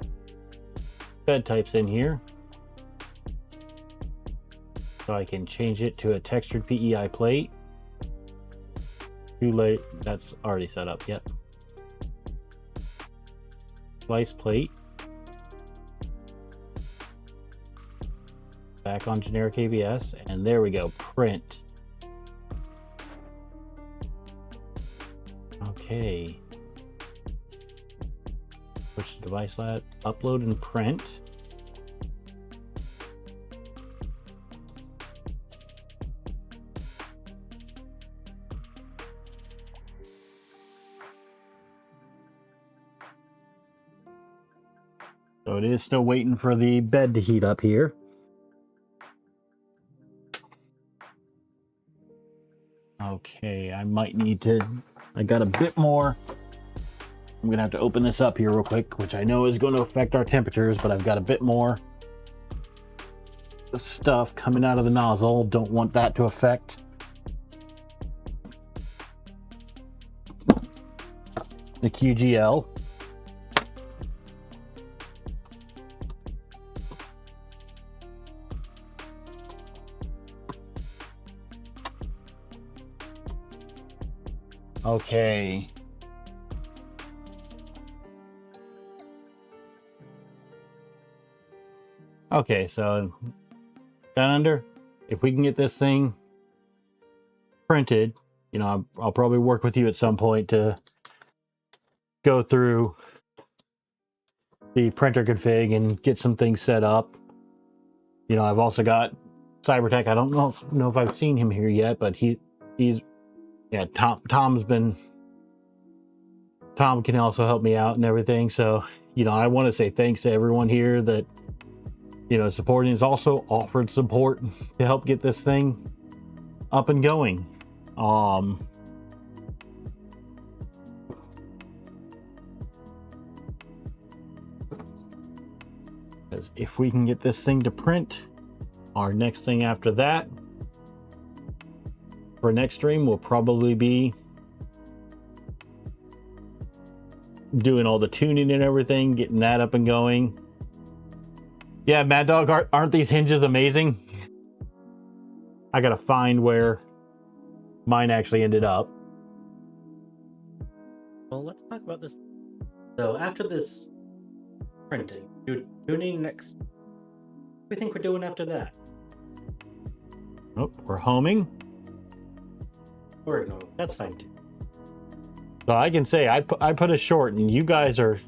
bed types in here so I can change it to a textured PEI plate. Too late, that's already set up, yep. Slice plate. Back on generic ABS, and there we go, print. Okay. Push the device lab, upload and print. So it is still waiting for the bed to heat up here. Okay, I might need to, I got a bit more. I'm gonna have to open this up here real quick, which I know is going to affect our temperatures, but I've got a bit more stuff coming out of the nozzle. Don't want that to affect the QGL. Okay. Okay, so down under, if we can get this thing printed, you know, I'll probably work with you at some point to go through the printer config and get some things set up. You know, I've also got Cybertech. I don't know if I've seen him here yet, but he's yeah, Tom can also help me out and everything. So, you know, I want to say thanks to everyone here that, you know, supporting, has also offered support to help get this thing up and going. Because if we can get this thing to print, our next thing after that for next stream will probably be doing all the tuning and everything, getting that up and going. Yeah, Mad Dog, aren't these hinges amazing? I gotta find where mine actually ended up. Well, let's talk about this. So after this printing, tuning next. What do you think we're doing after that? Oh, we're homing. Or no, that's fine too. So I can say I put a short, and you guys are,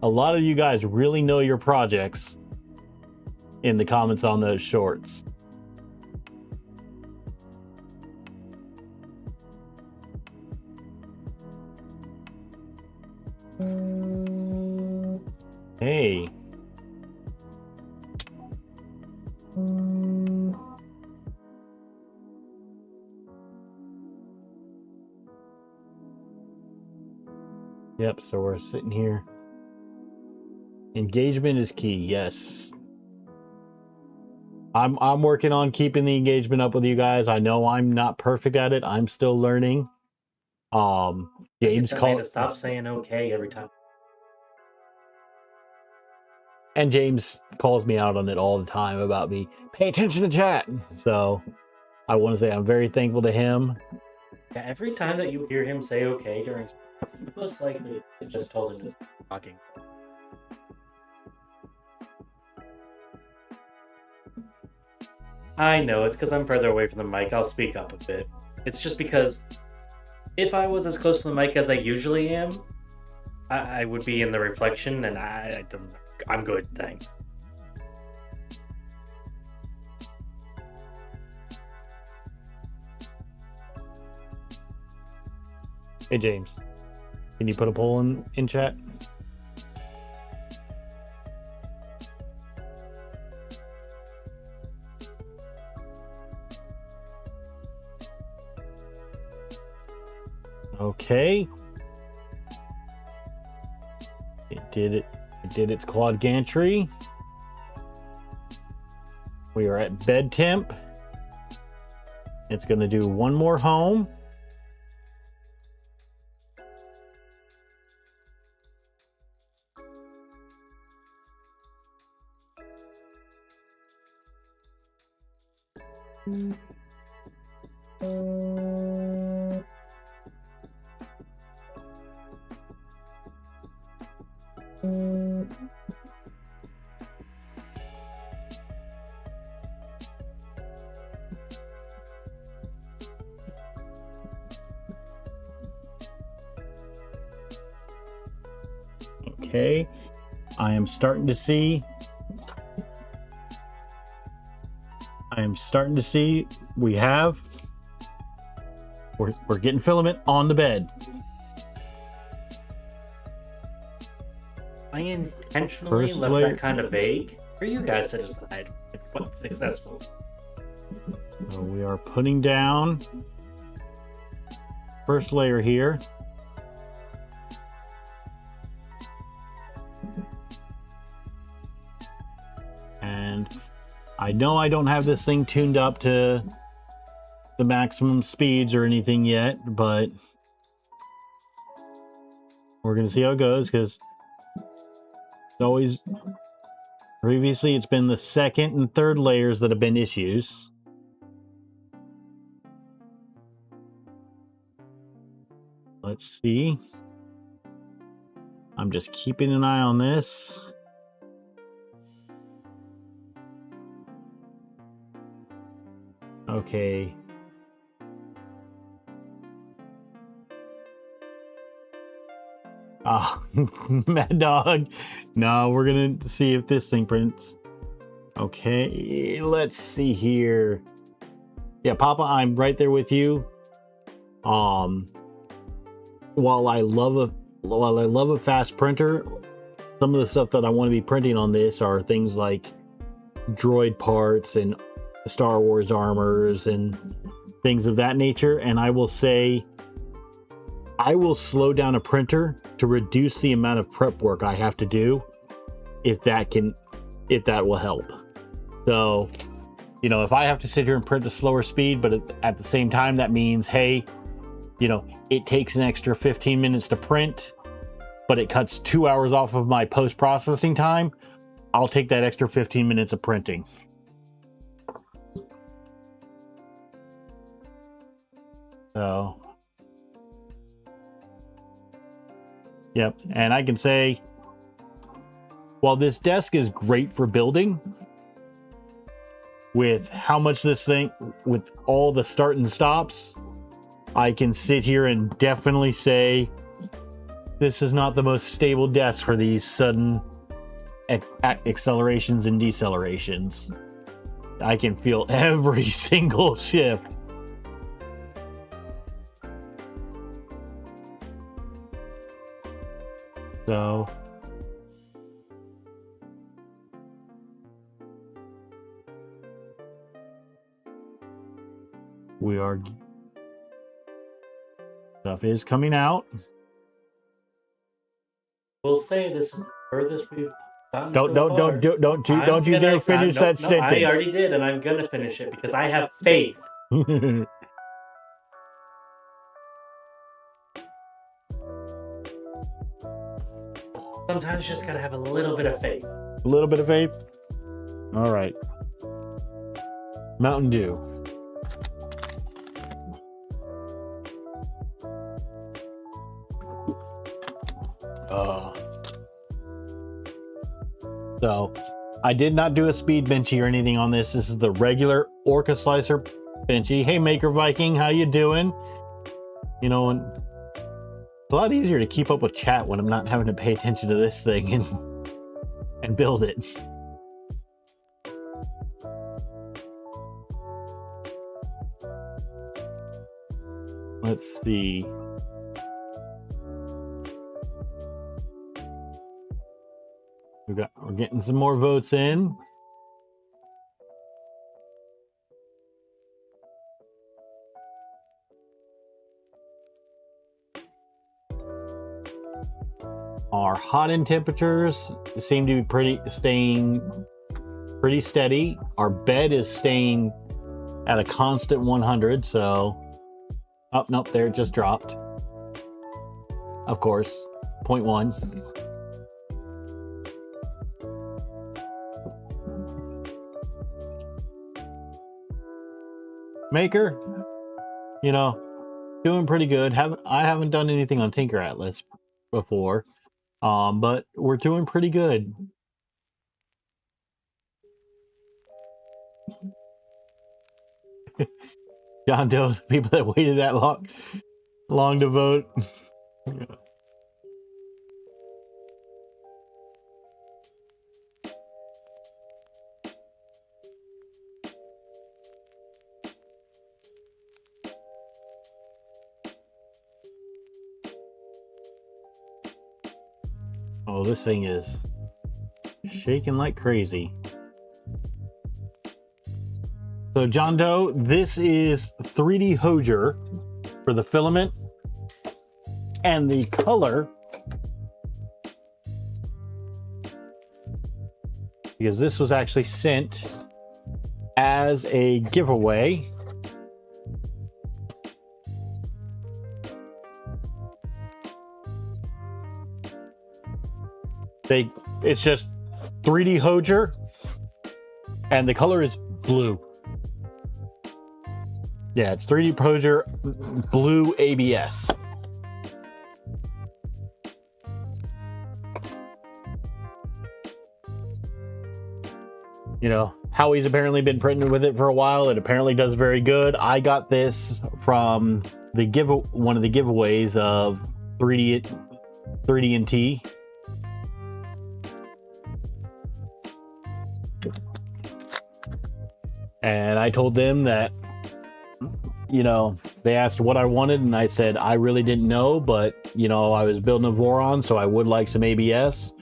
a lot of you guys really know your projects in the comments on those shorts. Hey. Yep, so we're sitting here. Engagement is key, yes. I'm working on keeping the engagement up with you guys. I know I'm not perfect at it. I'm still learning. James called to stop saying okay every time. And James calls me out on it all the time about me. Pay attention to chat. So I want to say I'm very thankful to him. Yeah, every time that you hear him say okay during, most likely it just told him to stop talking. I know, it's because I'm further away from the mic. I'll speak up a bit. It's just because if I was as close to the mic as I usually am, I would be in the reflection, and I'm good, thanks. Hey, James. Can you put a poll in chat? Okay. It did its quad gantry. We are at bed temp. It's going to do one more home. Okay, I am starting to see we're getting filament on the bed. I intentionally left that kind of vague for you guys to decide what's successful. So we are putting down first layer here. And I know I don't have this thing tuned up to the maximum speeds or anything yet, but we're going to see how it goes, because it's always, previously it's been the second and third layers that have been issues. Let's see. I'm just keeping an eye on this. Okay. Ah, Mad Dog. No, we're gonna see if this thing prints. Okay, let's see here. Yeah, Papa, I'm right there with you. While I love a fast printer, some of the stuff that I want to be printing on this are things like droid parts and Star Wars armors and things of that nature. And I will say, I will slow down a printer to reduce the amount of prep work I have to do, if that will help. So, you know, if I have to sit here and print a slower speed, but at the same time, that means, hey, you know, it takes an extra 15 minutes to print. but it cuts 2 hours off of my post-processing time, I'll take that extra 15 minutes of printing. So, yep. And I can say, while this desk is great for building, with how much this thing, with all the start and stops, I can sit here and definitely say this is not the most stable desk for these sudden accelerations and decelerations. I can feel every single shift. So we are, stuff is coming out. We'll say this is the furthest we've gotten. Don't you dare finish that sentence. I already did, and I'm gonna finish it because I have faith. Sometimes you just gotta have a little bit of faith. A little bit of faith? All right. Mountain Dew. So, I did not do a speed benchy or anything on this. This is the regular Orca Slicer benchy. Hey, Maker Viking, how you doing? You know, and it's a lot easier to keep up with chat when I'm not having to pay attention to this thing and build it. Let's see. We're getting some more votes in. Our hot end temperatures seem to be staying pretty steady. Our bed is staying at a constant 100, so nope, there it just dropped. Of course, 0.1. Maker, you know, doing pretty good. I haven't done anything on Tinker Atlas before, but we're doing pretty good. John Doe, the people that waited that long to vote. Oh, this thing is shaking like crazy. So, John Doe, this is 3D Hozier for the filament, and the color, because this was actually sent as a giveaway. It's just 3D Hozier, and the color is blue. Yeah, it's 3D Hozier blue ABS. You know, Howie's apparently been printing with it for a while. It apparently does very good. I got this from the one of the giveaways of 3D and T. And I told them that, you know, they asked what I wanted, and I said I really didn't know, but, you know, I was building a Voron, so I would like some ABS,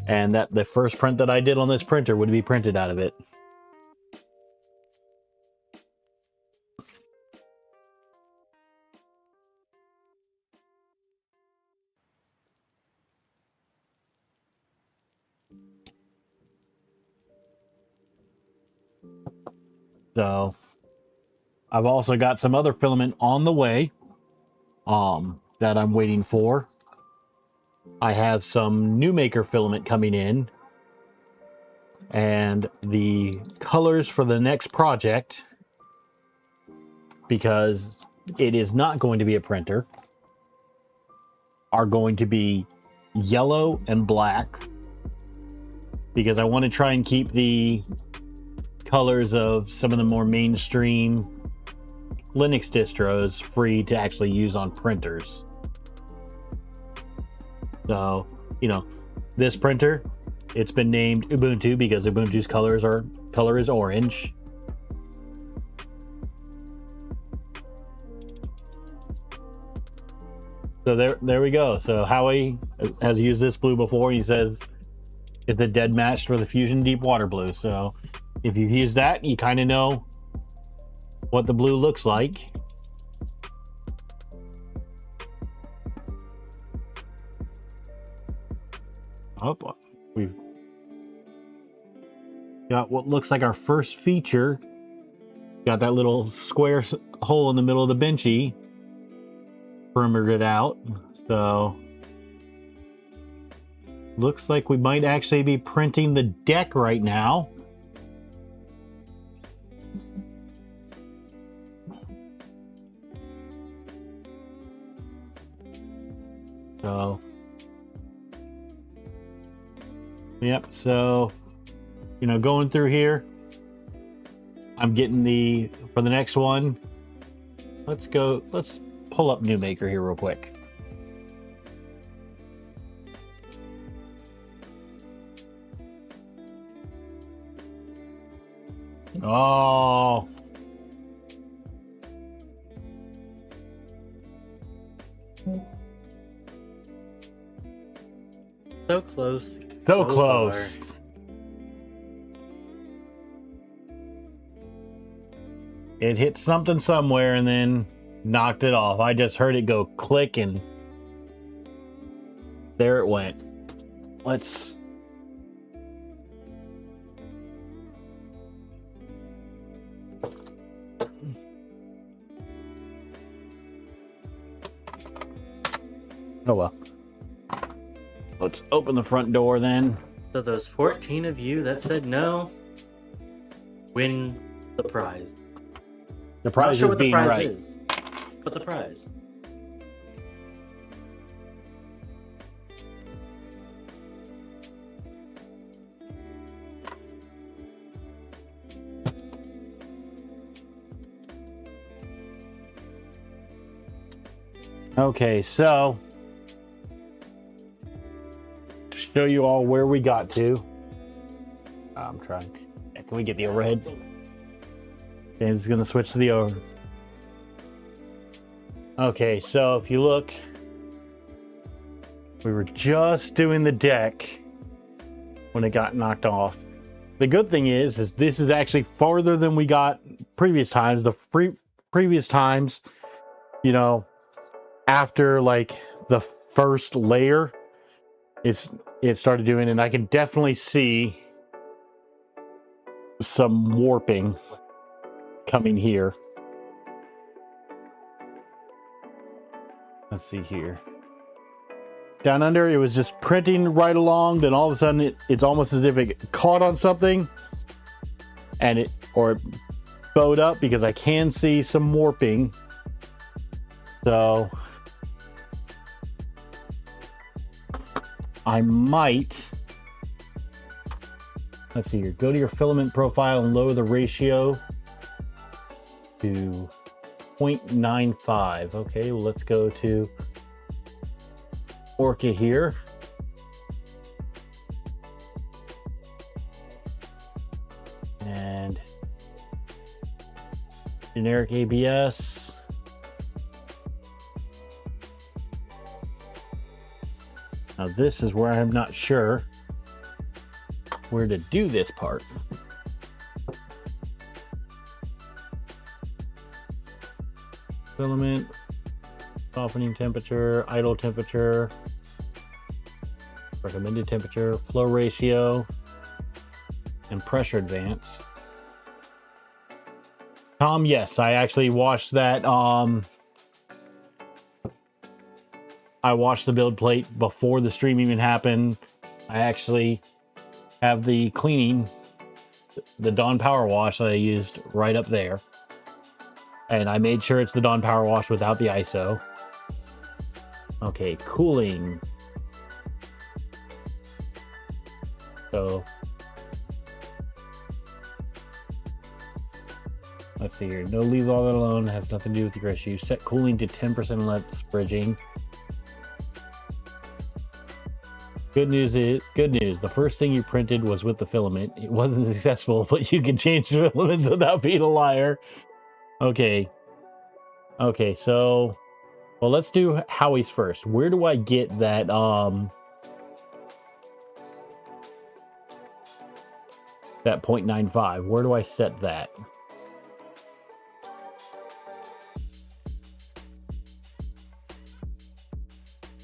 and that the first print that I did on this printer would be printed out of it. So I've also got some other filament on the way that I'm waiting for. I have some new maker filament coming in, and the colors for the next project, because it is not going to be a printer, are going to be yellow and black, because I want to try and keep the colors of some of the more mainstream Linux distros free to actually use on printers. So, you know, this printer, it's been named Ubuntu because Ubuntu's color is orange. So there we go. So Howie has used this blue before. He says it's a dead match for the Fusion Deep Water Blue. So if you've used that, you kind of know what the blue looks like. Oh, we've got what looks like our first feature. Got that little square hole in the middle of the benchy perimetered out. So looks like we might actually be printing the deck right now. So, yep. So, you know, going through here, I'm getting for the next one. Let's pull up New Maker here real quick. Oh. So close. So close. Far. It hit something somewhere and then knocked it off. I just heard it go click and there it went. Let's... Oh well. Let's open the front door then. So those 14 of you that said no win the prize. The prize is what being the prize right. Is, but the prize. Okay, so to show you all where we got to, I'm trying. Can we get the overhead? James is going to switch to the over. Okay, so if you look, we were just doing the deck when it got knocked off. The good thing is this is actually farther than we got previous times. The previous times, you know, after like the first layer, it started doing, and I can definitely see some warping coming here. Let's see here. Down under, it was just printing right along. Then all of a sudden, it's almost as if it caught on something, and it bowed up because I can see some warping. So I might. Let's see here. Go to your filament profile and lower the ratio to 0.95. Okay, well, let's go to Orca here. And generic ABS. Now this is where I'm not sure where to do this part. Filament, softening temperature, idle temperature, recommended temperature, flow ratio, and pressure advance. Tom, yes, I actually watched that I washed the build plate before the stream even happened. I actually have the cleaning, the Dawn Power Wash that I used right up there. And I made sure it's the Dawn Power Wash without the ISO. Okay, cooling. So let's see here. No, leave all that alone. Has nothing to do with your issue. Set cooling to 10% less bridging. Good news. The first thing you printed was with the filament. It wasn't successful, but you can change the filaments without being a liar. Okay. Okay, so well, let's do Howie's first. Where do I get that that 0.95? Where do I set that?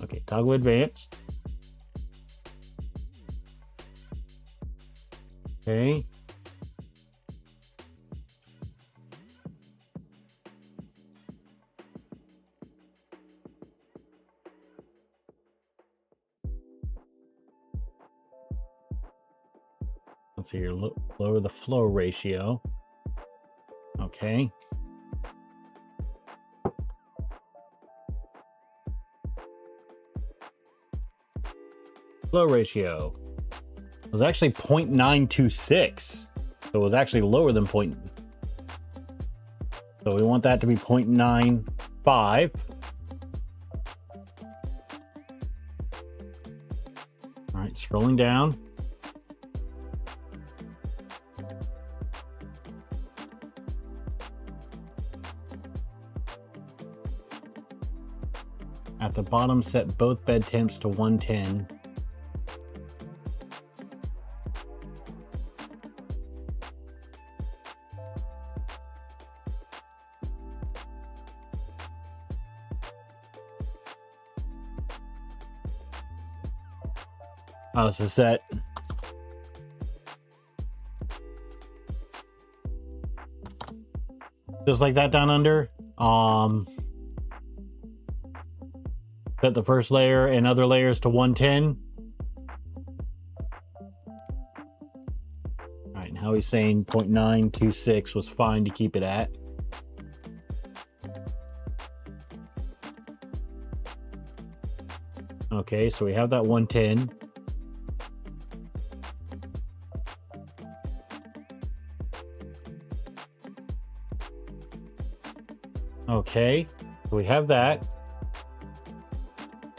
Okay, toggle advanced. Okay. Let's see here. Lower the flow ratio. Okay. Flow ratio was actually 0.926. So it was actually lower than point. So we want that to be 0.95. All right, scrolling down. At the bottom, set both bed temps to 110. Oh, so set. Just like that down under. Set the first layer and other layers to 110. All right, now he's saying 0.926 was fine to keep it at. Okay, so we have that 110. Okay, so we have that.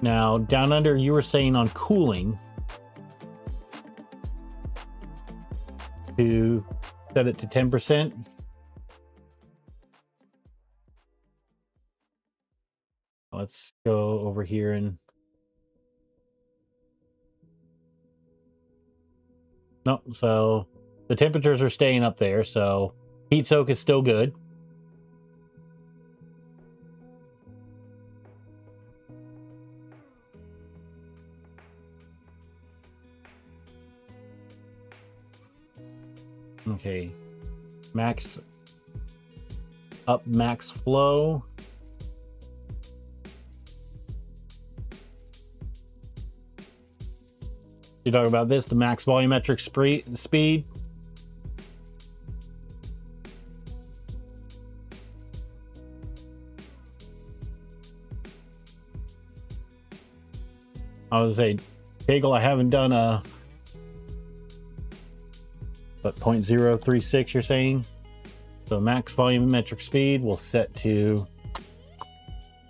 Now, down under, you were saying on cooling to set it to 10%. Let's go over here and... No, so the temperatures are staying up there, so heat soak is still good. Okay, max up, max flow. You talking about this, the max volumetric speed? I would say, Kegel, I haven't done a... But 0.036 you're saying? So max volumetric speed we'll set to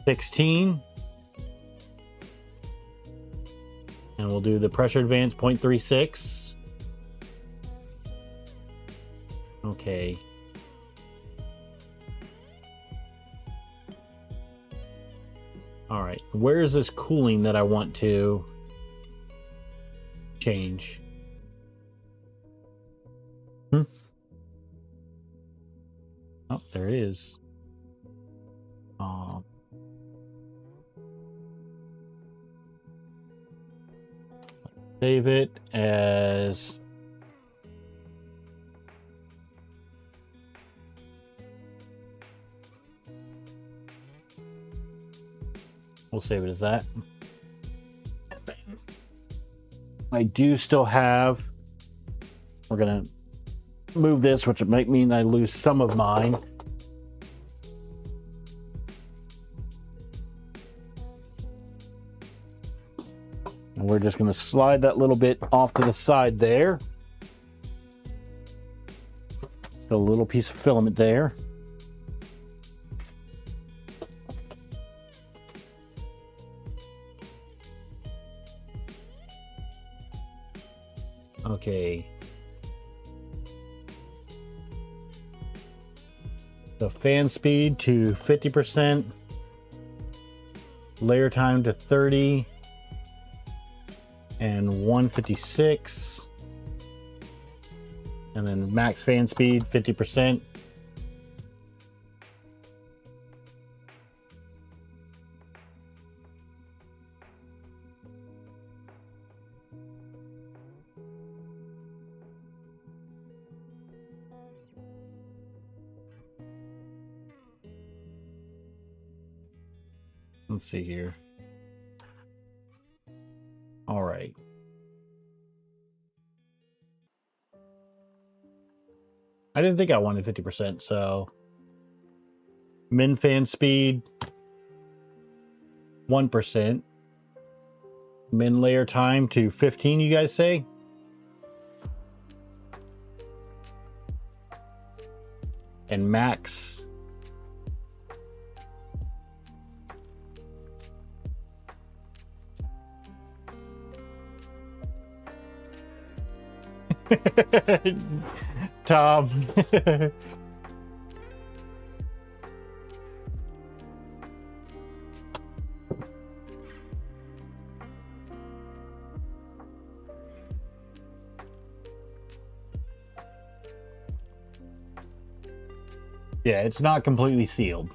16. And we'll do the pressure advance 0.36. Okay. All right, where is this cooling that I want to change? Oh, there it is. Save it as we'll save it as that. I do still have, we're gonna move this, which might mean I lose some of mine. And we're just gonna slide that little bit off to the side there. Got a little piece of filament there. Okay. The fan speed to 50%, layer time to 30, and 156. And then max fan speed 50%. Let's see here. All right. I didn't think I wanted 50%, so min fan speed 1%. Min layer time to 15, you guys say? And max Tom. Yeah, it's not completely sealed.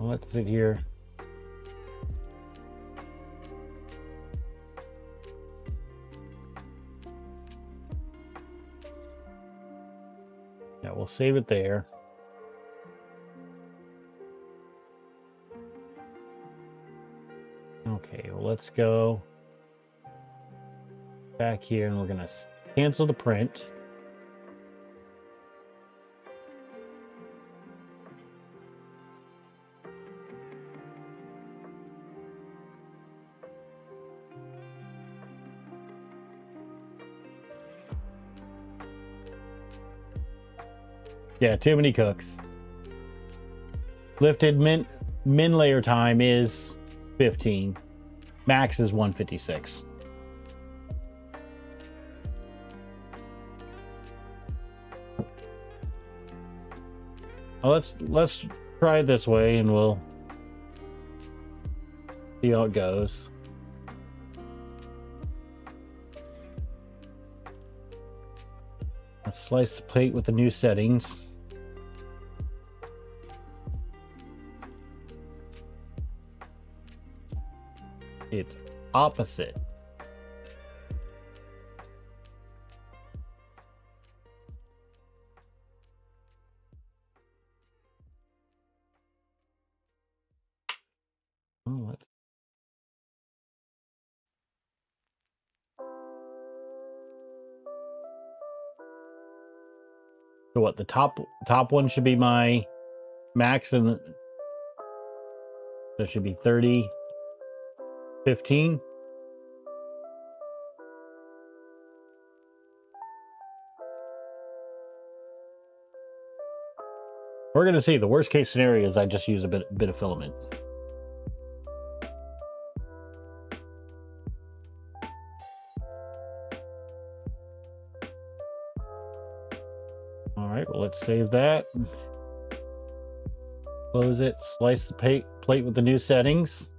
Let's sit here. Yeah, we'll save it there. Okay, well, let's go back here and we're going to cancel the print. Yeah, too many cooks. Lifted min layer time is 15. Max is 156. Well, let's try it this way and we'll see how it goes. Let's slice the plate with the new settings. It's opposite. Oh, so what, the top one should be my max, and there should be 30, 15. We're gonna see. The worst case scenario is I just use a bit of filament. All right, well, let's save that. Close it, slice the plate with the new settings.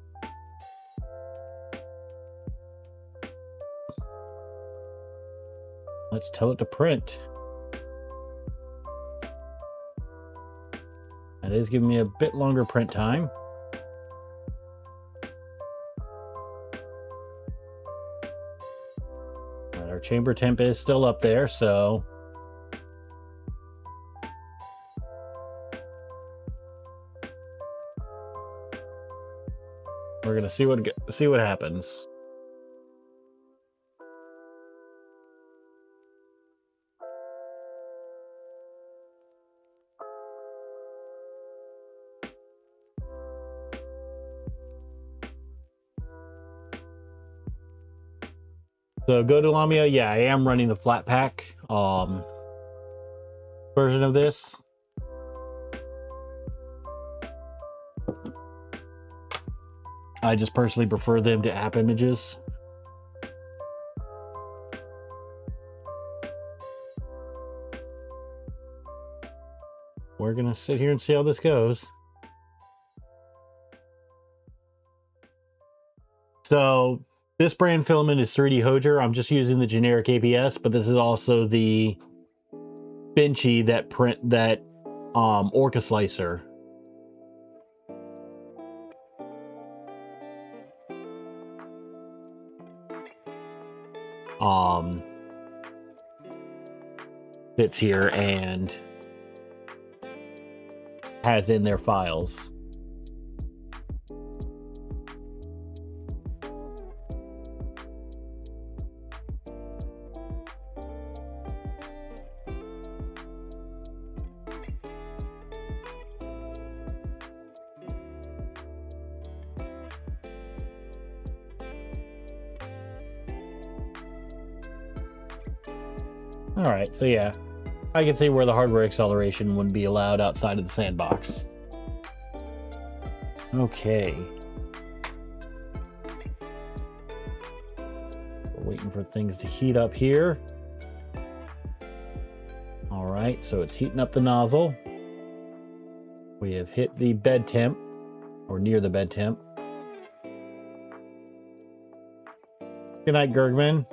Let's tell it to print. That is giving me a bit longer print time. All right, our chamber temp is still up there, so We're gonna see what happens. So go to Lamia. Yeah, I am running the flat pack version of this. I just personally prefer them to app images. We're gonna sit here and see how this goes. So this brand filament is 3D Hojer. I'm just using the generic ABS, but this is also the Benchy that Orca Slicer. Sits here and has in their files. All right, so yeah, I can see where the hardware acceleration wouldn't be allowed outside of the sandbox. Okay. We're waiting for things to heat up here. All right, so it's heating up the nozzle. We have hit the bed temp, or near the bed temp. Good night, Gergman.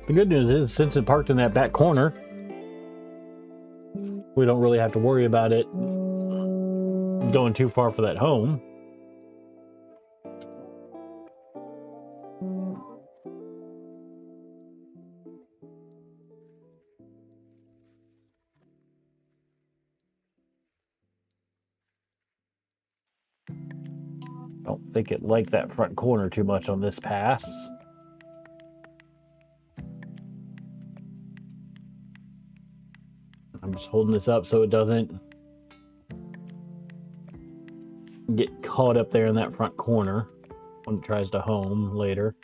The good news is, since it parked in that back corner, we don't really have to worry about it going too far for that home. Don't think it liked that front corner too much on this pass. I'm just holding this up so it doesn't get caught up there in that front corner when it tries to home later.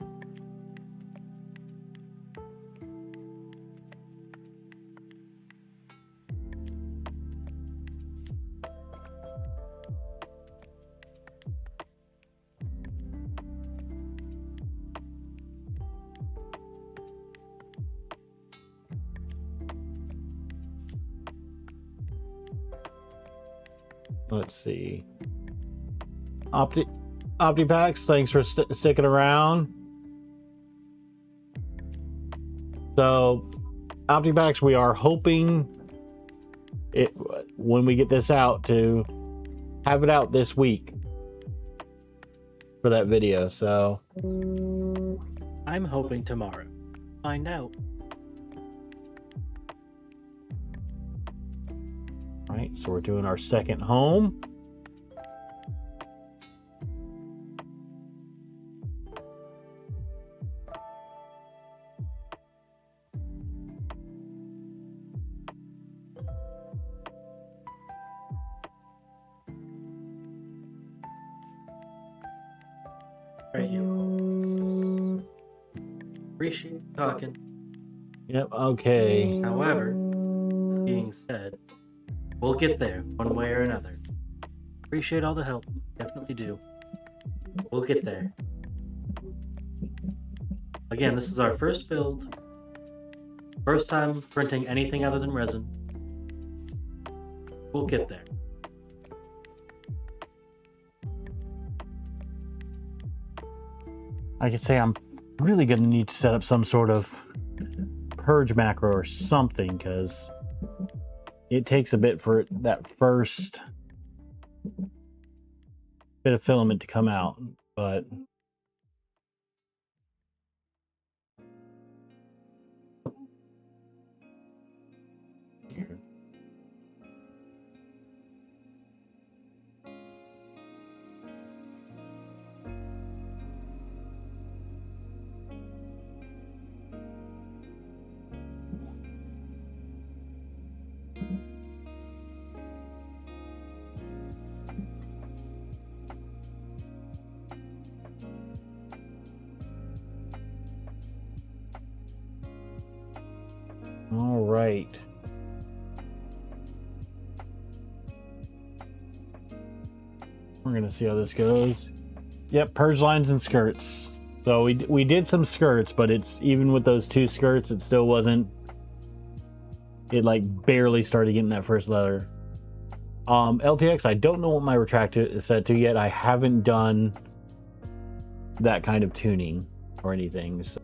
Let's see. OptiPacks, thanks for sticking around. So, OptiPacks, we are hoping it when we get this out to have it out this week for that video. So, I'm hoping tomorrow. Find out. All right, so we're doing our second home. Right here. Appreciate talking. Yep, okay. However, being said, we'll get there one way or another. Appreciate all the help. Definitely do. We'll get there. Again, this is our first build. First time printing anything other than resin. We'll get there. I could say I'm really going to need to set up some sort of purge macro or something, because it takes a bit for that first bit of filament to come out, but all right. We're gonna see how this goes. Yep, purge lines and skirts. So we did some skirts, but it's even with those two skirts, it still wasn't. It like barely started getting that first letter. LTX, I don't know what my retractor is set to yet. I haven't done that kind of tuning or anything. So.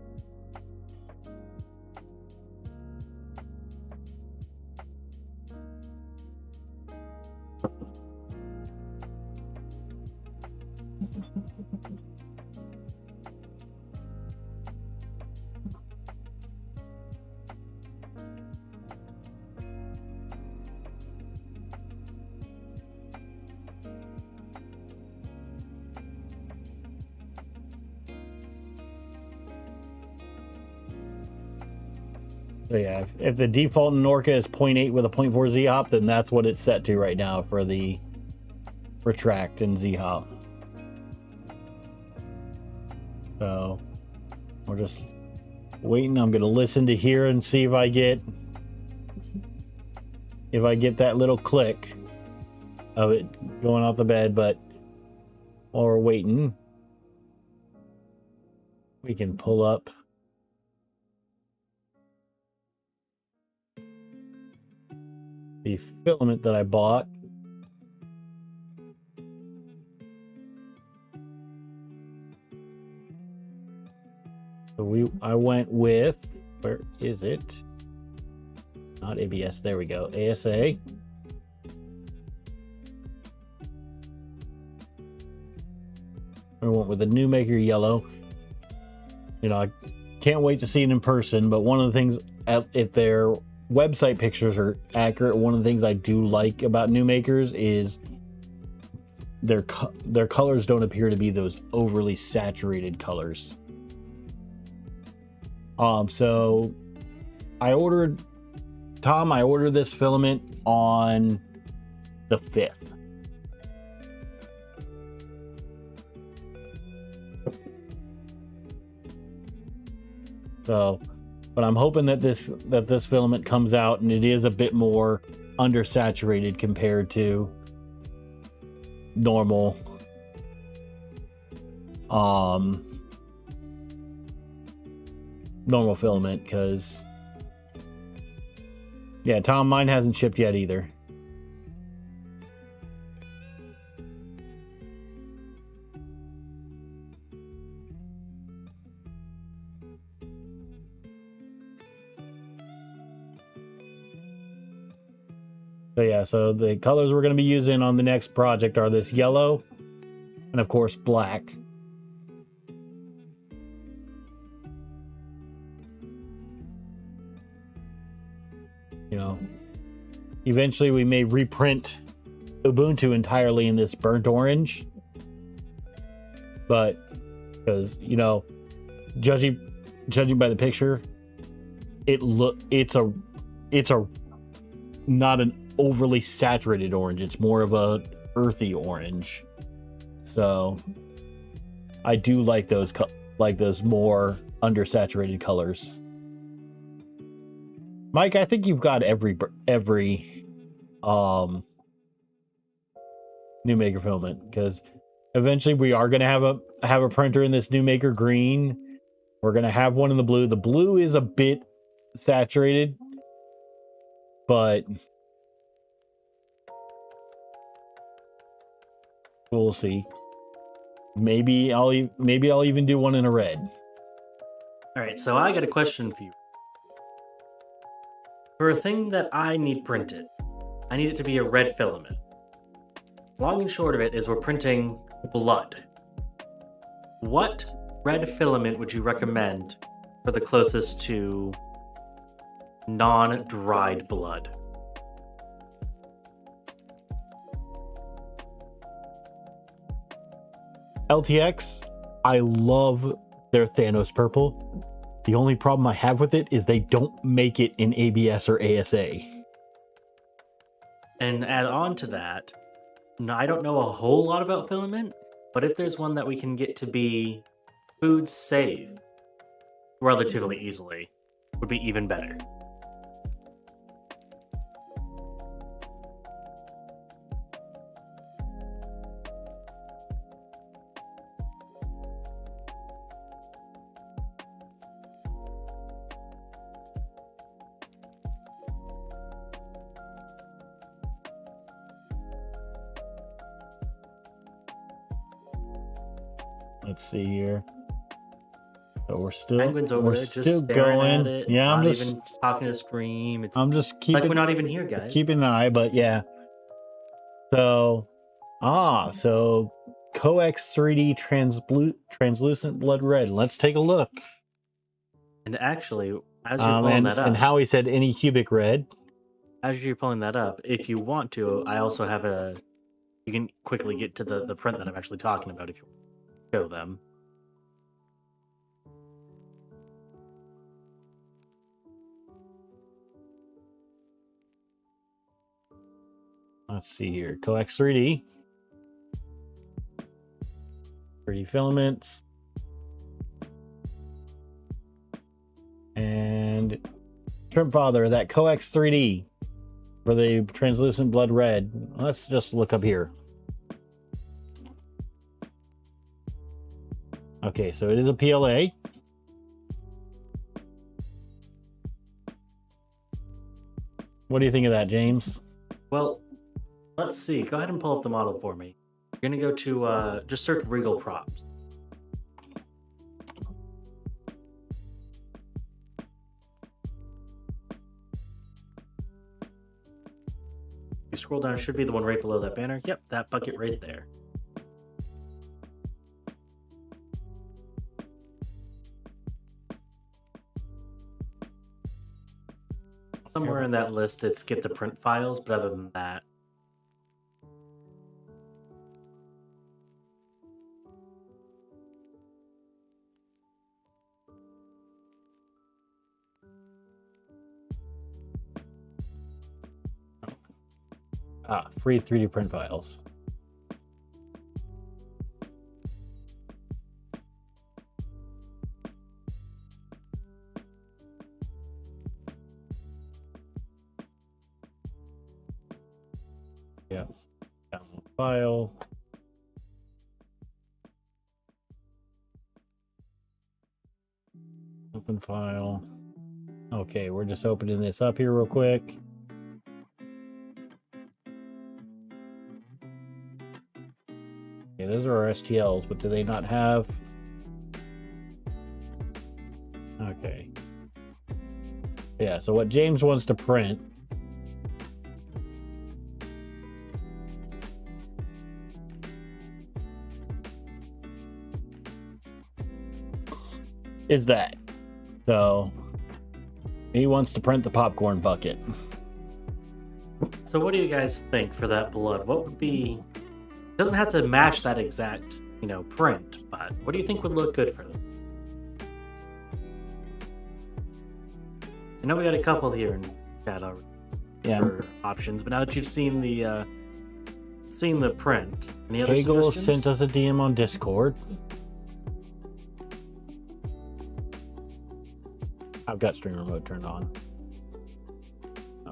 So yeah, if the default in Norca is 0.8 with a 0.4 Z-hop, then that's what it's set to right now for the retract and Z-hop. So we're just waiting. I'm gonna listen to here and see if I get that little click of it going off the bed. But while we're waiting, we can pull up the filament that I bought. So I went with, where is it? Not ABS, there we go. ASA. I went with the New Maker yellow. You know, I can't wait to see it in person, but one of the things, if their website pictures are accurate, one of the things I do like about New Makers is their colors don't appear to be those overly saturated colors. So I ordered this filament on the 5th. So, but I'm hoping that this filament comes out and it is a bit more undersaturated compared to normal normal filament, because yeah, Tom, mine hasn't shipped yet either. So yeah, so the colors we're going to be using on the next project are this yellow and of course black. You know, eventually we may reprint Ubuntu entirely in this burnt orange, but because, you know, judging by the picture, it's a not an overly saturated orange. It's more of a earthy orange. So I do like those more undersaturated colors. Mike, I think you've got every new maker filament, because eventually we are going to have a printer in this new maker green. We're going to have one in the blue. The blue is a bit saturated, but we'll see. Maybe I'll even do one in a red. All right, so I got a question for you. For a thing that I need printed, I need it to be a red filament. Long and short of it is we're printing blood. What red filament would you recommend for the closest to non-dried blood? LTX, I love their Thanos purple. The only problem I have with it is they don't make it in ABS or ASA. And add on to that, I don't know a whole lot about filament, but if there's one that we can get to be food safe relatively easily, would be even better. Let's see here. So we're still Penguin's over there, just still staring going. at it. Yeah, not even talking to stream. It's I'm just like keeping we're not even here, guys. keeping an eye, but yeah. So Coex 3D translucent blood red. Let's take a look. And actually, as you're pulling that up, and Howie said any cubic red. As you're pulling that up, if you want to, I also have you can quickly get to the print that I'm actually talking about if you want to show them. Let's see here. Coex 3D. 3D filaments. And Shrimp Father, that Coex 3D for the translucent blood red. Let's just look up here. Okay, so it is a PLA. What do you think of that, James? Well, let's see. Go ahead and pull up the model for me. You're going to go to, just search Regal Props. You scroll down, it should be the one right below that banner. Yep, that bucket right there. Somewhere in that list, it's get the print files, but other than that, free 3D print files. Yes. Download file. Open file. Okay, we're just opening this up here real quick. Okay, those are our STLs, but do they not have? Okay. Yeah, so what James wants to print is that. So he wants to print the popcorn bucket. So what do you guys think for that blood? What would be... It doesn't have to match that exact, print, but what do you think would look good for them? I know we got a couple here in chat already for options, but now that you've seen the print, any other Kegel suggestions? sent us a DM on Discord. I've got streamer mode turned on.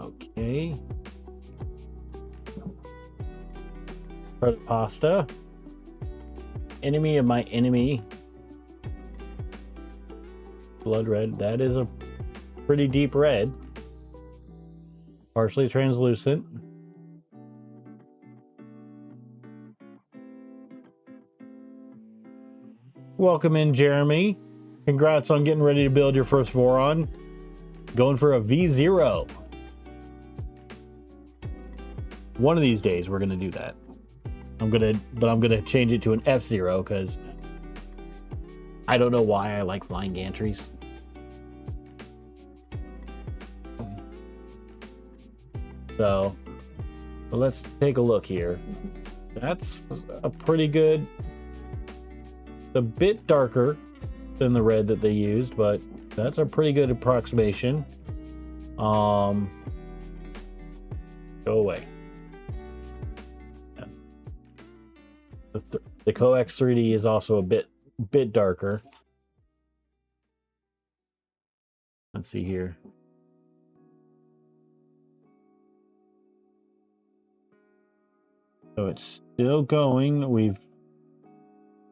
Okay. Red pasta. Enemy of my enemy. Blood red. That is a pretty deep red. Partially translucent. Welcome in, Jeremy. Congrats on getting ready to build your first Voron. Going for a V0. One of these days we're gonna do that. I'm gonna change it to an F0 because I don't know why I like flying gantries. So let's take a look here. That's a pretty good, a bit darker than the red that they used, but that's a pretty good approximation. Go away. The Coax 3D is also a bit darker. Let's see here. So it's still going. We've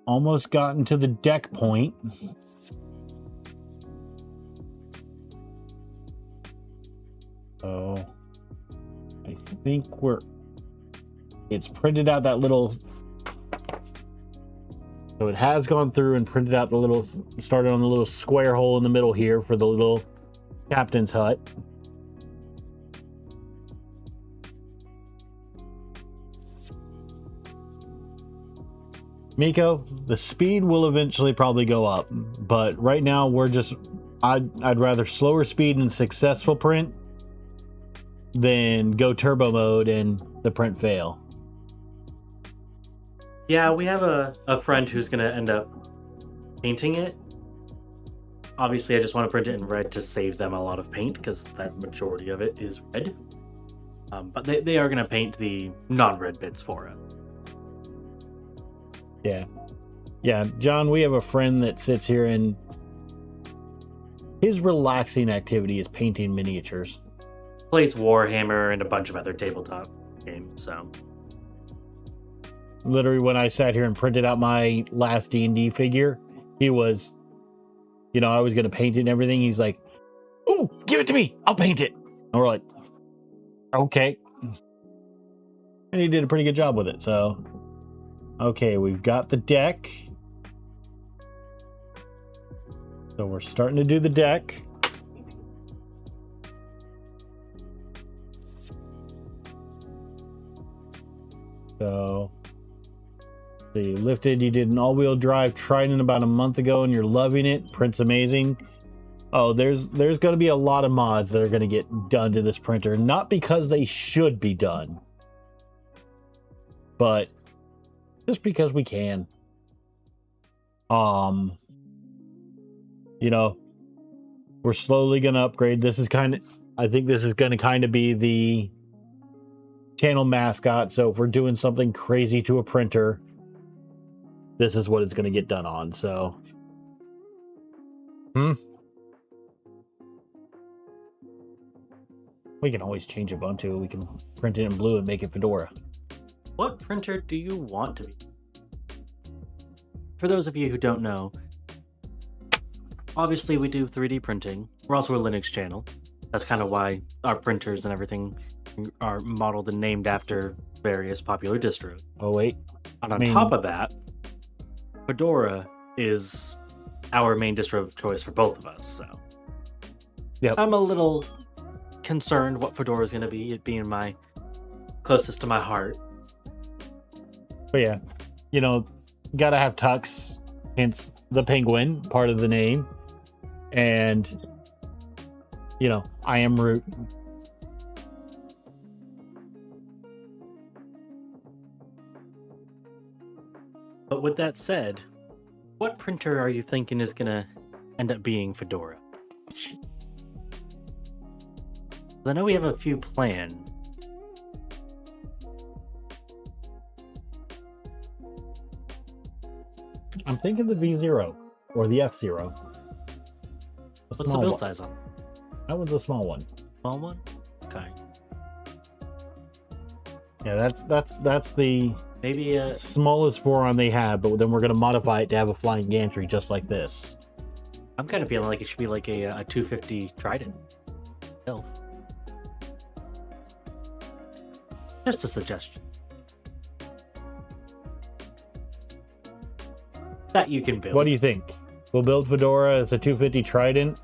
almost gotten to the deck point. So I think it's printed out that little, so it has gone through and printed out the little, started on the little square hole in the middle here for the little captain's hut. Miko, the speed will eventually probably go up, but right now we're just, I'd rather slower speed and successful print than go turbo mode and the print fail. Yeah, we have a friend who's going to end up painting it. Obviously, I just want to print it in red to save them a lot of paint because that majority of it is red. But they are going to paint the non-red bits for it. Yeah, John, we have a friend that sits here and his relaxing activity is painting miniatures. Plays Warhammer and a bunch of other tabletop games, so... Literally, when I sat here and printed out my last D&D figure, he was, you know, I was going to paint it and everything. He's like, "Oh, give it to me. I'll paint it." And we're like, okay. And he did a pretty good job with it. So, okay, we've got the deck. So we're starting to do the deck. So... So you lifted, you did an all-wheel drive Trident about a month ago and you're loving it. Print's amazing. Oh, there's going to be a lot of mods that are going to get done to this printer. Not because they should be done, but just because we can. You know, we're slowly going to upgrade. This is I think this is going to kind of be the channel mascot. So if we're doing something crazy to a printer, this is what it's going to get done on. So, we can always change Ubuntu. We can print it in blue and make it Fedora. What printer do you want to be? For those of you who don't know, obviously we do 3D printing. We're also a Linux channel. That's kind of why our printers and everything are modeled and named after various popular distros. Oh, wait. And on top of that, Fedora is our main distro of choice for both of us, so yep. I'm a little concerned what Fedora is going to be, it being my closest to my heart. But yeah, you know, gotta have Tux, hence the penguin, part of the name, and you know, I am Root. But with that said, what printer are you thinking is going to end up being Fedora? I know we have a few planned. I'm thinking the V0 or the F0. What's the build size on? That one's a small one. Small one? kind. Yeah, that's the Maybe smallest Voron they have, but then we're gonna modify it to have a flying gantry just like this. I'm kind of feeling like it should be like a 250 Trident. Hell. Just a suggestion. That you can build. What do you think? We'll build Fedora as a 250 Trident,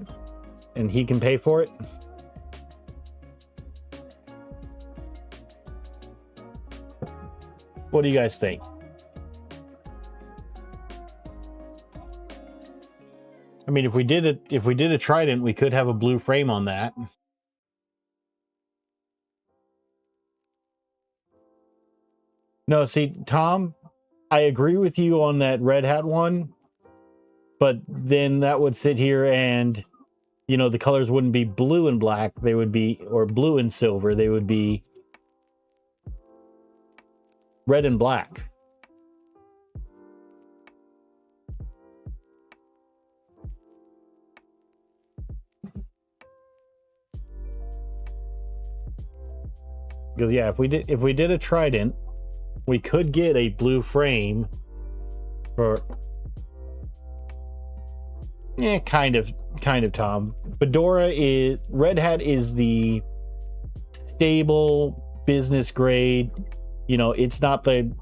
and he can pay for it? What do you guys think? I mean, if we did a Trident, we could have a blue frame on that. No, see, Tom, I agree with you on that Red Hat one, but then that would sit here and, you know, the colors wouldn't be blue and black. They would be, or blue and silver. They would be red and black. Because yeah, if we did a Trident, we could get a blue frame for kind of Tom. Fedora is Red Hat is the stable business grade. You know, it's not the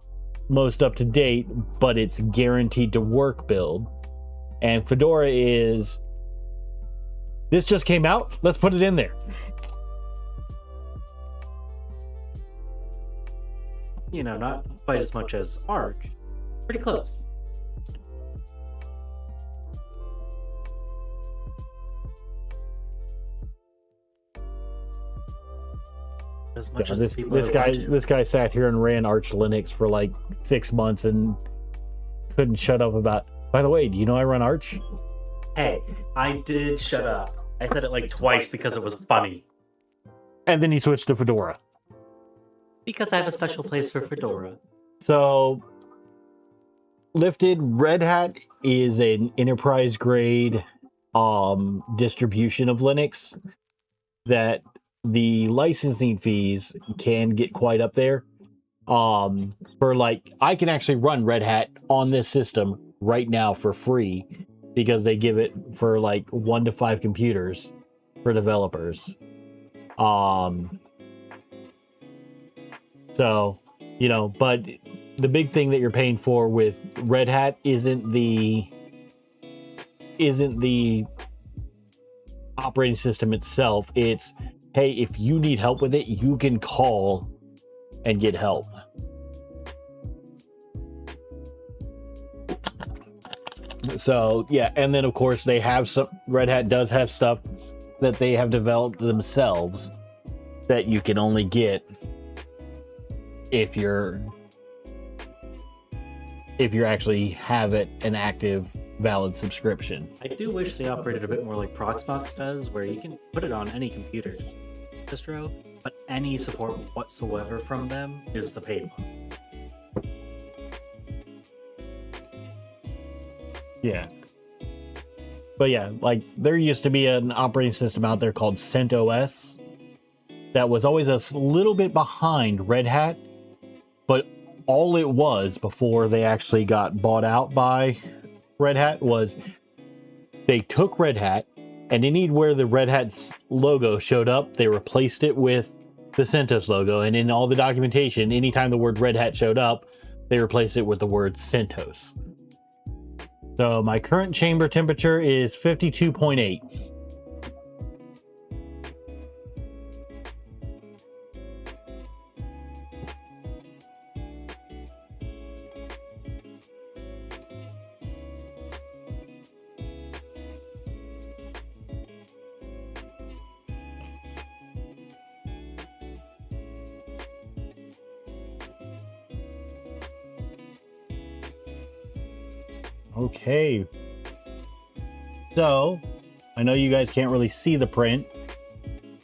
most up to date, but it's guaranteed to work build. And Fedora is, this just came out, let's put it in there. You know, not quite as much as Arch. Pretty close. As much as this guy sat here and ran Arch Linux for like 6 months and couldn't shut up about. By the way, do you know I run Arch? Hey, I did shut up. I said it like twice because it was funny. And then he switched to Fedora. Because I have a special place for Fedora. So, Lifted Red Hat is an enterprise grade distribution of Linux that the licensing fees can get quite up there. For like, I can actually run Red Hat on this system right now for free because they give it for like 1 to 5 computers for developers. So, you know, but the big thing that you're paying for with Red Hat isn't the operating system itself. It's, hey, if you need help with it, you can call and get help. So, yeah, and then of course they have some, Red Hat does have stuff that they have developed themselves that you can only get if you're actually have an active valid subscription. I do wish they operated a bit more like Proxmox does, where you can put it on any computer distro, but any support whatsoever from them is the paid one. Yeah. But yeah, like there used to be an operating system out there called CentOS that was always a little bit behind Red Hat, but all it was before they actually got bought out by Red Hat was they took Red Hat and anywhere the Red Hat's logo showed up, they replaced it with the CentOS logo. And in all the documentation, anytime the word Red Hat showed up, they replaced it with the word CentOS. So my current chamber temperature is 52.8. Okay, so I know you guys can't really see the print,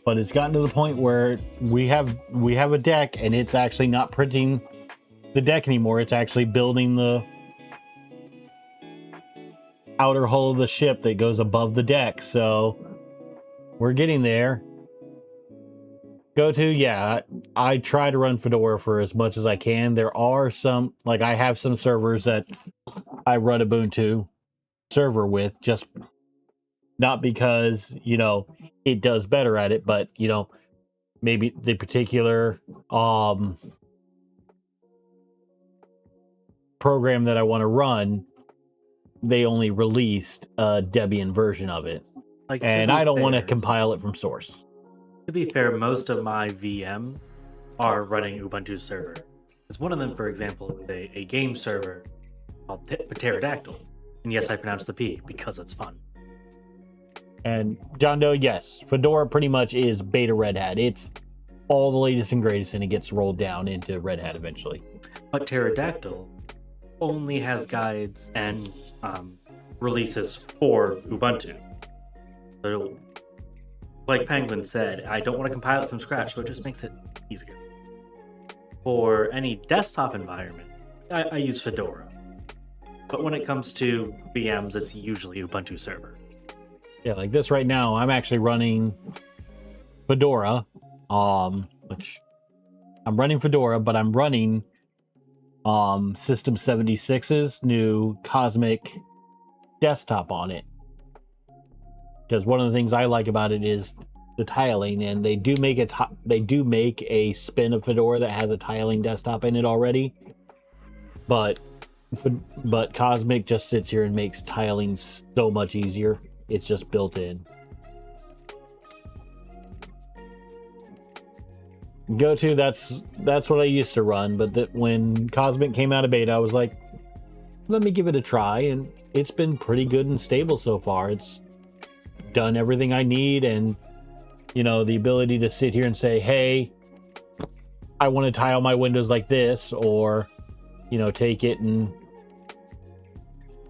but it's gotten to the point where we have a deck and it's actually not printing the deck anymore. It's actually building the outer hull of the ship that goes above the deck. So we're getting there. Go to, yeah. I try to run Fedora for as much as I can. There are some, like I have some servers that I run Ubuntu server with, just not because, it does better at it, but, maybe the particular program that I want to run, they only released a Debian version of it. Like, and I don't want to compile it from source. To be fair, most of my VM are running Ubuntu server. Because one of them, for example, is a game server called Pterodactyl. And yes, I pronounce the P because it's fun. And John Doe, yes, Fedora pretty much is beta Red Hat. It's all the latest and greatest, and it gets rolled down into Red Hat eventually. But Pterodactyl only has guides and releases for Ubuntu. So, like Penguin said, I don't want to compile it from scratch, so it just makes it easier. For any desktop environment, I use Fedora. But when it comes to VMs, it's usually Ubuntu server. Yeah, like this right now, I'm actually running Fedora, which I'm running Fedora, but I'm running System 76's new Cosmic desktop on it. Because one of the things I like about it is the tiling, and they do make a spin of Fedora that has a tiling desktop in it already. But Cosmic just sits here and makes tiling so much easier. It's just built in. GoTo, that's what I used to run, but when Cosmic came out of beta, I was like, let me give it a try, and it's been pretty good and stable so far. It's done everything I need, and the ability to sit here and say, hey, I want to tile my windows like this, or take it and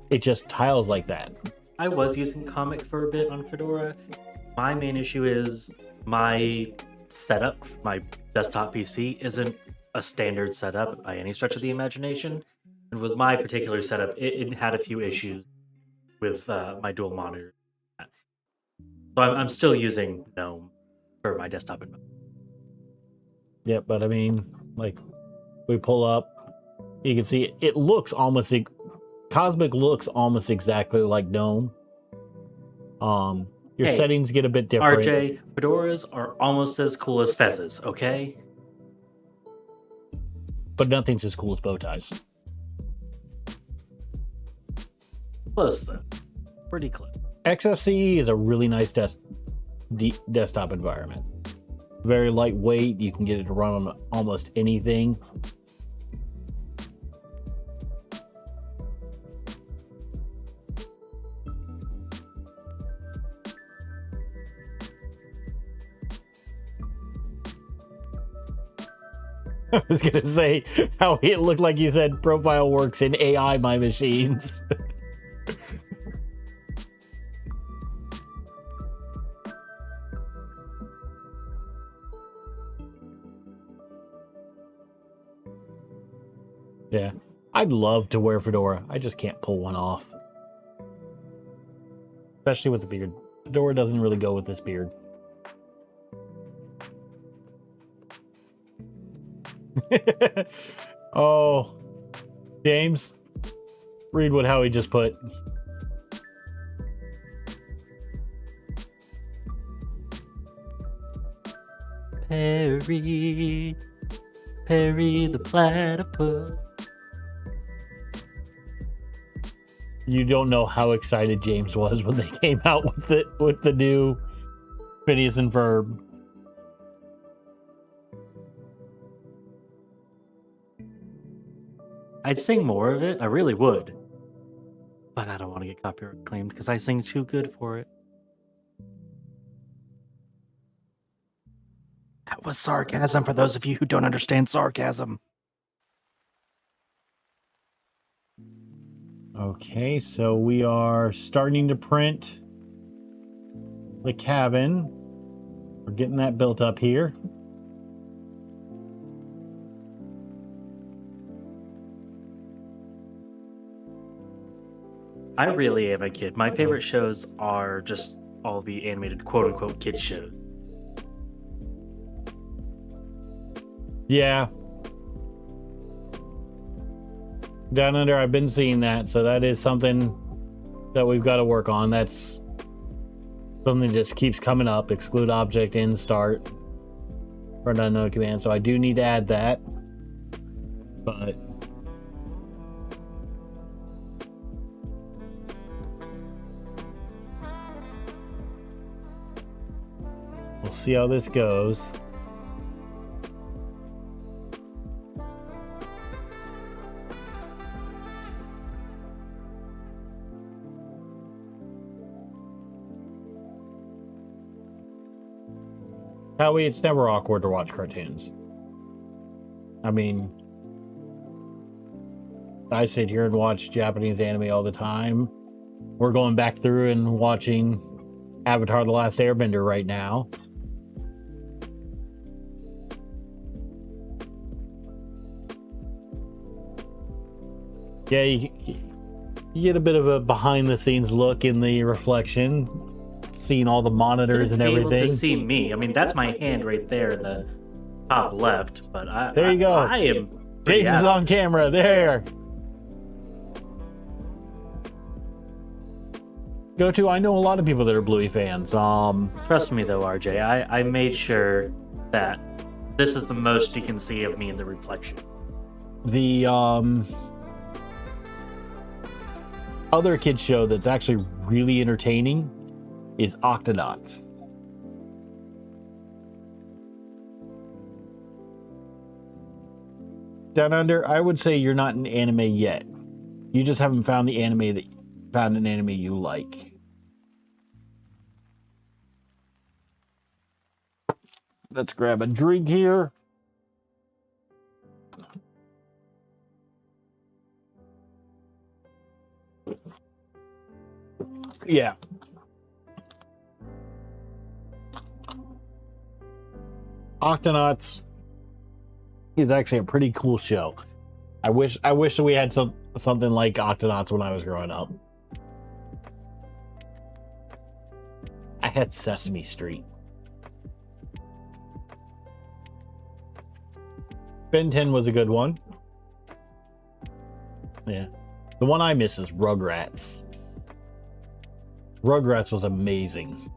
it just tiles like that. I was using Comic for a bit on Fedora. My main issue is my setup, my desktop PC isn't a standard setup by any stretch of the imagination. And with my particular setup, it had a few issues with my dual monitor. So I'm still using GNOME for my desktop environment. Yeah, but I mean, like, we pull up, you can see it looks almost, Cosmic looks almost exactly like GNOME. Your settings get a bit different. RJ, fedoras are almost as cool as fezzes, okay? But nothing's as cool as bow ties. Close though. Pretty close. XFCE is a really nice desktop environment. Very lightweight. You can get it to run on almost anything. I was gonna say how it looked like you said profile works in AI my machines. Yeah, I'd love to wear Fedora. I just can't pull one off. Especially with the beard. Fedora doesn't really go with this beard. Oh, James, read what Howie just put. Perry the platypus. You don't know how excited James was when they came out with the new Phineas and Ferb. I'd sing more of it. I really would. But I don't want to get copyright claimed because I sing too good for it. That was sarcasm for those of you who don't understand sarcasm. Okay, so we are starting to print the cabin. We're getting that built up here. I really am a kid. My favorite shows are just all the animated quote-unquote kid shows. Yeah. Down under, I've been seeing that, so that is something that we've got to work on. That's something that just keeps coming up. Exclude object in start for an unknown command. So I do need to add that. But we'll see how this goes. Howie, it's never awkward to watch cartoons. I mean, I sit here and watch Japanese anime all the time. We're going back through and watching Avatar: The Last Airbender right now. Yeah, you get a bit of a behind-the-scenes look in the reflection, seeing all the monitors and everything. Able to see me. I mean, that's my hand right there in the top left. But there you go. I am. James is on camera. There. Go to. I know a lot of people that are Bluey fans. Trust me though, RJ. I made sure that this is the most you can see of me in the reflection. The other kids show that's actually really entertaining is Octonauts. Down under, I would say you're not in anime yet. You just haven't found the anime that found an anime you like. Let's grab a drink here. Yeah. Octonauts is actually a pretty cool show. I wish that we had something like Octonauts when I was growing up. I had Sesame Street. Ben 10 was a good one. Yeah. The one I miss is Rugrats. Rugrats was amazing.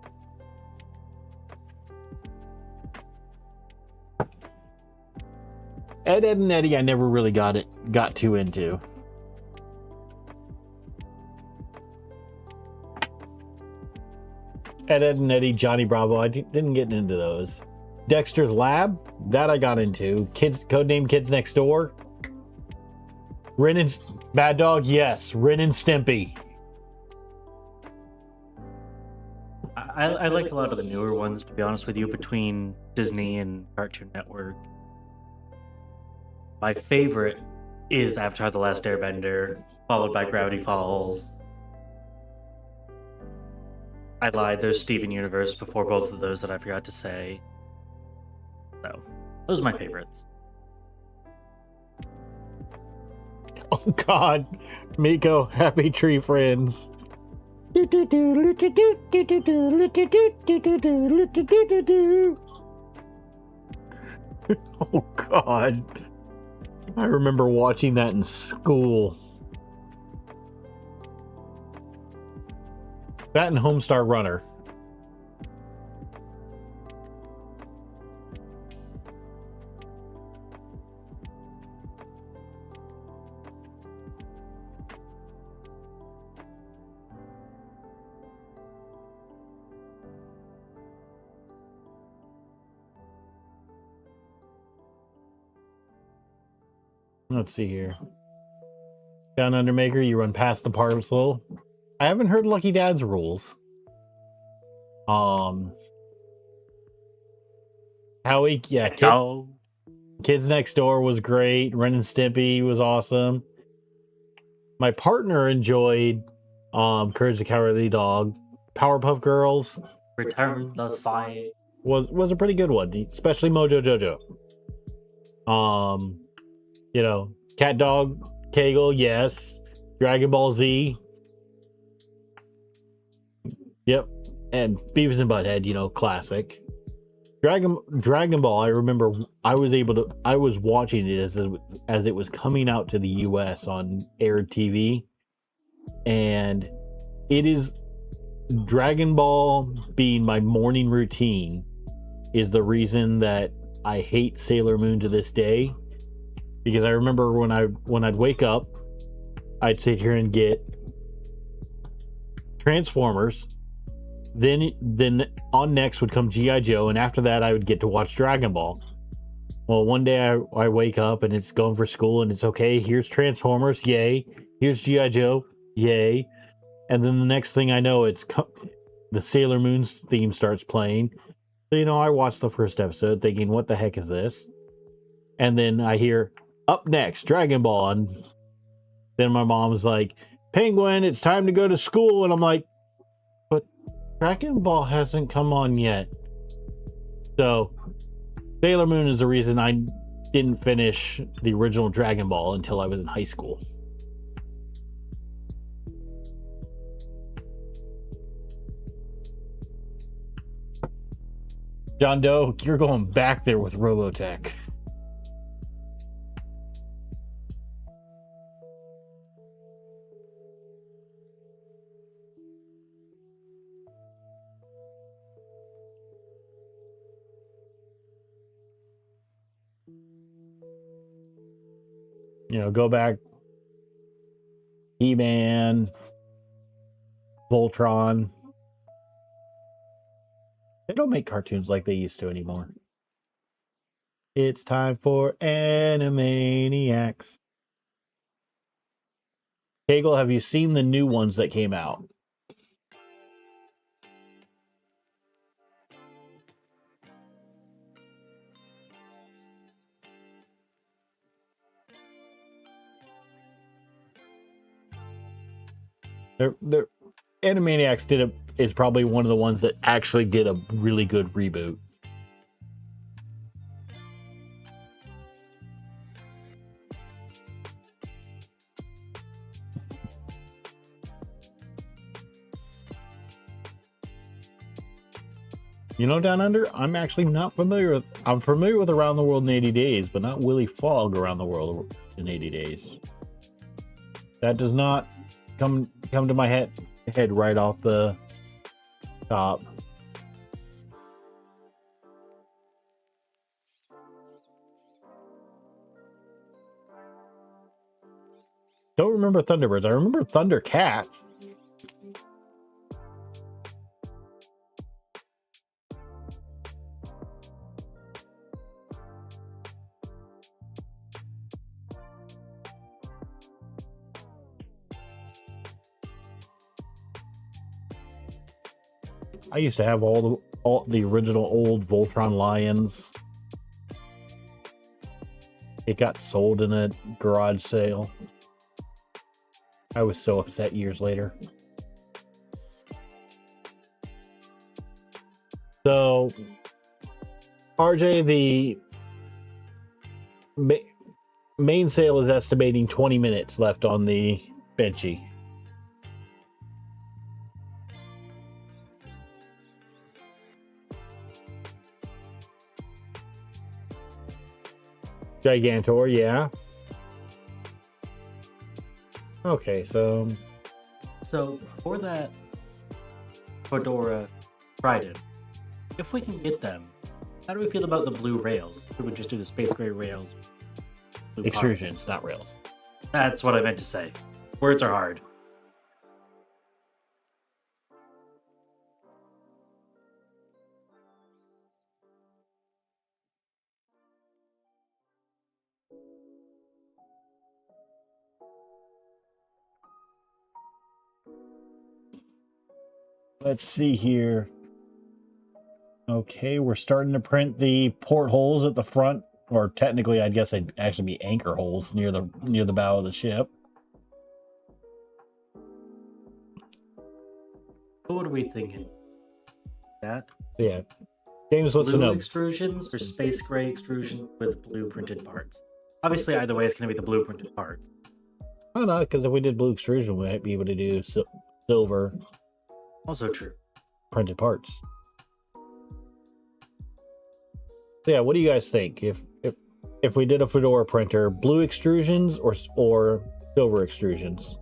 Ed, Ed, and Eddie, I never really got too into. Ed, Ed, and Eddie, Johnny Bravo, I didn't get into those. Dexter's Lab, that I got into. Codename Kids Next Door. Ren and Bad Dog, yes. Ren and Stimpy. I like a lot of the newer ones, to be honest with you, between Disney and Cartoon Network. My favorite is Avatar: The Last Airbender, followed by Gravity Falls. I lied, there's Steven Universe before both of those that I forgot to say. So, those are my favorites. Oh God, Miko, Happy Tree Friends. Oh God. I remember watching that in school. That and Homestar Runner. Let's see here. Down Under Maker, you run past the parcel. I haven't heard Lucky Dad's rules. Howie, yeah, Kids Next Door was great. Ren and Stimpy was awesome. My partner enjoyed Courage the Cowardly Dog. Powerpuff Girls. Return the Side was a pretty good one, especially Mojo Jojo. You know, Cat Dog, Kegel, yes. Dragon Ball Z. Yep. And Beavis and Butthead, you know, classic. Dragon Ball, I remember I was watching it as it was coming out to the US on aired TV, and it is Dragon Ball being my morning routine is the reason that I hate Sailor Moon to this day, because I remember when I'd wake up, I'd sit here and get Transformers. Then on next would come G.I. Joe, and after that I would get to watch Dragon Ball. Well, one day I wake up and it's going for school, and it's okay, here's Transformers, yay. Here's G.I. Joe, yay. And then the next thing I know, the Sailor Moon's theme starts playing. So, I watched the first episode thinking, what the heck is this? And then I hear, up next, Dragon Ball. And then my mom's like, Penguin, it's time to go to school. And I'm like, Dragon Ball hasn't come on yet. So Sailor Moon is the reason I didn't finish the original Dragon Ball until I was in high school. John Doe, you're going back there with Robotech. Go back. He-Man, Voltron. They don't make cartoons like they used to anymore. It's time for Animaniacs. Kegel, have you seen the new ones that came out? They're Animaniacs is probably one of the ones that actually did a really good reboot. Down Under, I'm actually not familiar with. I'm familiar with Around the World in 80 Days, but not Willy Fogg Around the World in 80 Days. That does not come to my head right off the top. Don't remember Thunderbirds. I remember Thundercats. I used to have all the original old Voltron Lions. It got sold in a garage sale. I was so upset years later. So, RJ, the main sale is estimating 20 minutes left on the Benchy. Gigantor, yeah. Okay, so for that Fedora Trident, if we can get them, how do we feel about the blue rails? We would just do the space gray rails. Extrusions, not rails. That's what I meant to say. Words are hard. Let's see here. Okay, we're starting to print the portholes at the front, or technically, I guess they'd actually be anchor holes near the bow of the ship. What are we thinking? That? Yeah. James wants to know. Blue extrusions or space gray extrusion with blue printed parts? Obviously, either way, it's going to be the blue printed parts. Oh, no, because if we did blue extrusion, we might be able to do silver. Also true. Printed parts. Yeah, what do you guys think? If we did a Fedora printer, blue extrusions or silver extrusions?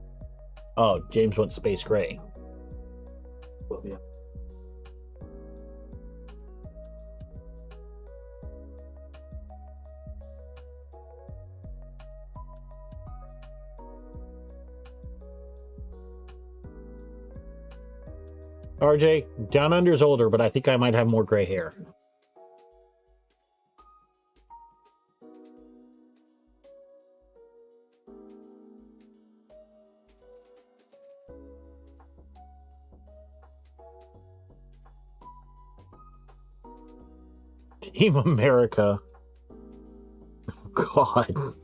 Oh, James went space gray. Yeah. RJ, Down Under's older, but I think I might have more gray hair. Team America. Oh, God.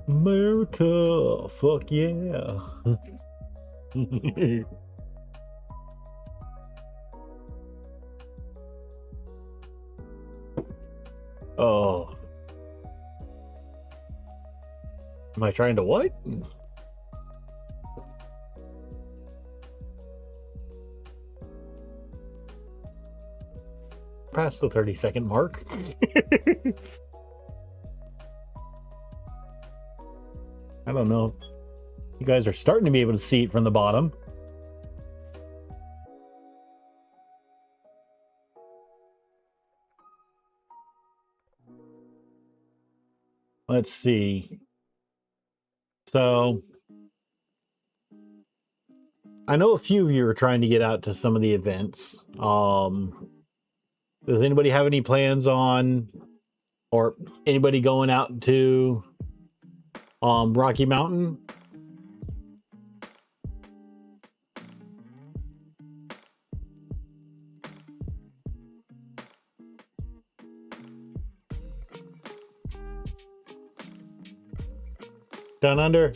America, fuck yeah. Oh. Am I trying to what? Past the 30-second mark. I don't know. You guys are starting to be able to see it from the bottom. Let's see. So, I know a few of you are trying to get out to some of the events. Does anybody have any plans on, or anybody going out to Rocky Mountain? Down Under,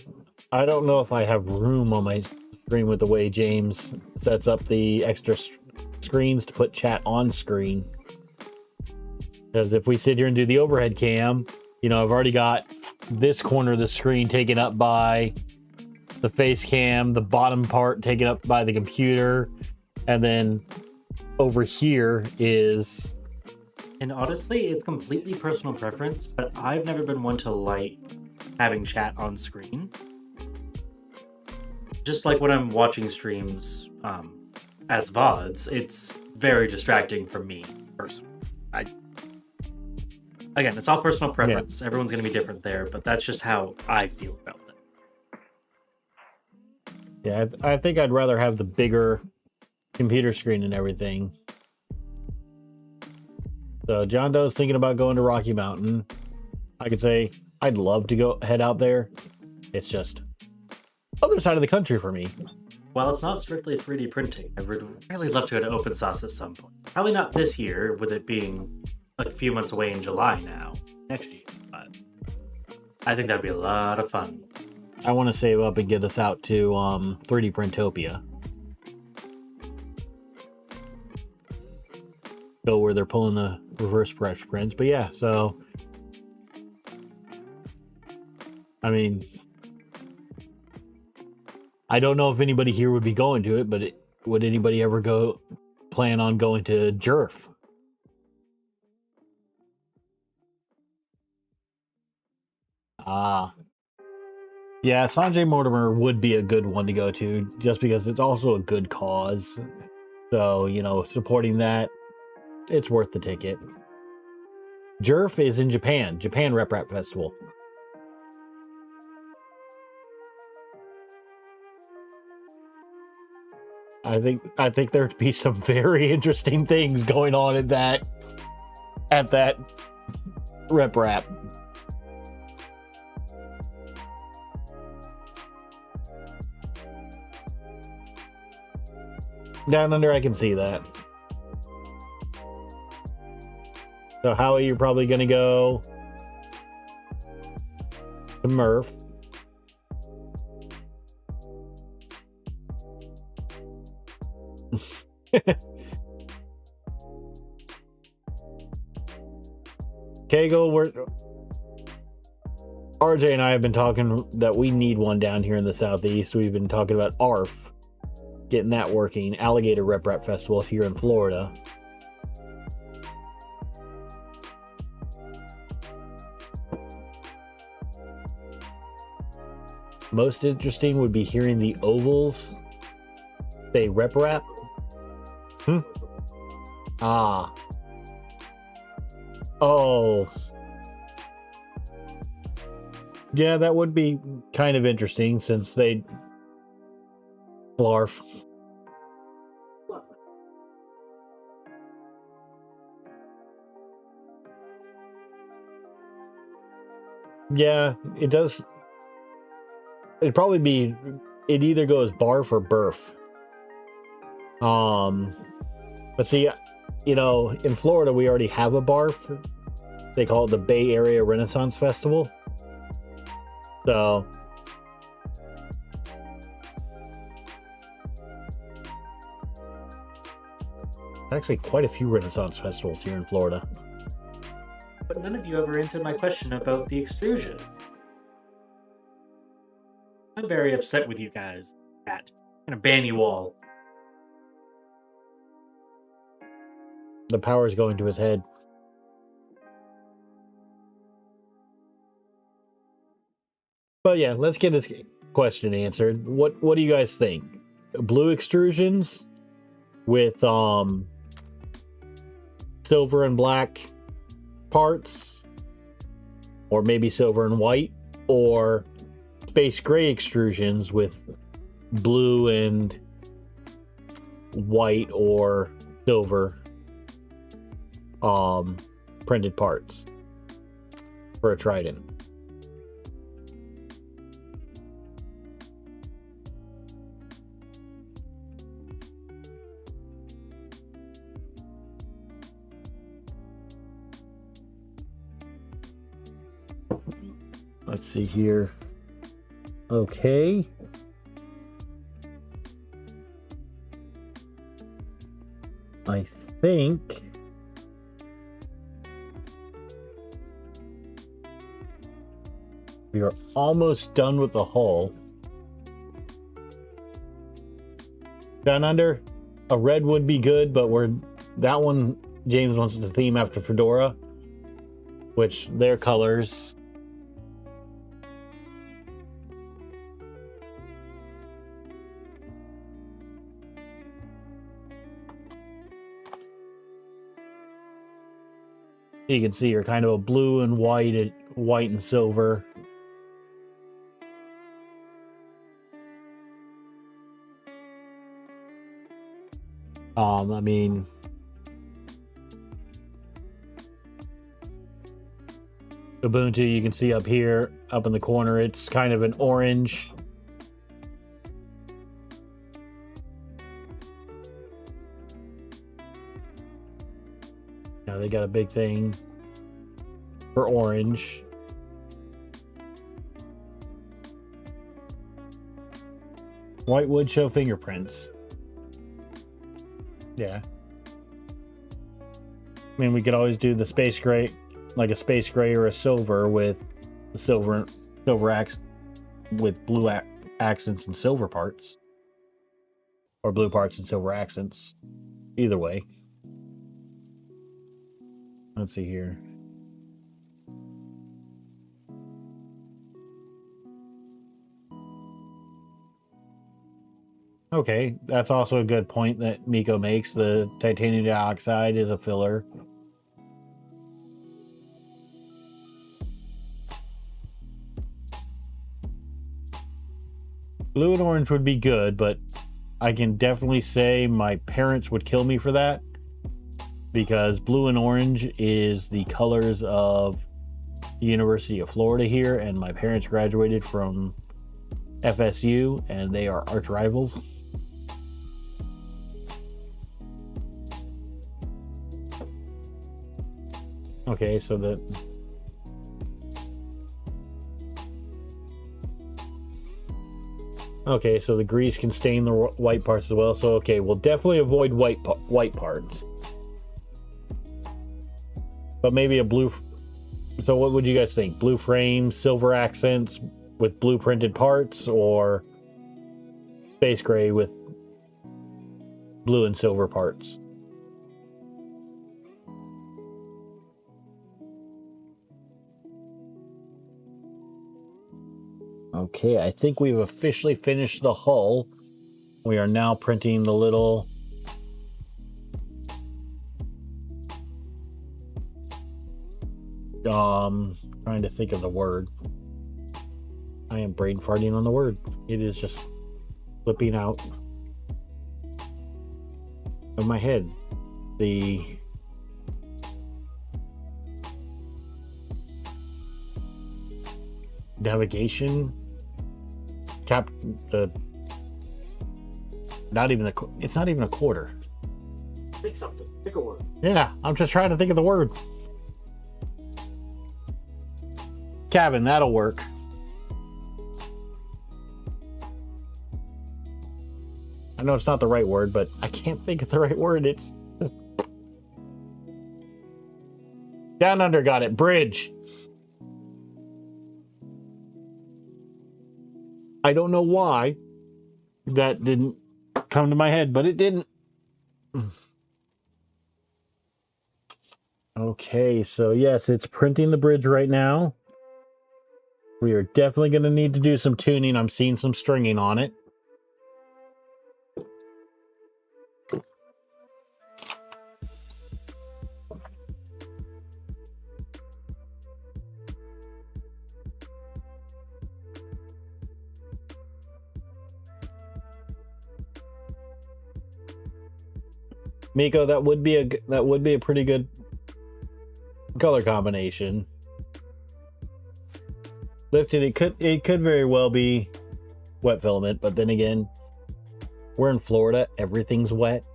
I don't know if I have room on my screen with the way James sets up the extra screens to put chat on screen. Because if we sit here and do the overhead cam, you know, I've already got this corner of the screen taken up by the face cam, the bottom part taken up by the computer, and then over here is... And honestly, it's completely personal preference, but I've never been one to like having chat on screen. Just like when I'm watching streams as VODs, it's very distracting for me personally. Again, it's all personal preference. Yeah. Everyone's going to be different there, but that's just how I feel about them. Yeah, I think I'd rather have the bigger computer screen and everything. So John Doe's thinking about going to Rocky Mountain. I could say I'd love to head out there. It's just other side of the country for me. Well, it's not strictly 3D printing. I would really love to go to Open Source at some point. Probably not this year, with it being a few months away in July now, next year. But I think that'd be a lot of fun. I want to save up and get us out to 3D Printopia. Go where they're pulling the reverse brush prints. But yeah, so I mean, I don't know if anybody here would be going to it, but would anybody ever plan on going to Jerf? Yeah, Sanjay Mortimer would be a good one to go to, just because it's also a good cause. So, you know, supporting that, it's worth the ticket. Jerf is in Japan Rep Rap Festival. I think there'd be some very interesting things going on at that Rep Rap. Down Under, I can see that. So Howie, you're probably going to go to Murph. Kegel, RJ and I have been talking that we need one down here in the southeast. We've been talking about ARF, getting that working. Alligator Rep Rap Festival here in Florida. Most interesting would be hearing the ovals say Rep Rap. Ah. Oh. Yeah, that would be kind of interesting since they flarf. Yeah, it does. It'd probably be, it either goes barf or burf. But see, you know, in Florida, we already have a barf. They call it the Bay Area Renaissance Festival. So, actually quite a few Renaissance festivals here in Florida. But none of you ever answered my question about the extrusion. I'm very upset with you guys. I'm gonna ban you all. The power is going to his head. But yeah, let's get this question answered. What do you guys think? Blue extrusions with silver and black parts, or maybe silver and white, or space gray extrusions with blue and white or silver printed parts for a trident. Let's see here. Okay. I think we are almost done with the hull. Down under, a red would be good, but that one James wants to theme after Fedora, which their colors. You can see are kind of a blue and white and silver. I mean, Ubuntu, you can see up here, up in the corner, it's kind of an orange. Now they got a big thing for orange. White would show fingerprints. Yeah. I mean, we could always do the space gray, like a space gray or a silver with the silver with blue accents and silver parts, or blue parts and silver accents. Either way. Let's see here. Okay, that's also a good point that Miko makes. The titanium dioxide is a filler. Blue and orange would be good, but I can definitely say my parents would kill me for that, because blue and orange is the colors of the University of Florida here, and my parents graduated from FSU, and they are arch rivals. Okay, so the grease can stain the white parts as well. So okay, we'll definitely avoid white parts, but maybe a blue So what would you guys think? Blue frame, silver accents with blue printed parts, or space gray with blue and silver parts? Okay, I think we've officially finished the hull. We are now printing the little trying to think of the word. I am brain farting on the word. It is just flipping out of my head. The navigation cap, not even it's not even a quarter. Pick something. Pick a word. Yeah, I'm just trying to think of the word. Cabin, that'll work. I know it's not the right word, but I can't think of the right word. It's just... Down under, got it. Bridge. I don't know why that didn't come to my head, but it didn't. Okay, so yes, it's printing the bridge right now. We are definitely going to need to do some tuning. I'm seeing some stringing on it. Miko, that would be a pretty good color combination. Lifted, it could very well be wet filament, but then again, we're in Florida, everything's wet.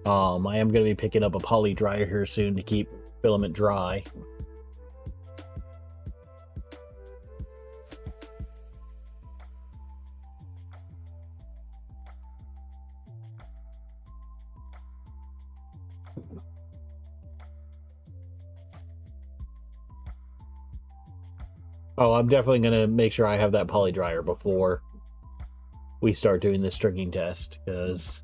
I am going to be picking up a poly dryer here soon to keep filament dry. Oh, I'm definitely going to make sure I have that poly dryer before we start doing this stringing test, because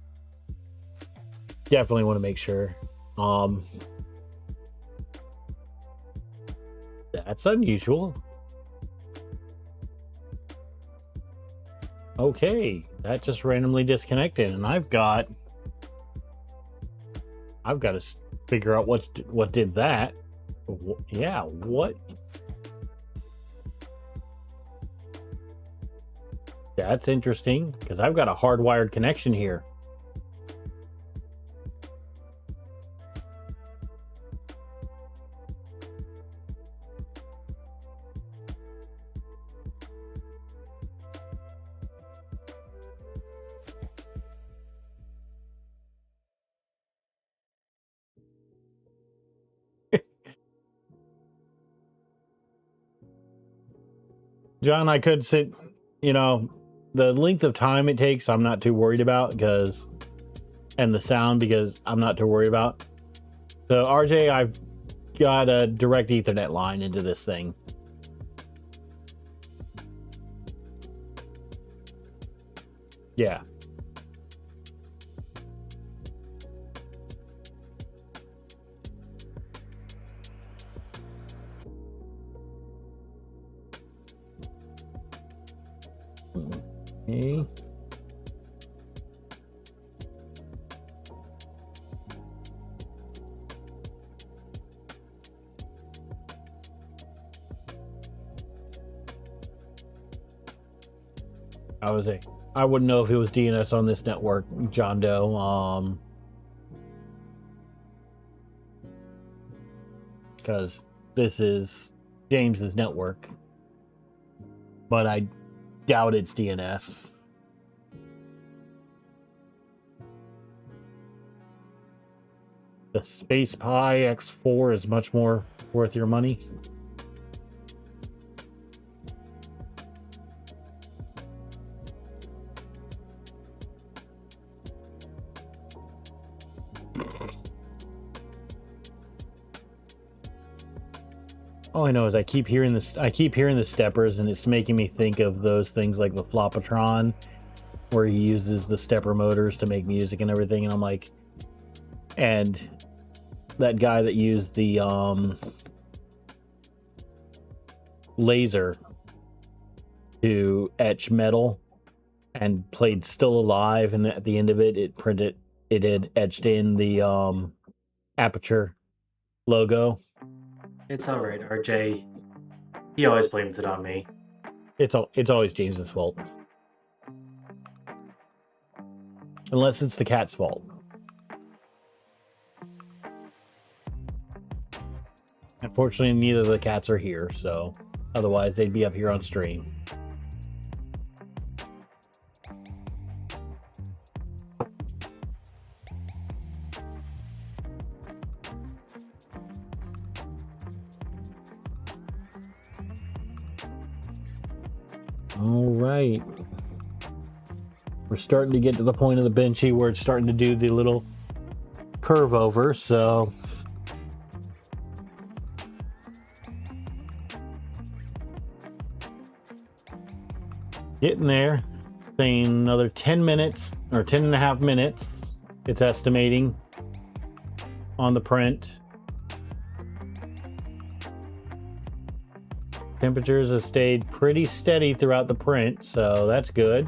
definitely want to make sure. That's unusual. Okay, that just randomly disconnected, and I've got to figure out what did that. Yeah, what? That's interesting, because I've got a hardwired connection here. John, I could sit, the length of time it takes, I'm not too worried about, and the sound, because I'm not too worried about. So RJ, I've got a direct Ethernet line into this thing. Yeah. Okay. I wouldn't know if it was DNS on this network, John Doe. Because this is James's network, but I doubt it's DNS. The Space Pi X4 is much more worth your money. All I know is I keep hearing this. I keep hearing the steppers, and it's making me think of those things like the Flopatron, where he uses the stepper motors to make music and everything. And I'm like, and that guy that used the laser to etch metal and played Still Alive, and at the end of it, it had etched in the Aperture logo. It's all right, RJ. He always blames it on me. It's always James's fault, unless it's the cat's fault. Unfortunately, neither of the cats are here, so otherwise they'd be up here on stream. All right. We're starting to get to the point of the benchy where it's starting to do the little curve over, so getting there. Saying another 10 minutes or 10 and a half minutes, it's estimating on the print. Temperatures have stayed pretty steady throughout the print, so that's good.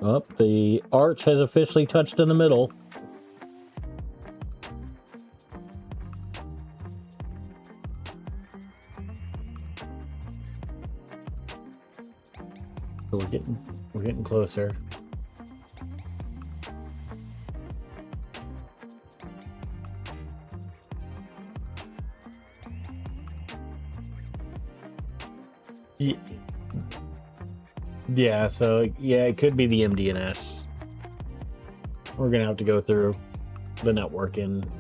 Up, the arch has officially touched in the middle. So we're getting closer. Yeah, so yeah, it could be the MDNS. We're gonna have to go through the network and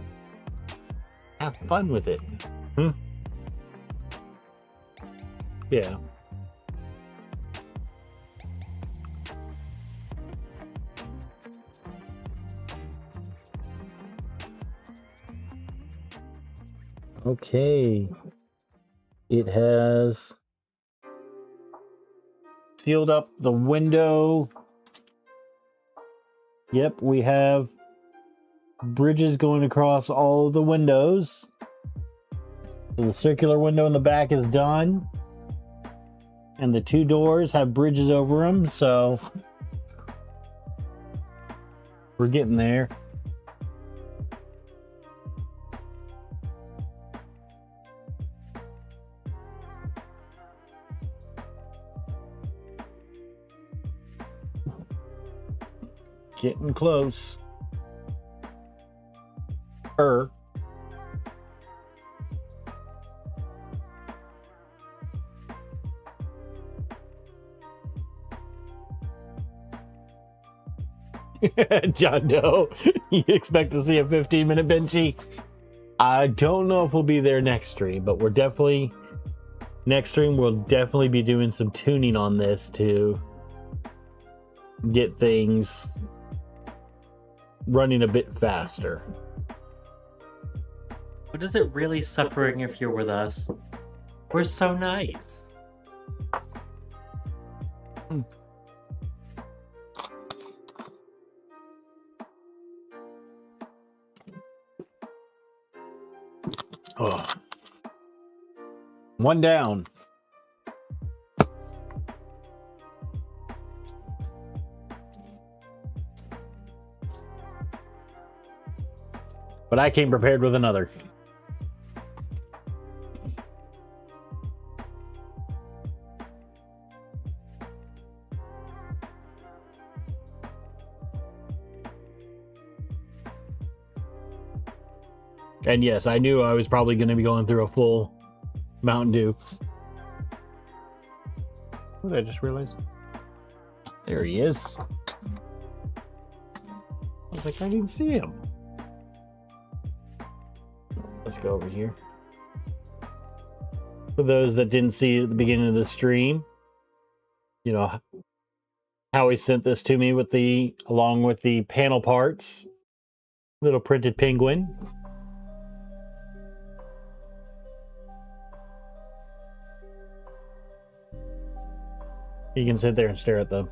have fun with it. Yeah. Okay. It has sealed up the window. Yep, we have bridges going across all of the windows. The circular window in the back is done. And the two doors have bridges over them, so we're getting there. Getting close. John Doe, you expect to see a 15-minute benchy? I don't know if we'll be there next stream, but we're definitely next stream we'll definitely be doing some tuning on this to get things running a bit faster. But is it really suffering if you're with us? We're so nice. Oh. One down. But I came prepared with another. And yes, I knew I was probably going to be going through a full Mountain Dew. What did I just realize? There he is. I was like, I didn't see him. Let's go over here. For those that didn't see it at the beginning of the stream, you know, Howie sent this to me with along with the panel parts, little printed penguin. You can sit there and stare at the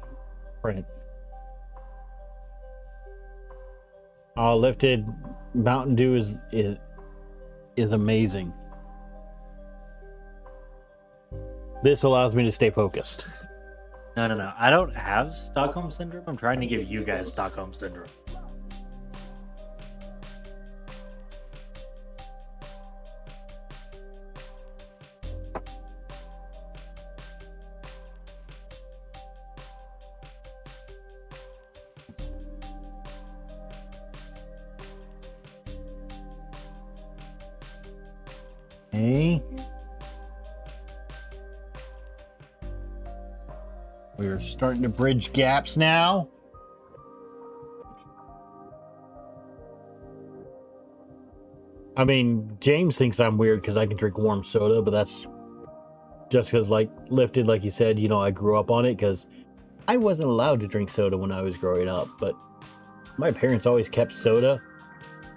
print. Lifted Mountain Dew is amazing. This allows me to stay focused. No. I don't have Stockholm Syndrome. I'm trying to give you guys Stockholm Syndrome. Okay. We're starting to bridge gaps now. I mean, James thinks I'm weird because I can drink warm soda, but that's just because, like, lifted, like you said, you know, I grew up on it because I wasn't allowed to drink soda when I was growing up, but my parents always kept soda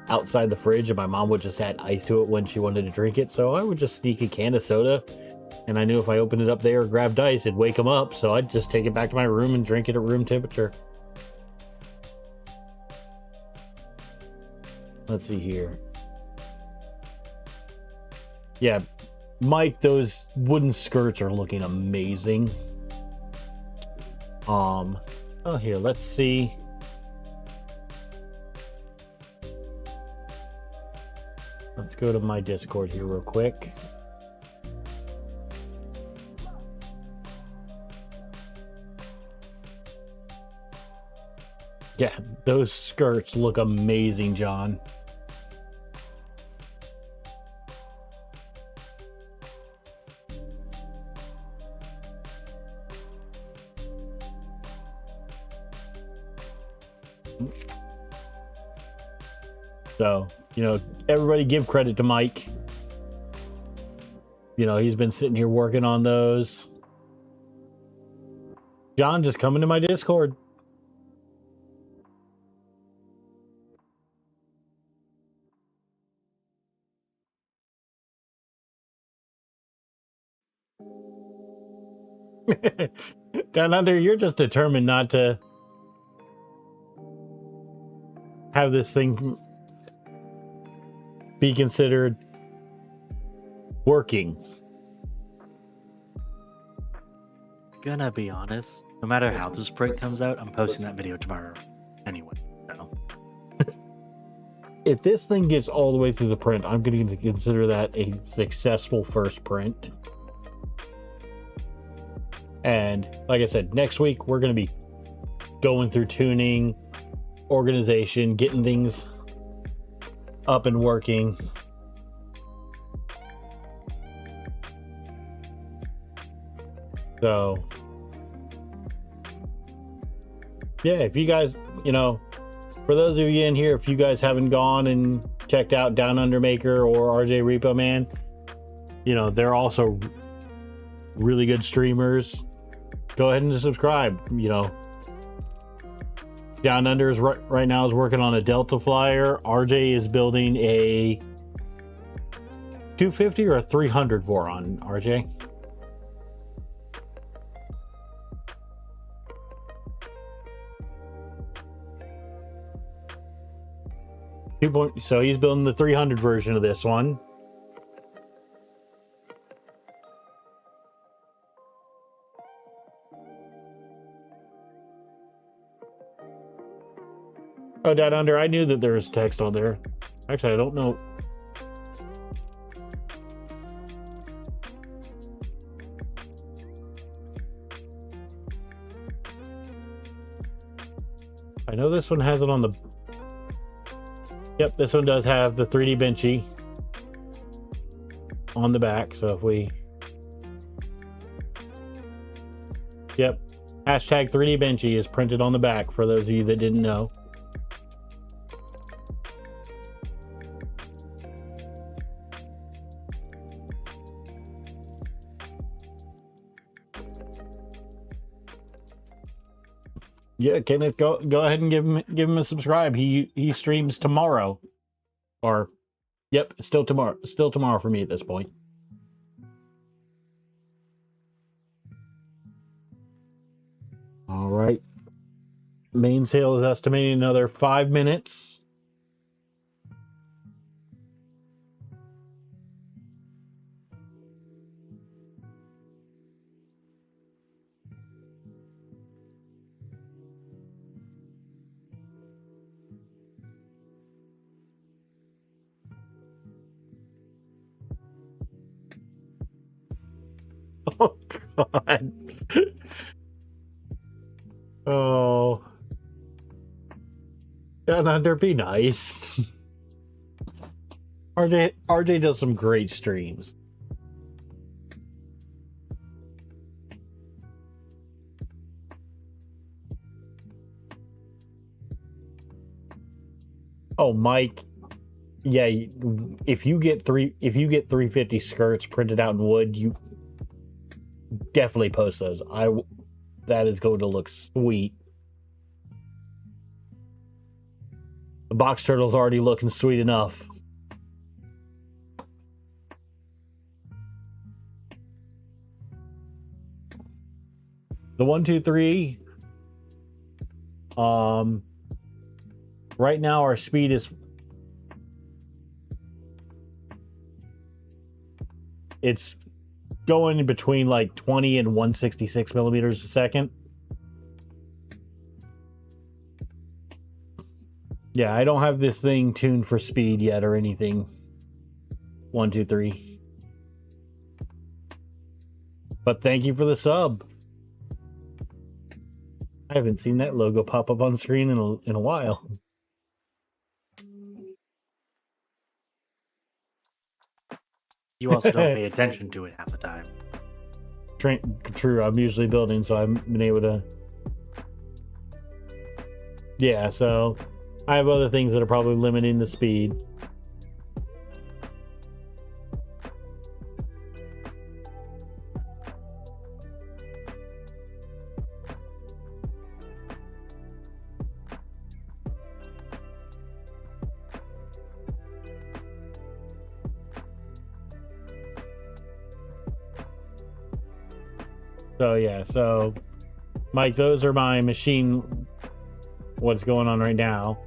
outside the fridge, and my mom would just add ice to it when she wanted to drink it, so I would just sneak a can of soda, and I knew if I opened it up there or grabbed ice, it'd wake them up, so I'd just take it back to my room and drink it at room temperature. Let's see here. Yeah, Mike, those wooden skirts are looking amazing. Oh, here, let's see. Let's go to my Discord here real quick. Yeah, those skirts look amazing, John. So, you know, everybody give credit to Mike. You know, he's been sitting here working on those. John, just come into my Discord. Down under, you're just determined not to have this thing be considered working. Gonna be honest, no matter how this break comes out, I'm posting that video tomorrow anyway. So. If this thing gets all the way through the print, I'm going to consider that a successful first print. And like I said, next week we're going to be going through tuning, organization, getting things up and working. So, yeah, if you guys, you know, for those of you in here, if you guys haven't gone and checked out Down Under Maker or RJ Repo Man, you know, they're also really good streamers. Go ahead and subscribe. You know, Down Under is right now is working on a Delta Flyer. RJ is building a 250 or a 300 Voron, RJ. So he's building the 300 version of this one. Oh, Down Under, I knew that there was text on there. Actually, I don't know. I know this one has it on the... Yep, this one does have the 3D Benchy on the back. So if we... Yep, hashtag 3D Benchy is printed on the back for those of you that didn't know. Yeah, Kenneth, go ahead and give him a subscribe. He streams tomorrow. Or yep, still tomorrow. Still tomorrow for me at this point. All right. Mainsail is estimating another 5 minutes. Oh God. Oh. Down under, be nice. RJ does some great streams. Oh, Mike. Yeah, if you get 350 skirts printed out in wood, you definitely post those. That is going to look sweet. The box turtle's already looking sweet enough. The 1, 2, 3. Right now our speed is. It's going in between like 20 and 166 millimeters a second. Yeah, I don't have this thing tuned for speed yet or anything. 1, 2, 3. But thank you for the sub. I haven't seen that logo pop up on screen in a while. You also don't pay attention to it half the time. True, I'm usually building, so I haven't been able to. Yeah, so I have other things that are probably limiting the speed. So yeah, so Mike, those are my machine. What's going on right now?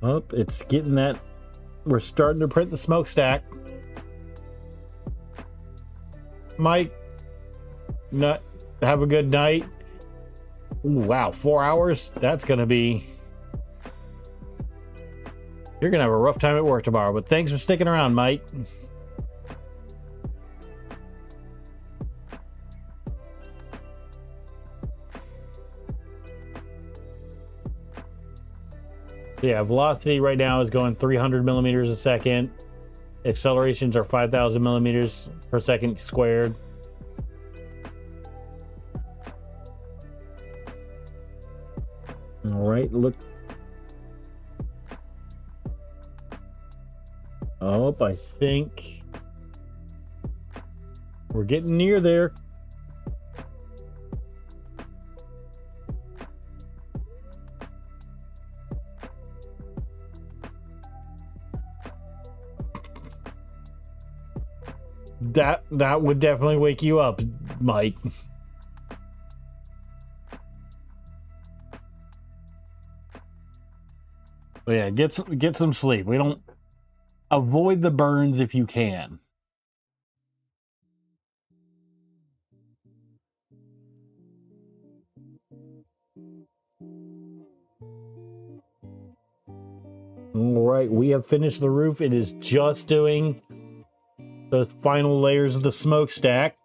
Oh, it's getting that. We're starting to print the smokestack. Mike, have a good night. Ooh, wow, 4 hours? That's gonna be. You're gonna have a rough time at work tomorrow, but thanks for sticking around, Mike. Yeah, velocity right now is going 300 millimeters a second. Accelerations are 5,000 millimeters per second squared. All right, look. Oh, I think we're getting near there. That would definitely wake you up, Mike. But yeah, get some sleep. We don't avoid the burns if you can. All right, we have finished the roof. It is just doing the final layers of the smokestack.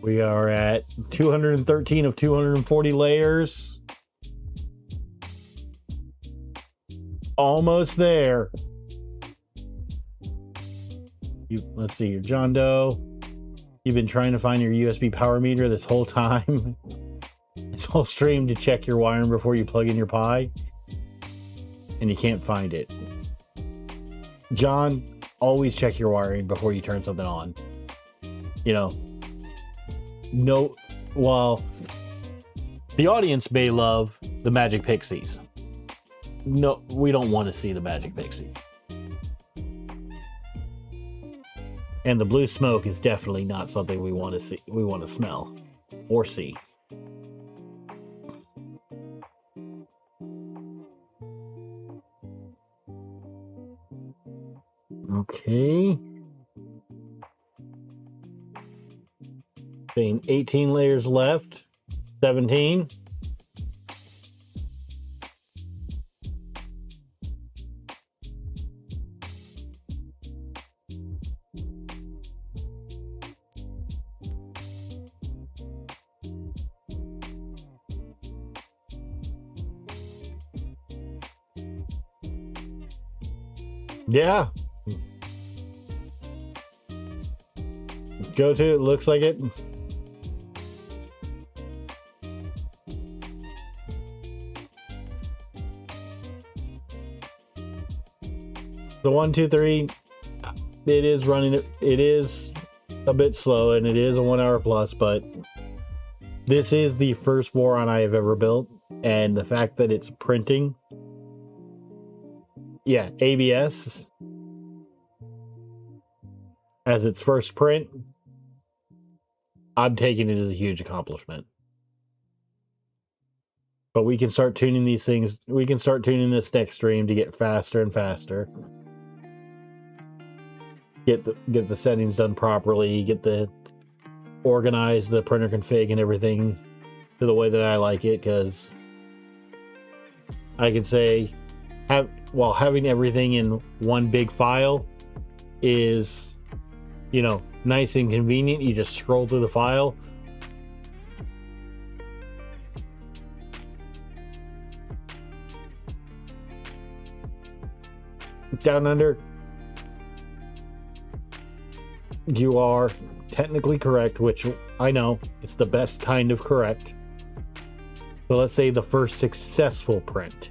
We are at 213 of 240 layers. Almost there. Let's see here, John Doe. You've been trying to find your USB power meter this whole time. This whole stream to check your wiring before you plug in your Pi. And you can't find it. John, always check your wiring before you turn something on. You know, no, while the audience may love the Magic Pixies, no, we don't want to see the Magic Pixie. And the blue smoke is definitely not something we want to see, we want to smell or see. Okay. Saying 18 layers left. 17. Yeah. Go to it, looks like it. The 1, 2, 3, it is running, it is a bit slow and it is a 1 hour plus, but this is the first Voron I have ever built, and the fact that it's printing, yeah, ABS as its first print, I'm taking it as a huge accomplishment. But we can start tuning these things, we can start tuning this next stream to get faster and faster. Get the settings done properly, organize the printer config and everything to the way that I like it, because I can say having everything in one big file is, you know, nice and convenient. You just scroll through the file. Down under, you are technically correct, which I know it's the best kind of correct. So let's say the first successful print.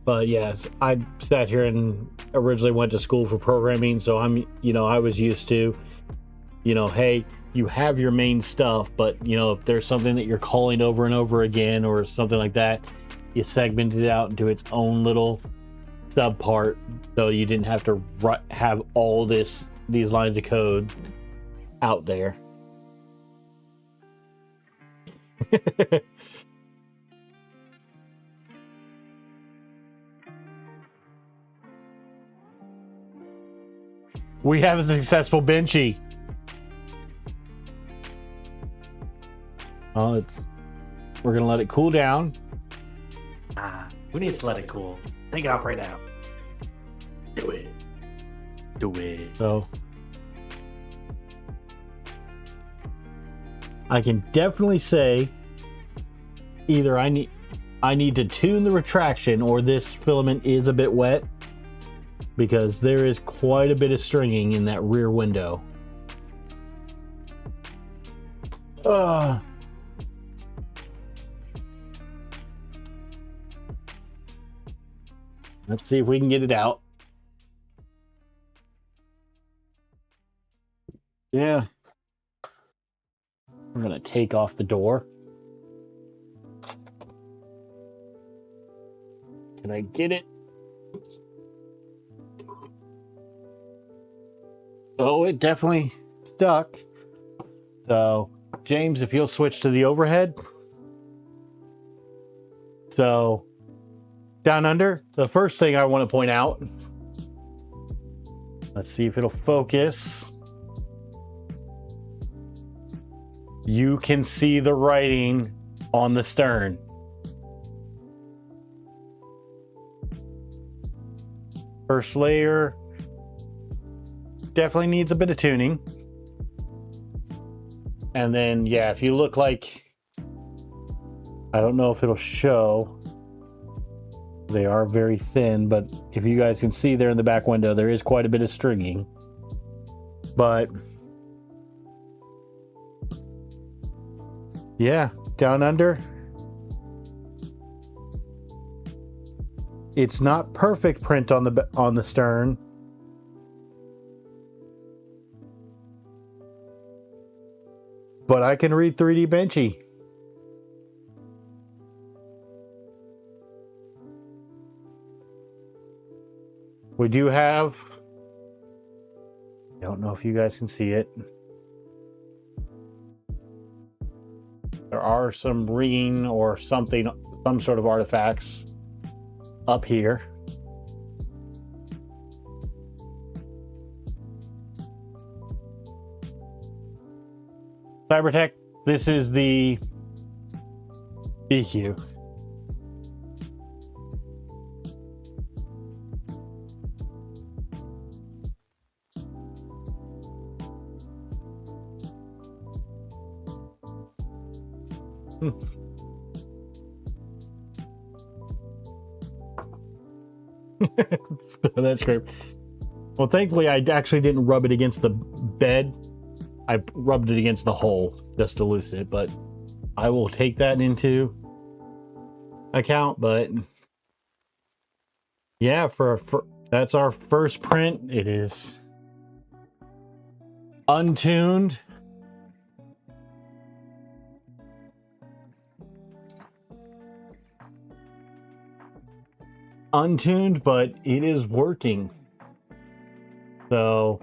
But yes, I sat here and originally went to school for programming, so I was used to, hey, you have your main stuff, but if there's something that you're calling over and over again or something like that, you segment it out into its own little sub part, so you didn't have to have all these lines of code out there. We have a successful Benchy. Oh, we're gonna let it cool down. Who needs to let it cool? Take it off right now. Do it. Do it. So I can definitely say either I need to tune the retraction, or this filament is a bit wet, because there is quite a bit of stringing in that rear window. Let's see if we can get it out. Yeah. We're gonna take off the door. Can I get it? Oh, it definitely stuck. So, James, if you'll switch to the overhead. So, down under, the first thing I want to point out, let's see if it'll focus. You can see the writing on the stern. First layer definitely needs a bit of tuning. And then, yeah, if you look like, I don't know if it'll show. They are very thin, but if you guys can see there in the back window, there is quite a bit of stringing. But Yeah, down under. It's not perfect print on the stern. But I can read 3D Benchy. We do have, I don't know if you guys can see it. There are some ringing or something, some sort of artifacts up here. Cybertech, this is the BQ. That's great. Well, thankfully, I actually didn't rub it against the bed. I rubbed it against the hole just to loosen it, but I will take that into account. But yeah, that's our first print. It is untuned. Untuned, but it is working. So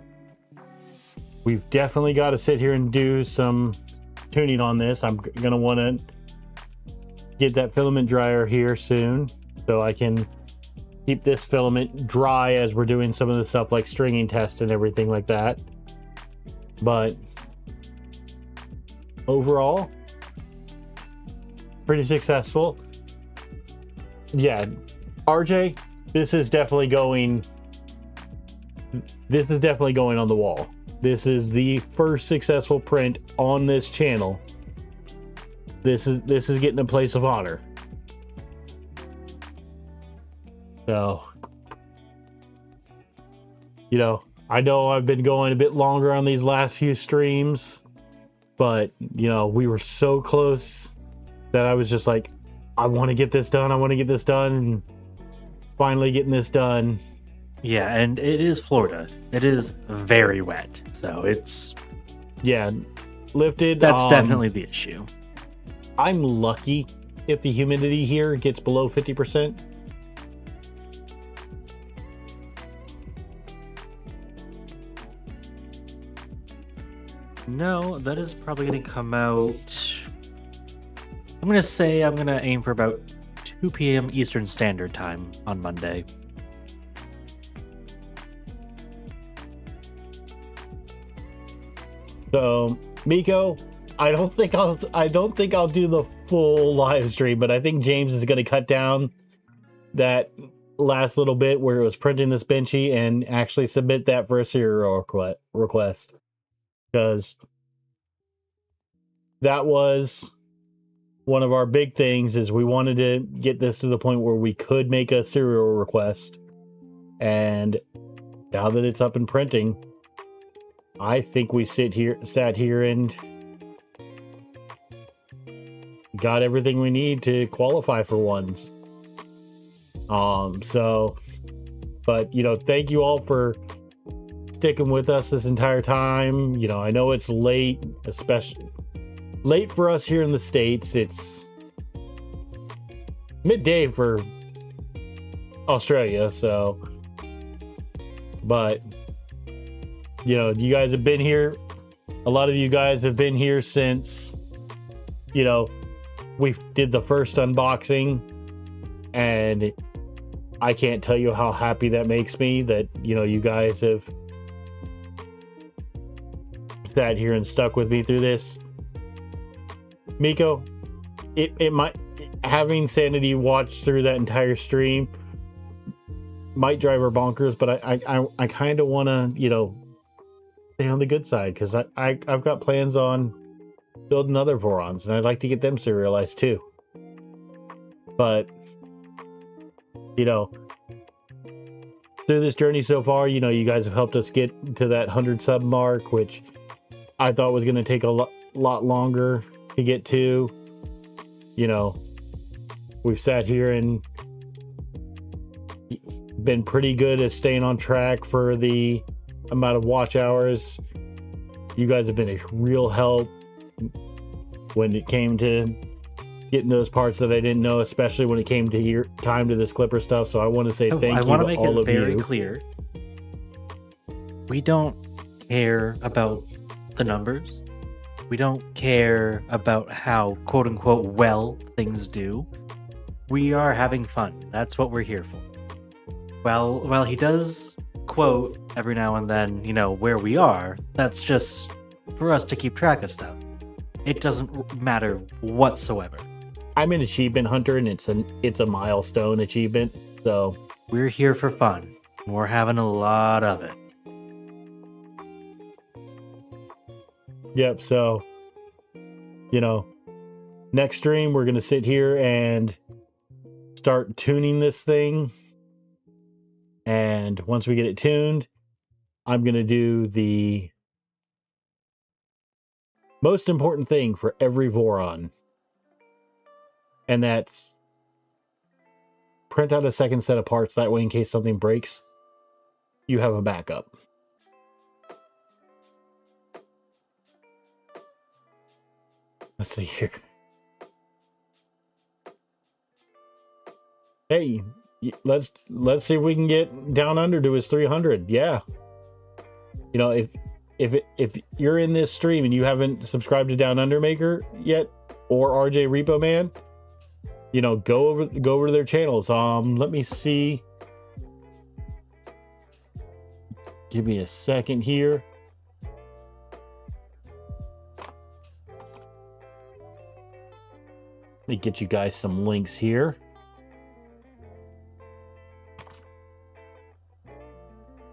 we've definitely got to sit here and do some tuning on this. I'm gonna want to get that filament dryer here soon so I can keep this filament dry as we're doing some of the stuff like stringing test and everything like that. But overall, pretty successful. Yeah, RJ, this is definitely going on the wall. This is the first successful print on this channel. This is getting a place of honor. So, you know, I know I've been going a bit longer on these last few streams, but you know, we were so close that I was just like, I want to get this done. And finally getting this done. Yeah, and it is Florida. It is very wet, so it's... Yeah, lifted. That's definitely the issue. I'm lucky if the humidity here gets below 50%. No, that is probably going to come out... I'm going to say I'm going to aim for about 2 p.m. Eastern Standard Time on Monday. So, Miko, I don't think I'll do the full live stream, but I think James is going to cut down that last little bit where it was printing this benchy and actually submit that for a serial request, because that was one of our big things. Is we wanted to get this to the point where we could make a serial request, and now that it's up and printing, I think we sat here and got everything we need to qualify for ones. So, but you know, thank you all for sticking with us this entire time. You know, I know it's late, especially late for us here in the States. It's midday for Australia, so, but you know, you guys have been here. A lot of you guys have been here since, you know, we did the first unboxing, and I can't tell you how happy that makes me that, you know, you guys have sat here and stuck with me through this. Miko, it might, having Sanity watch through that entire stream might drive her bonkers, but I kind of want to, you know, stay on the good side, because I've got plans on building other Vorons, and I'd like to get them serialized too. But, you know, through this journey so far, you know, you guys have helped us get to that 100 sub mark, which I thought was going to take a lot longer to get to. You know, we've sat here and been pretty good at staying on track for the amount of watch hours. You guys have been a real help when it came to getting those parts that I didn't know, especially when it came to your time to this Clipper stuff. So I want to say thank you to all of you. I want to make it very clear. We don't care about the numbers. We don't care about how, quote unquote, well things do. We are having fun. That's what we're here for. Well, he does quote every now and then, you know, where we are. That's just for us to keep track of stuff. It doesn't matter whatsoever. I'm an achievement hunter, and it's a milestone achievement. So we're here for fun. We're having a lot of it. Yep. So, you know, next stream we're gonna sit here and start tuning this thing. And once we get it tuned, I'm going to do the most important thing for every Voron. And that's print out a second set of parts. That way, in case something breaks, you have a backup. Let's see here. Hey. Let's see if we can get down under to his 300. Yeah, you know, if you're in this stream and you haven't subscribed to Down Under Maker yet, or RJ Repo Man, you know, go over to their channels. Let me see. Give me a second here. Let me get you guys some links here.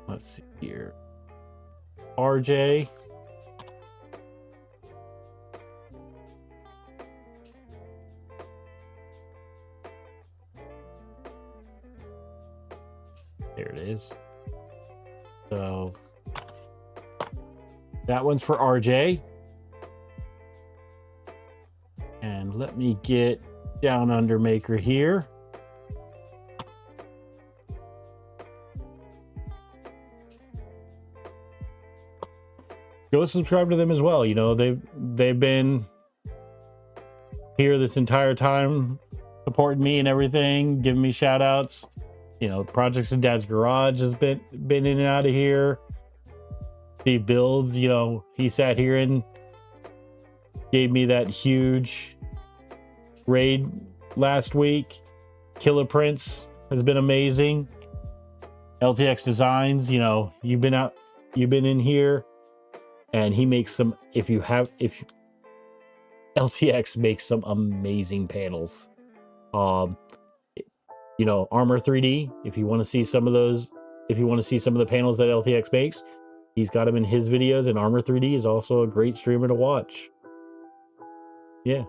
Let's see here. RJ. There it is. So that one's for RJ. And let me get Down Under Maker here. Go subscribe to them as well. You know, they've been here this entire time, supporting me and everything, giving me shout outs. You know, Projects in Dad's Garage has been in and out of here. Steve Builds, you know, he sat here and gave me that huge raid last week. Killer Prince has been amazing. LTX Designs, you know, you've been in here. And he makes some, LTX makes some amazing panels. You know, Armor 3D, if you want to see some of those, if you want to see some of the panels that LTX makes, he's got them in his videos, and Armor 3D is also a great streamer to watch. Yeah.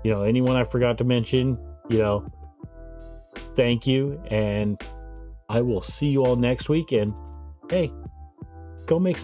You know, anyone I forgot to mention, you know, thank you. And I will see you all next week. And hey, go make some